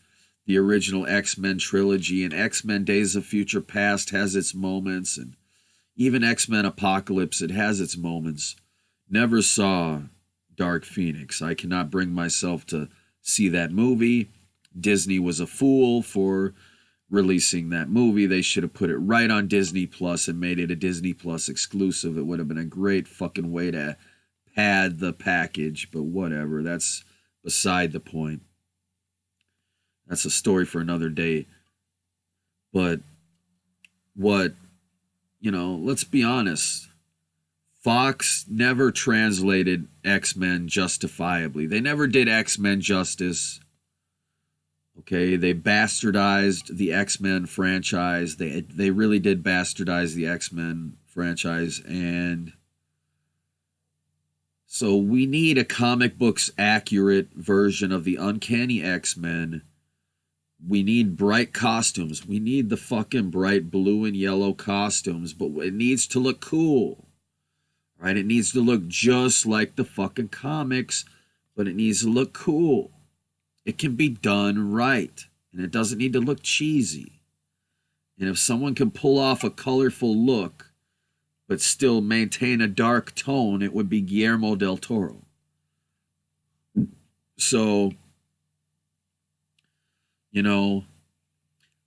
Speaker 2: the original X-Men trilogy, and X-Men Days of Future Past has its moments, and even X-Men Apocalypse, it has its moments. Never saw Dark Phoenix. I cannot bring myself to see that movie. Disney was a fool for releasing that movie. They should have put it right on Disney Plus and made it a Disney Plus exclusive. It would have been a great fucking way to pad the package, but whatever. That's beside the point. That's a story for another day. But let's be honest. Fox never translated X-Men justifiably. They never did X-Men justice. Okay, they bastardized the X-Men franchise. They really did bastardize the X-Men franchise. And so we need a comic books accurate version of the Uncanny X-Men. We need bright costumes. We need the fucking bright blue and yellow costumes, but it needs to look cool. Right? It needs to look just like the fucking comics, but it needs to look cool. It can be done right, and it doesn't need to look cheesy. And if someone can pull off a colorful look, but still maintain a dark tone, it would be Guillermo del Toro. So,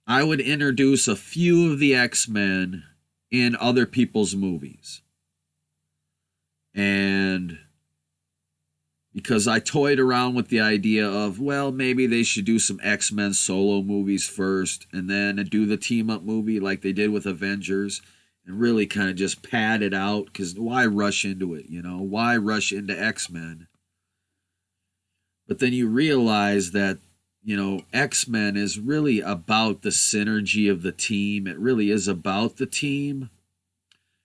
Speaker 2: I would introduce a few of the X-Men in other people's movies. And because I toyed around with the idea of, well, maybe they should do some X-Men solo movies first and then do the team-up movie like they did with Avengers and really kind of just pad it out, because why rush into it, Why rush into X-Men? But then you realize that, X-Men is really about the synergy of the team. It really is about the team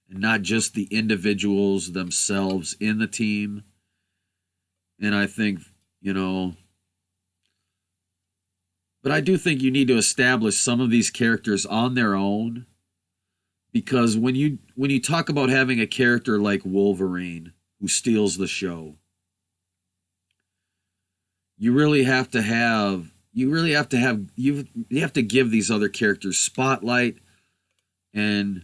Speaker 2: and not just the individuals themselves in the team. And I think, but I do think you need to establish some of these characters on their own, because when you talk about having a character like Wolverine who steals the show, you have to give these other characters spotlight. And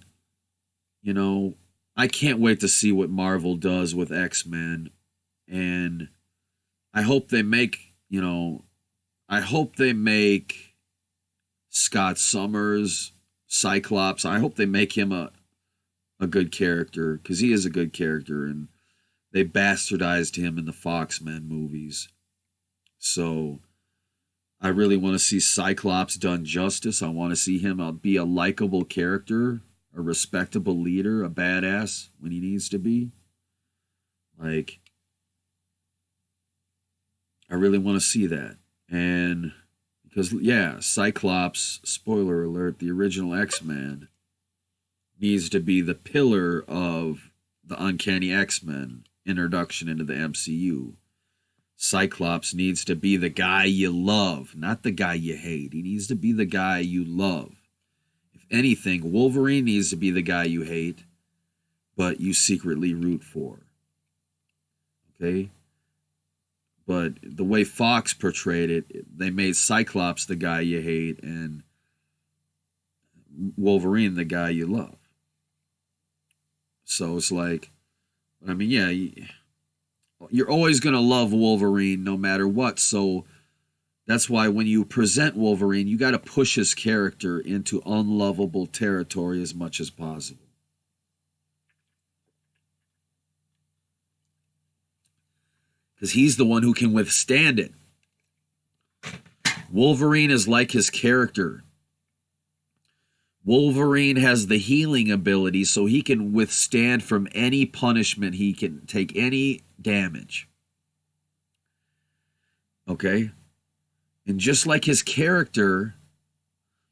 Speaker 2: I can't wait to see what Marvel does with X-Men. And I hope they make Scott Summers, Cyclops. I hope they make him a good character, because he is a good character, and they bastardized him in the Fox-Men movies. So I really want to see Cyclops done justice. I want to see him be a likable character, a respectable leader, a badass when he needs to be. I really want to see that. And because, Cyclops, spoiler alert, the original X-Men needs to be the pillar of the Uncanny X-Men introduction into the MCU. Cyclops needs to be the guy you love, not the guy you hate. He needs to be the guy you love. If anything, Wolverine needs to be the guy you hate, but you secretly root for. Okay? But the way Fox portrayed it, they made Cyclops the guy you hate and Wolverine the guy you love. So it's like, I mean, yeah, you're always going to love Wolverine no matter what. So that's why when you present Wolverine, you got to push his character into unlovable territory as much as possible. Because he's the one who can withstand it. Wolverine is like his character. Wolverine has the healing ability, so he can withstand from any punishment. He can take any damage. Okay? And just like his character,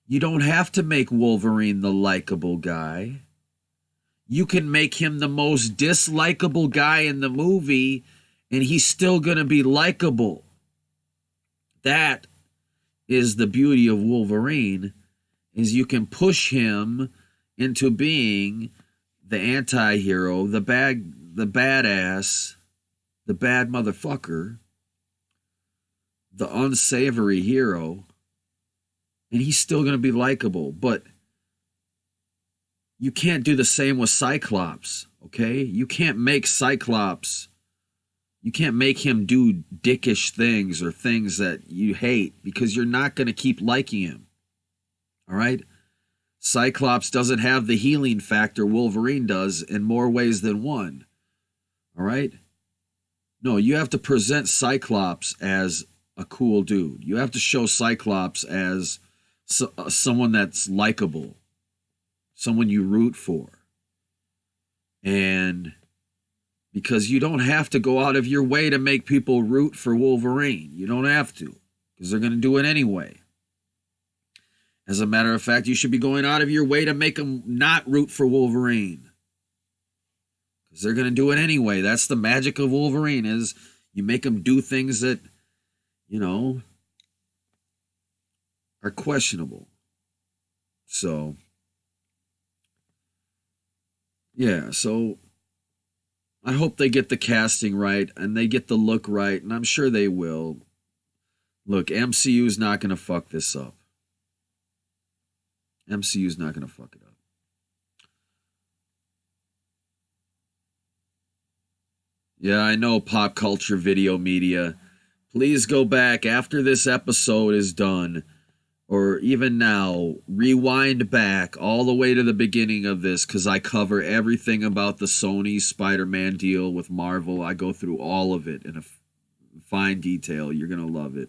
Speaker 2: you don't have to make Wolverine the likable guy. You can make him the most dislikable guy in the movie, and he's still going to be likable. That is the beauty of Wolverine, is you can push him into being the anti-hero, the badass, the bad motherfucker, the unsavory hero, and he's still going to be likable. But you can't do the same with Cyclops, okay? You can't make Cyclops, you can't make him do dickish things or things that you hate, because you're not going to keep liking him. All right? Cyclops doesn't have the healing factor Wolverine does in more ways than one. All right? No, you have to present Cyclops as a cool dude. You have to show Cyclops as someone that's likable, someone you root for. And because you don't have to go out of your way to make people root for Wolverine. You don't have to, because they're going to do it anyway. As a matter of fact, you should be going out of your way to make them not root for Wolverine, because they're going to do it anyway. That's the magic of Wolverine, is you make them do things that, you know, are questionable. So, yeah, so I hope they get the casting right and they get the look right, and I'm sure they will. Look, MCU's not going to fuck this up. MCU's not going to fuck it up. Yeah, I know, pop culture video media. Please go back after this episode is done, or even now, rewind back all the way to the beginning of this, because I cover everything about the Sony Spider-Man deal with Marvel. I go through all of it in a fine detail. You're going to love it.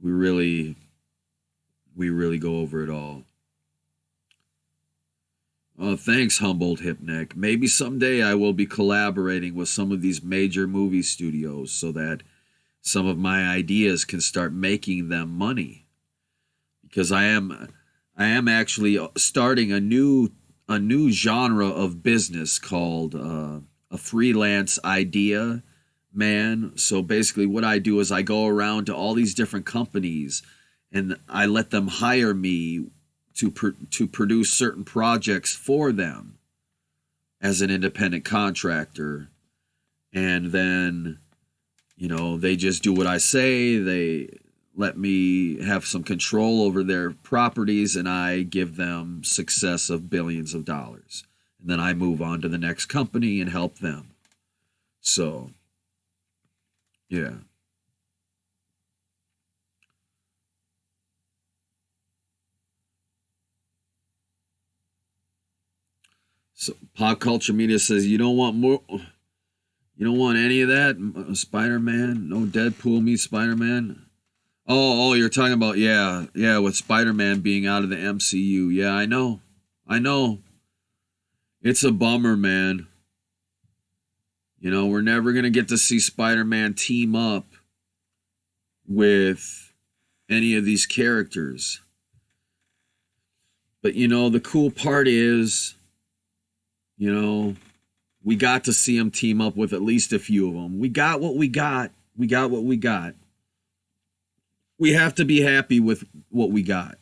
Speaker 2: We really go over it all. Oh, thanks, Humboldt Hipneck. Maybe someday I will be collaborating with some of these major movie studios so that some of my ideas can start making them money. Because I am actually starting a new genre of business called a freelance idea man. So basically what I do is I go around to all these different companies and I let them hire me to produce certain projects for them as an independent contractor. And then, you know, they just do what I say. They let me have some control over their properties, and I give them success of billions of dollars. And then I move on to the next company and help them. So, yeah. So pop culture media says you don't want more. You don't want any of that. Spider-Man, no Deadpool meets Spider-Man. Oh, you're talking about yeah, with Spider-Man being out of the MCU. Yeah, I know. It's a bummer, man. You know, we're never gonna get to see Spider-Man team up with any of these characters. But you know, the cool part is, you know, we got to see him team up with at least a few of them. We got what we got. We have to be happy with what we got.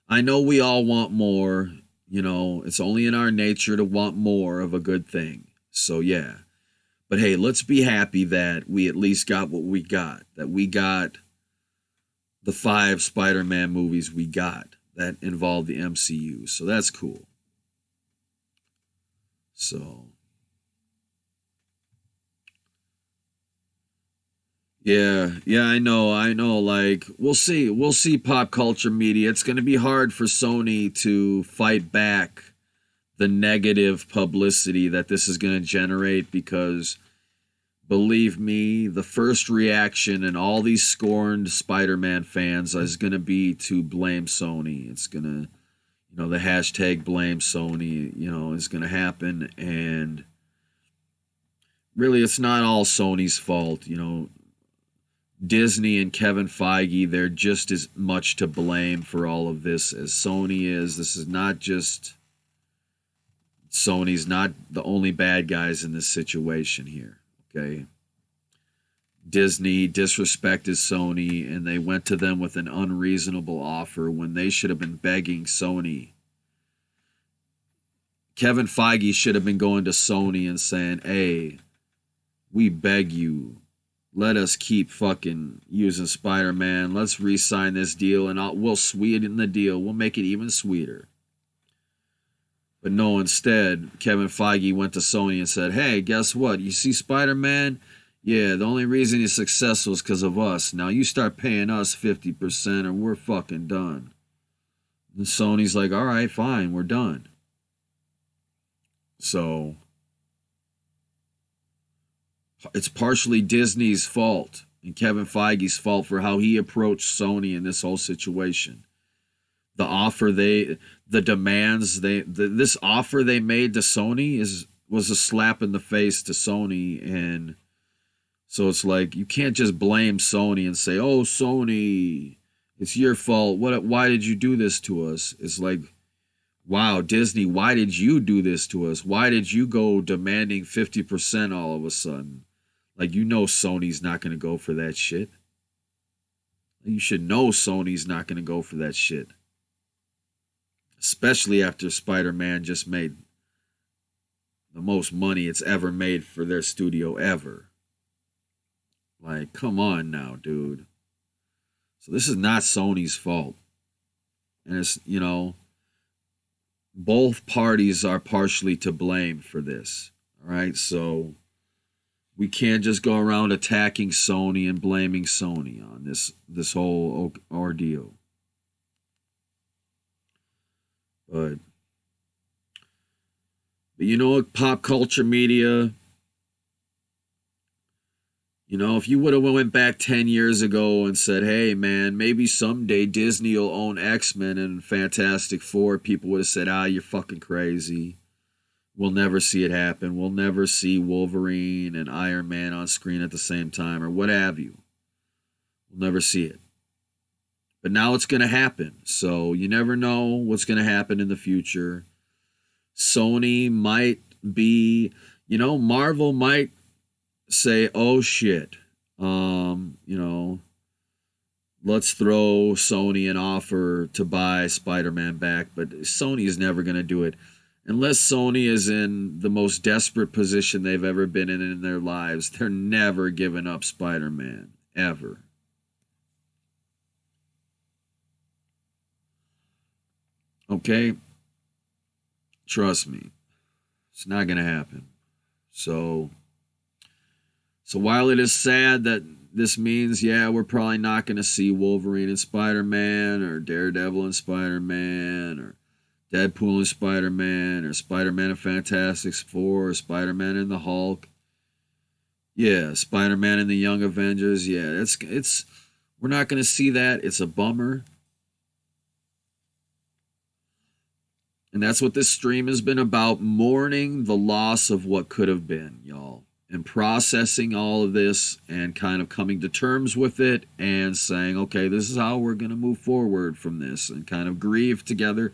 Speaker 2: I know we all want more. You know, it's only in our nature to want more of a good thing. So, yeah. But hey, let's be happy that we at least got what we got. That we got the 5 Spider-Man movies we got that involved the MCU. So that's cool. So yeah, I know. Like, we'll see pop culture media. It's going to be hard for Sony to fight back the negative publicity that this is going to generate, because believe me, the first reaction in all these scorned Spider-Man fans is going to be to blame Sony. It's going to, the hashtag blame Sony, is going to happen. And really, it's not all Sony's fault. Disney and Kevin Feige, they're just as much to blame for all of this as Sony is. This is not just, Sony's not the only bad guys in this situation here, okay? Disney disrespected Sony, and they went to them with an unreasonable offer when they should have been begging Sony. Kevin Feige should have been going to Sony and saying, hey, we beg you, let us keep fucking using Spider-Man. Let's re-sign this deal, and we'll sweeten the deal. We'll make it even sweeter. But no, instead, Kevin Feige went to Sony and said, hey, guess what? You see Spider-Man? Yeah, the only reason he's successful is because of us. Now you start paying us 50% or we're fucking done. And Sony's like, all right, fine, we're done. So it's partially Disney's fault and Kevin Feige's fault for how he approached Sony in this whole situation. The offer this offer they made to Sony was a slap in the face to Sony. And so it's like, you can't just blame Sony and say, oh, Sony, it's your fault. Why did you do this to us? It's like, wow, Disney, why did you do this to us? Why did you go demanding 50% all of a sudden? Like, Sony's not going to go for that shit. You should know Sony's not going to go for that shit. Especially after Spider-Man just made the most money it's ever made for their studio ever. Like, come on now, dude. So this is not Sony's fault. And it's, both parties are partially to blame for this. All right, so we can't just go around attacking Sony and blaming Sony on this whole ordeal. But pop culture media, if you would have went back 10 years ago and said, hey, man, maybe someday Disney will own X-Men and Fantastic Four, people would have said, you're fucking crazy. We'll never see it happen. We'll never see Wolverine and Iron Man on screen at the same time, or what have you. We'll never see it. But now it's going to happen. So you never know what's going to happen in the future. Sony might be, Marvel might say, oh shit, let's throw Sony an offer to buy Spider-Man back. But Sony is never going to do it. Unless Sony is in the most desperate position they've ever been in their lives, they're never giving up Spider-Man, ever. Okay? Trust me. It's not going to happen. So while it is sad that this means, we're probably not going to see Wolverine and Spider-Man, or Daredevil and Spider-Man, or Deadpool and Spider-Man, or Spider-Man and Fantastic Four, or Spider-Man and the Hulk. Yeah, Spider-Man and the Young Avengers. Yeah, we're not going to see that. It's a bummer. And that's what this stream has been about, mourning the loss of what could have been, y'all. And processing all of this and kind of coming to terms with it and saying, okay, this is how we're going to move forward from this, and kind of grieve together.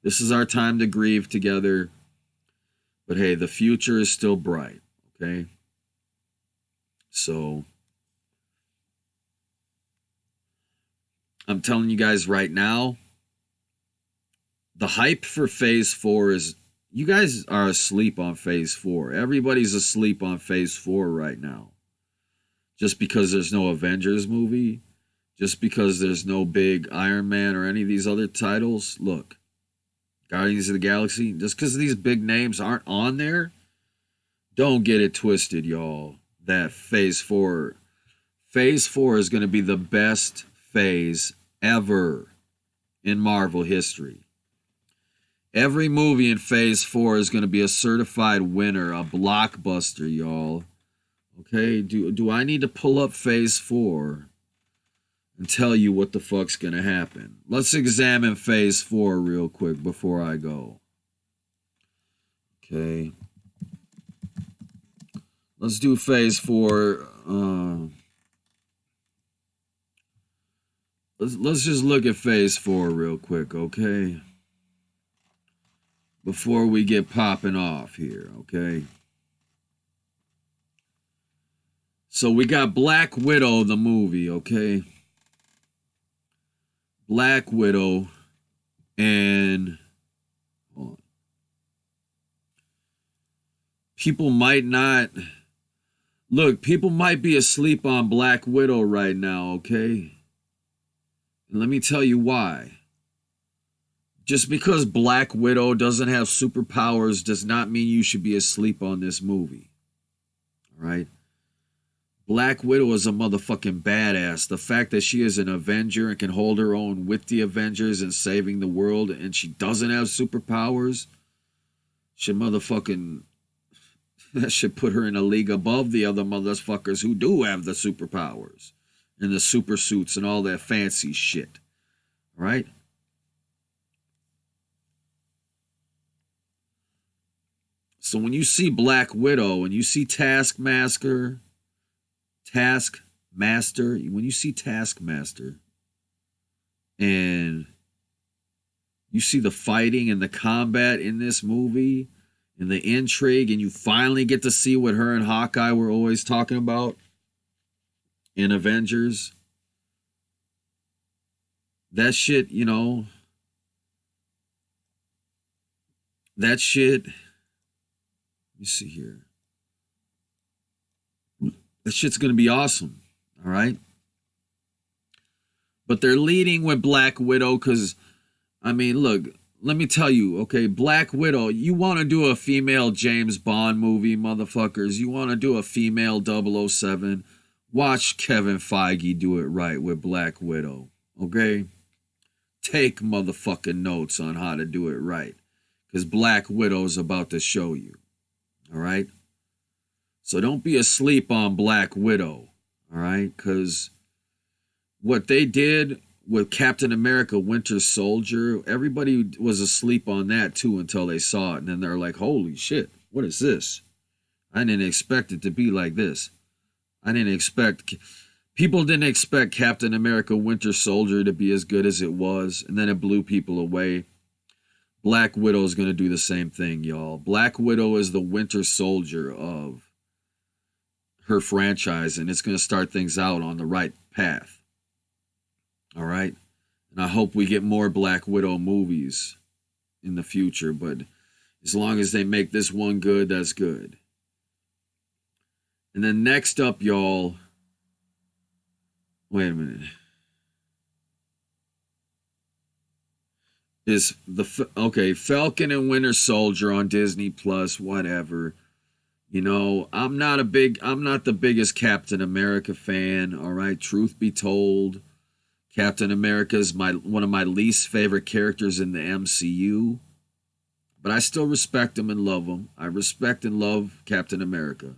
Speaker 2: This is our time to grieve together. But hey, the future is still bright, okay? So I'm telling you guys right now, the hype for Phase 4 is, you guys are asleep on Phase 4. Everybody's asleep on Phase 4 right now. Just because there's no Avengers movie, just because there's no big Iron Man or any of these other titles. Look, Guardians of the Galaxy. Just because these big names aren't on there, don't get it twisted, y'all. That Phase 4 is going to be the best phase ever in Marvel history. Every movie in Phase 4 is going to be a certified winner, a blockbuster, y'all. Okay, do I need to pull up Phase 4 and tell you what the fuck's going to happen? Let's examine Phase 4 real quick before I go. Okay. Let's do Phase 4. Let's just look at Phase 4 real quick, okay? Before we get popping off here, okay? So we got Black Widow, the movie, okay? Black Widow and hold on. People might not look, people might be asleep on Black Widow right now, okay? And let me tell you why. Just because Black Widow doesn't have superpowers does not mean you should be asleep on this movie. All right? Black Widow is a motherfucking badass. The fact that she is an Avenger and can hold her own with the Avengers and saving the world, and she doesn't have superpowers, should motherfucking, that should put her in a league above the other motherfuckers who do have the superpowers and the super suits and all that fancy shit. Right? So when you see Black Widow and you see Taskmaster, when you see Taskmaster and you see the fighting and the combat in this movie and the intrigue, and you finally get to see what her and Hawkeye were always talking about in Avengers, that shit, you know, that shit, let me see here. That shit's going to be awesome, all right? But they're leading with Black Widow because, I mean, look, let me tell you, okay, Black Widow, you want to do a female James Bond movie, motherfuckers. You want to do a female 007. Watch Kevin Feige do it right with Black Widow, okay? Take motherfucking notes on how to do it right because Black Widow's about to show you, all right? So don't be asleep on Black Widow, all right? Because what they did with Captain America Winter Soldier, everybody was asleep on that too until they saw it. And then they're like, holy shit, what is this? I didn't expect it to be like this. People didn't expect Captain America Winter Soldier to be as good as it was. And then it blew people away. Black Widow is going to do the same thing, y'all. Black Widow is the Winter Soldier of her franchise, and it's going to start things out on the right path. All right? And I hope we get more Black Widow movies in the future, but as long as they make this one good, that's good. And then next up, y'all, wait a minute. Is Falcon and Winter Soldier on Disney Plus, whatever. You know, I'm not the biggest Captain America fan, all right? Truth be told, Captain America is one of my least favorite characters in the MCU, but I still respect him and love him. I respect and love Captain America.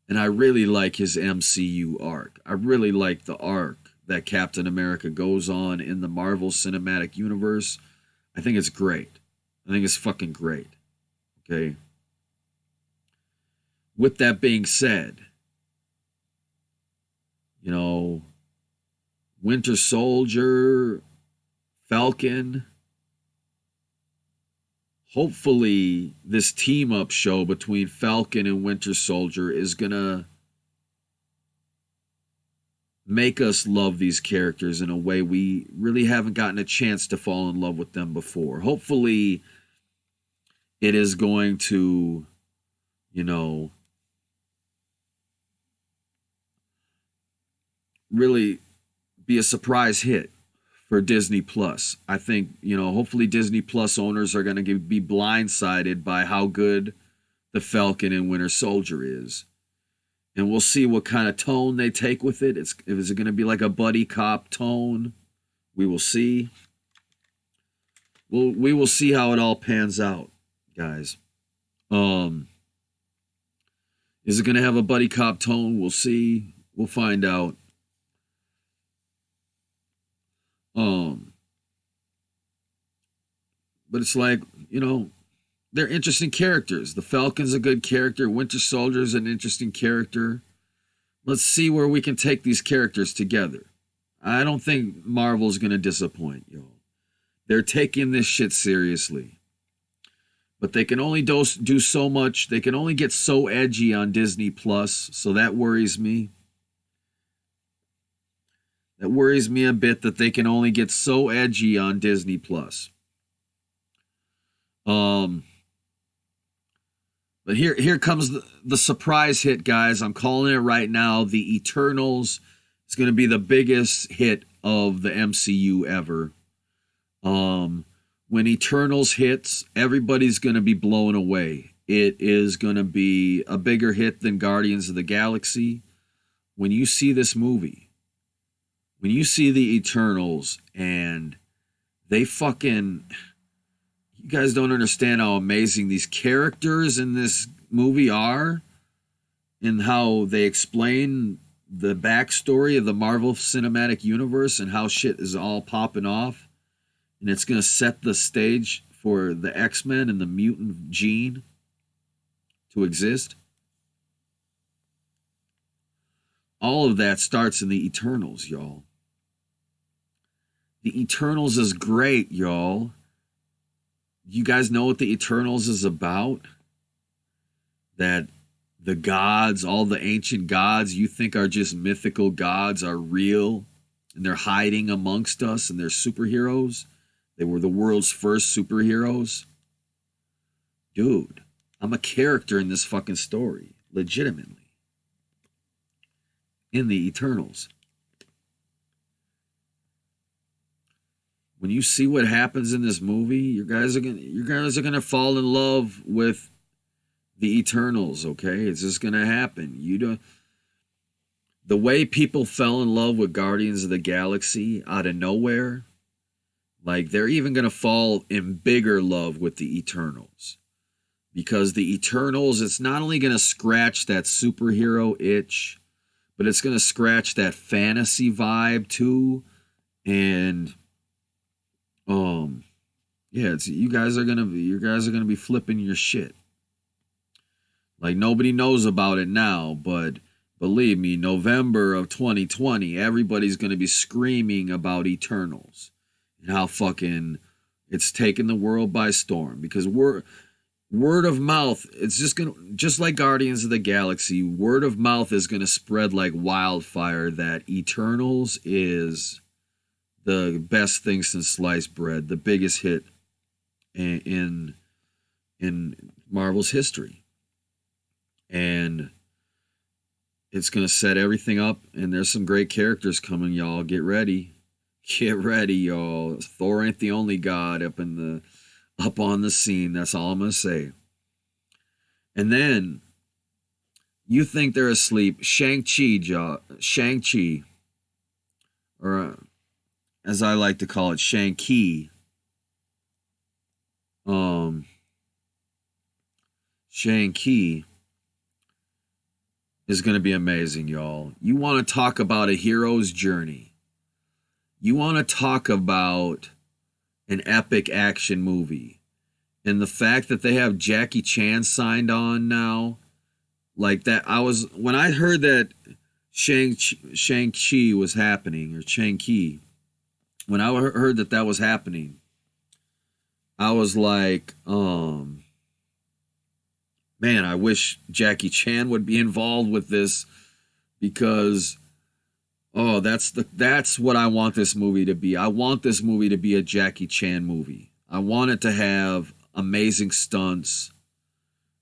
Speaker 2: And I really like his MCU arc. I really like the arc that Captain America goes on in the Marvel Cinematic Universe. I think it's great. I think it's fucking great. Okay? With that being said, you know, Winter Soldier, Falcon, hopefully this team-up show between Falcon and Winter Soldier is going to make us love these characters in a way we really haven't gotten a chance to fall in love with them before. Hopefully it is going to, you know, really be a surprise hit for Disney Plus. I think, hopefully Disney Plus owners are going to be blindsided by how good the Falcon and Winter Soldier is. And we'll see what kind of tone they take with it. Is it going to be like a buddy cop tone? We will see. We will see how it all pans out, guys. Is it going to have a buddy cop tone? We'll see. We'll find out. But it's like, they're interesting characters. The Falcon's a good character. Winter Soldier's an interesting character. Let's see where we can take these characters together. I don't think Marvel's going to disappoint, y'all. They're taking this shit seriously. But they can only do so much. They can only get so edgy on Disney Plus, so that worries me. That worries me a bit that they can only get so edgy on Disney Plus. But here comes the surprise hit, guys. I'm calling it right now. The Eternals is going to be the biggest hit of the MCU ever. When Eternals hits, everybody's going to be blown away. It is going to be a bigger hit than Guardians of the Galaxy. When you see this movie, when you see the Eternals and they fucking... You guys don't understand how amazing these characters in this movie are and how they explain the backstory of the Marvel Cinematic Universe and how shit is all popping off. And it's going to set the stage for the X-Men and the mutant gene to exist. All of that starts in the Eternals, y'all. The Eternals is great, y'all. You guys know what the Eternals is about? That the gods, all the ancient gods you think are just mythical gods are real and they're hiding amongst us and they're superheroes. They were the world's first superheroes. Dude, I'm a character in this fucking story, legitimately. In the Eternals. When you see what happens in this movie, you guys are gonna fall in love with the Eternals, okay? It's just gonna happen. The way people fell in love with Guardians of the Galaxy out of nowhere, like they're even gonna fall in bigger love with the Eternals. Because the Eternals, it's not only gonna scratch that superhero itch, but it's gonna scratch that fantasy vibe too. And you guys are gonna be flipping your shit. Like nobody knows about it now, but believe me, November of 2020, everybody's gonna be screaming about Eternals and how fucking it's taken the world by storm. Because word of mouth, it's just like Guardians of the Galaxy, word of mouth is gonna spread like wildfire that Eternals is the best thing since sliced bread, the biggest hit in Marvel's history. And it's going to set everything up, and there's some great characters coming, y'all. Get ready. Get ready, y'all. Thor ain't the only god up on the scene. That's all I'm going to say. And then you think they're asleep. Shang-Chi, or as I like to call it, Shang-Chi. Shang-Chi is going to be amazing, y'all. You want to talk about a hero's journey. You want to talk about an epic action movie. And the fact that they have Jackie Chan signed on now, like that, when I heard that Shang-Chi was happening, or Shang-Chi, when I heard that was happening, I was like, man, I wish Jackie Chan would be involved with this, because that's what I want this movie to be. I want this movie to be a Jackie Chan movie. I want it to have amazing stunts,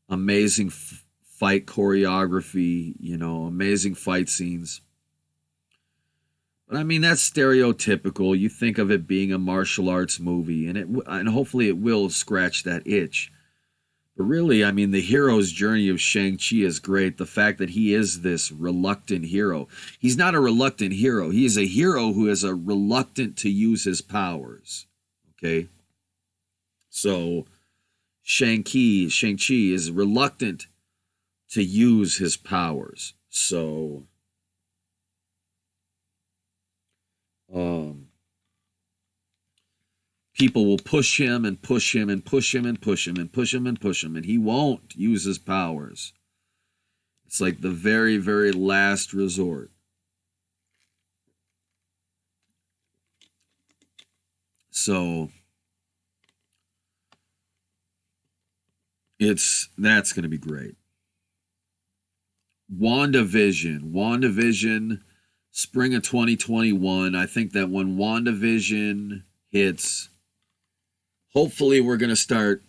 Speaker 2: amazing fight choreography, amazing fight scenes. But I mean, that's stereotypical. You think of it being a martial arts movie, and hopefully it will scratch that itch. But really, I mean, the hero's journey of Shang-Chi is great. The fact that he is this reluctant hero. He's not a reluctant hero. He is a hero who is a reluctant to use his powers. Okay? So Shang-Chi is reluctant to use his powers. So people will push him and push him and push him and push him and push him and push him, and he won't use his powers. It's like the very, very last resort. So that's going to be great. WandaVision, spring of 2021. I think that when WandaVision hits, hopefully we're going to start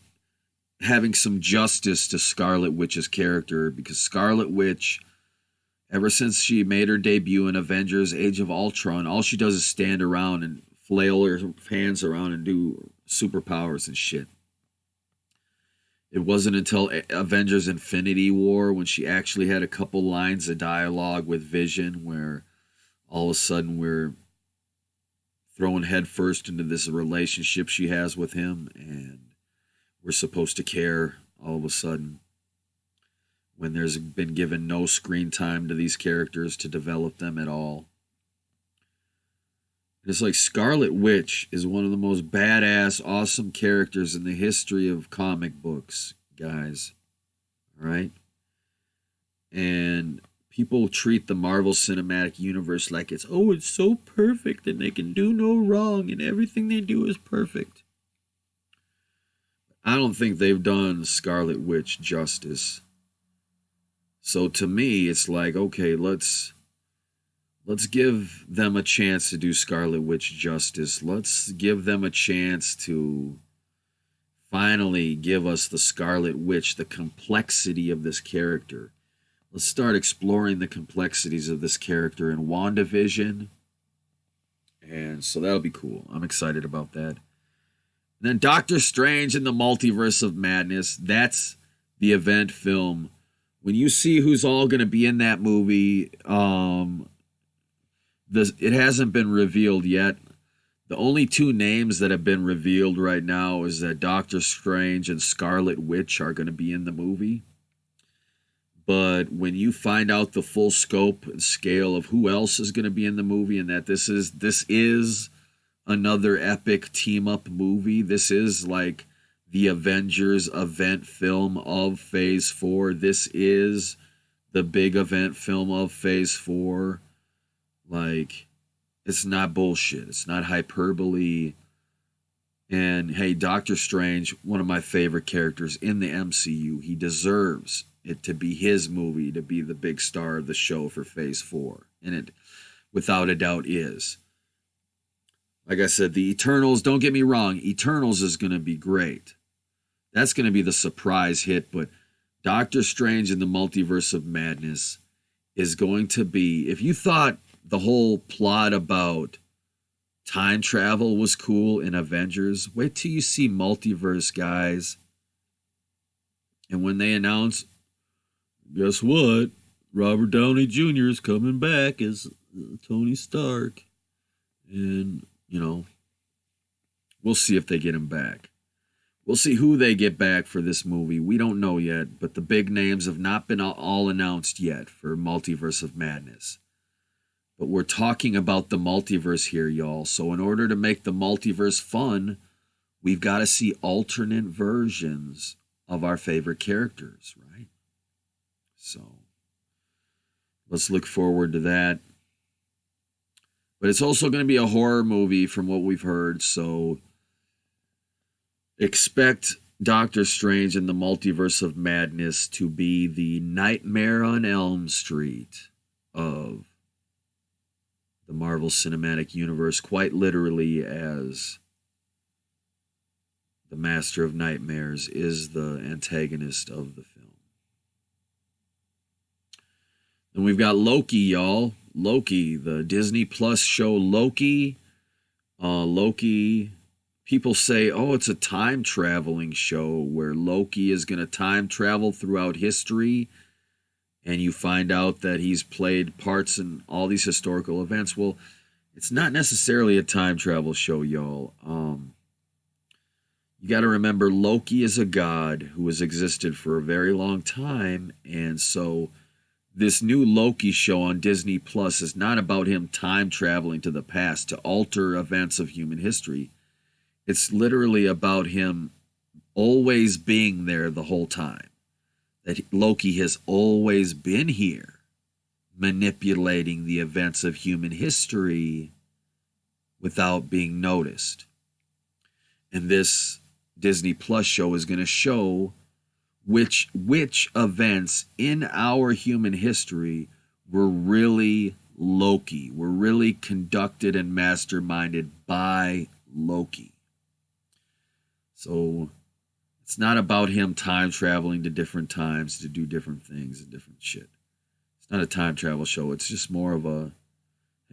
Speaker 2: having some justice to Scarlet Witch's character, because Scarlet Witch, ever since she made her debut in Avengers Age of Ultron, all she does is stand around and flail her hands around and do superpowers and shit. It wasn't until Avengers Infinity War when she actually had a couple lines of dialogue with Vision where all of a sudden we're thrown headfirst into this relationship she has with him, and we're supposed to care all of a sudden when there's been given no screen time to these characters to develop them at all. It's like Scarlet Witch is one of the most badass, awesome characters in the history of comic books, guys. All right? And people treat the Marvel Cinematic Universe like it's so perfect and they can do no wrong and everything they do is perfect. I don't think they've done Scarlet Witch justice. So to me, it's like, okay, let's give them a chance to do Scarlet Witch justice. Let's give them a chance to finally give us the Scarlet Witch, the complexity of this character. Let's start exploring the complexities of this character in WandaVision. And so that'll be cool. I'm excited about that. And then Doctor Strange in the Multiverse of Madness. That's the event film. When you see who's all going to be in that movie, it hasn't been revealed yet. The only two names that have been revealed right now is that Doctor Strange and Scarlet Witch are going to be in the movie. But when you find out the full scope and scale of who else is going to be in the movie, and that this is another epic team-up movie, this is like the Avengers event film of Phase 4. This is the big event film of Phase 4. Like, it's not bullshit. It's not hyperbole. And hey, Doctor Strange, one of my favorite characters in the MCU. He deserves it to be his movie, to be the big star of the show for Phase 4. And it, without a doubt, is. Like I said, the Eternals, don't get me wrong, Eternals is going to be great. That's going to be the surprise hit, but Doctor Strange in the Multiverse of Madness is going to be, if you thought the whole plot about time travel was cool in Avengers, wait till you see Multiverse, guys. And when they announce, guess what? Robert Downey Jr. is coming back as Tony Stark. And, you know, we'll see if they get him back. We'll see who they get back for this movie. We don't know yet, but the big names have not been all announced yet for Multiverse of Madness. But we're talking about the multiverse here, y'all. So in order to make the multiverse fun, we've got to see alternate versions of our favorite characters, right? So let's look forward to that. But it's also going to be a horror movie from what we've heard. So expect Doctor Strange in the Multiverse of Madness to be the Nightmare on Elm Street of the Marvel Cinematic Universe, quite literally, as the Master of Nightmares is the antagonist of the film. Then we've got Loki, y'all. Loki, the Disney Plus show Loki. Loki, people say, oh, it's a time traveling show where Loki is going to time travel throughout history, and you find out that he's played parts in all these historical events. Well, it's not necessarily a time travel show, y'all. You got to remember, Loki is a god who has existed for a very long time, and so this new Loki show on Disney Plus is not about him time traveling to the past to alter events of human history. It's literally about him always being there the whole time. That Loki has always been here, manipulating the events of human history without being noticed. And this Disney Plus show is going to show which events in our human history were really Loki, were really conducted and masterminded by Loki. So it's not about him time traveling to different times to do different things and different shit. It's not a time travel show. It's just more of a,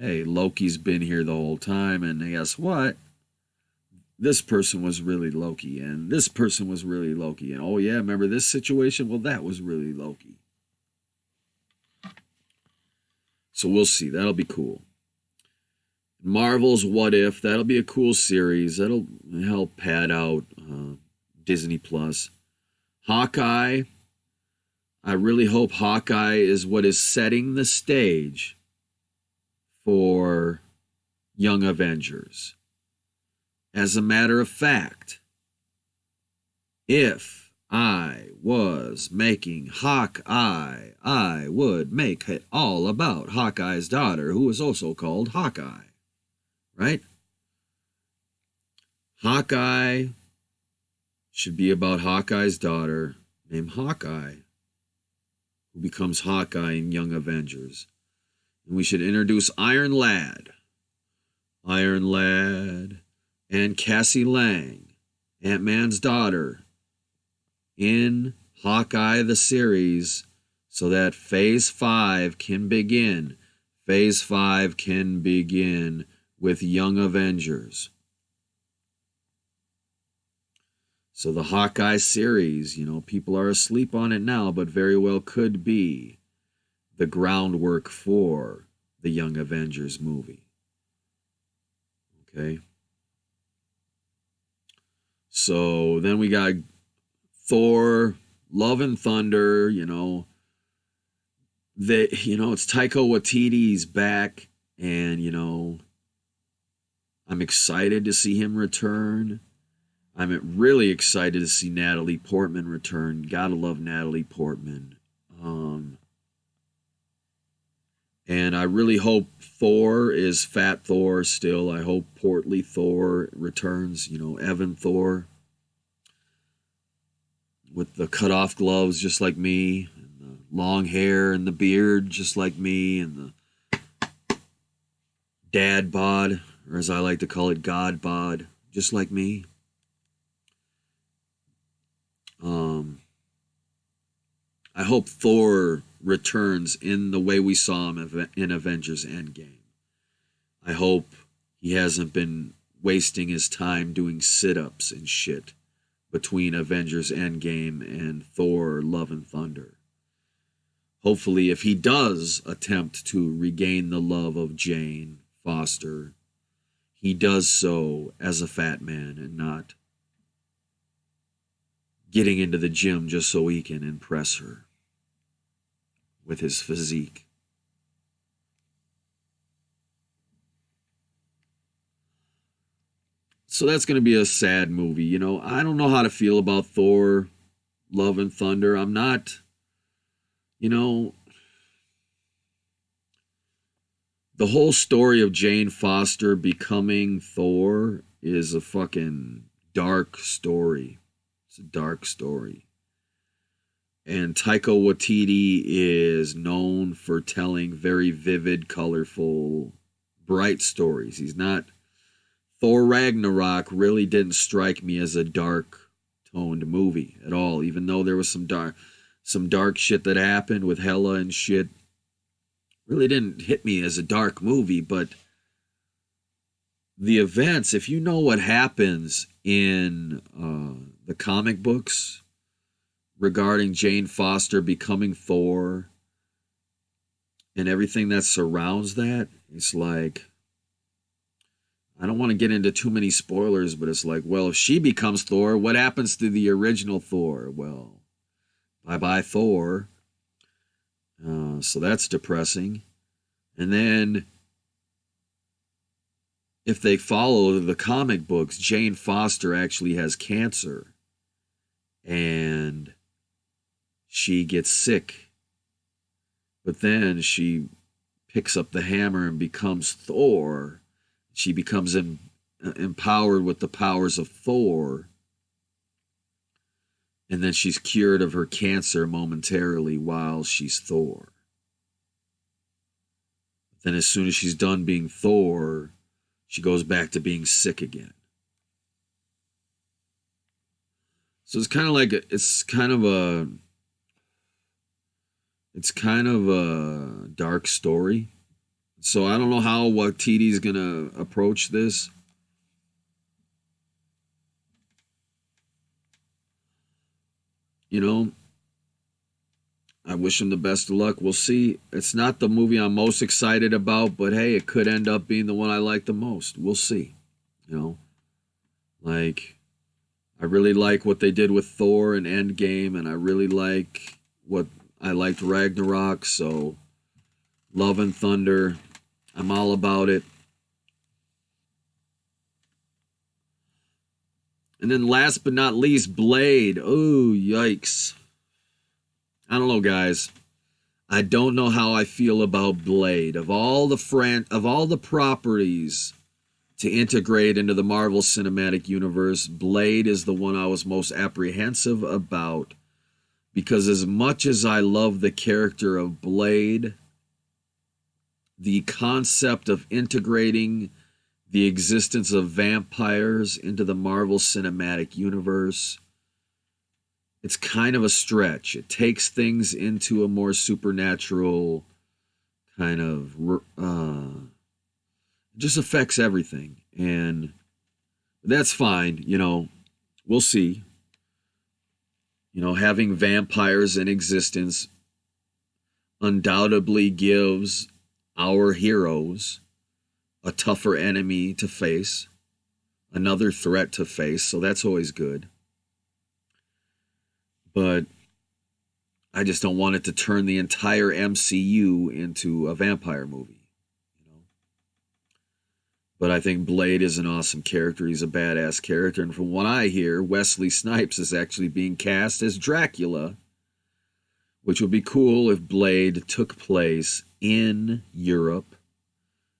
Speaker 2: hey, Loki's been here the whole time, and guess what? This person was really Loki, and this person was really Loki, and oh yeah, remember this situation? Well, that was really Loki. So we'll see. That'll be cool. Marvel's What If, that'll be a cool series. That'll help pad out Disney Plus. Hawkeye, I really hope Hawkeye is what is setting the stage for Young Avengers. As a matter of fact, if I was making Hawkeye, I would make it all about Hawkeye's daughter, who is also called Hawkeye. Right? Hawkeye should be about Hawkeye's daughter named Hawkeye, who becomes Hawkeye in Young Avengers. And we should introduce Iron Lad. Iron Lad and Cassie Lang, Ant-Man's daughter, in Hawkeye the series, so that Phase 5 can begin. Phase 5 can begin with Young Avengers. So the Hawkeye series, people are asleep on it now, but very well could be the groundwork for the Young Avengers movie. Okay? So then we got Thor, Love and Thunder, it's Taika Waititi's back, and, I'm excited to see him return. I'm really excited to see Natalie Portman return. Gotta love Natalie Portman. And I really hope Thor is Fat Thor still. I hope Portly Thor returns, Evan Thor with the cut-off gloves just like me, and the long hair and the beard just like me, and the dad bod, or as I like to call it, God bod, just like me. I hope Thor returns in the way we saw him in Avengers Endgame. I hope he hasn't been wasting his time doing sit-ups and shit between Avengers Endgame and Thor Love and Thunder. Hopefully, if he does attempt to regain the love of Jane Foster, he does so as a fat man and not getting into the gym just so he can impress her with his physique. So that's going to be a sad movie. I don't know how to feel about Thor, Love and Thunder. I'm not, the whole story of Jane Foster becoming Thor is a fucking dark story. It's a dark story. And Taika Waititi is known for telling very vivid, colorful, bright stories. He's not... Thor Ragnarok really didn't strike me as a dark-toned movie at all, even though there was some dark shit that happened with Hela and shit. really didn't hit me as a dark movie, but the events, if you know what happens in the comic books regarding Jane Foster becoming Thor and everything that surrounds that, it's like, I don't want to get into too many spoilers, but it's like, well, if she becomes Thor, what happens to the original Thor? Well, bye-bye Thor. So that's depressing. And then if they follow the comic books, Jane Foster actually has cancer and she gets sick. But then she picks up the hammer and becomes Thor. She becomes empowered with the powers of Thor. And then she's cured of her cancer momentarily while she's Thor. Then as soon as she's done being Thor, she goes back to being sick again. So it's kind of a dark story. So I don't know how Waititi's gonna approach this. You know, I wish him the best of luck. We'll see. It's not the movie I'm most excited about, but hey, it could end up being the one I like the most. We'll see. You know, like, I really like what they did with Thor and Endgame, and I really like what I liked Ragnarok. So, Love and Thunder, I'm all about it. And then last but not least, Blade. Oh, yikes. I don't know, guys. I don't know how I feel about Blade. Of all the properties to integrate into the Marvel Cinematic Universe, Blade is the one I was most apprehensive about, because as much as I love the character of Blade, the concept of integrating the existence of vampires into the Marvel Cinematic Universe, it's kind of a stretch. It takes things into a more supernatural kind of, it just affects everything. And that's fine, you know, we'll see. You know, having vampires in existence undoubtedly gives our heroes a tougher enemy to face, another threat to face, so that's always good. But I just don't want it to turn the entire MCU into a vampire movie, you know. But I think Blade is an awesome character. He's a badass character, and from what I hear, Wesley Snipes is actually being cast as Dracula, which would be cool if Blade took place in Europe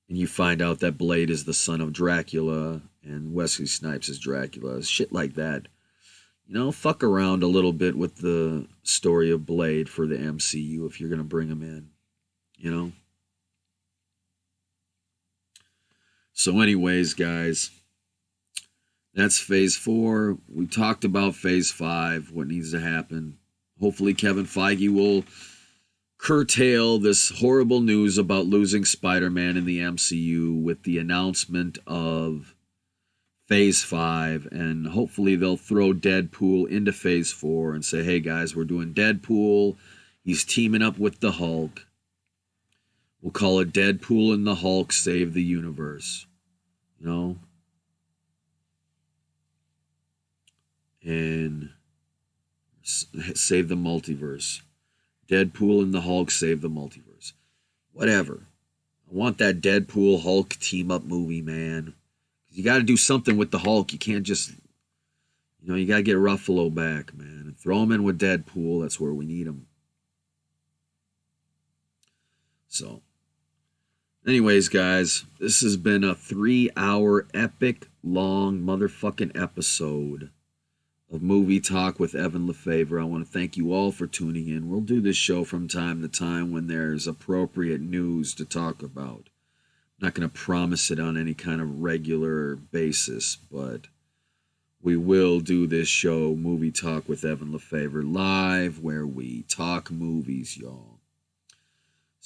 Speaker 2: and you find out that Blade is the son of Dracula and Wesley Snipes is Dracula. Shit like that. You know, fuck around a little bit with the story of Blade for the MCU if you're going to bring him in, you know? So anyways, guys, that's Phase 4. We talked about Phase 5, what needs to happen. Hopefully Kevin Feige will curtail this horrible news about losing Spider-Man in the MCU with the announcement of Phase 5, and hopefully they'll throw Deadpool into Phase 4 and say, hey guys, we're doing Deadpool. He's teaming up with the Hulk. We'll call it Deadpool and the Hulk Save the Universe. You know? And save the multiverse. Deadpool and the Hulk Save the Multiverse. Whatever. I want that Deadpool Hulk team up movie, man. You got to do something with the Hulk. You can't just, you know, you got to get Ruffalo back, man. And throw him in with Deadpool. That's where we need him. So, anyways, guys, this has been a 3-hour epic long motherfucking episode of Movie Talk with Evan Lefavor. I want to thank you all for tuning in. We'll do this show from time to time when there's appropriate news to talk about. I'm not going to promise it on any kind of regular basis, but we will do this show, Movie Talk with Evan Lefavor, live, where we talk movies, y'all.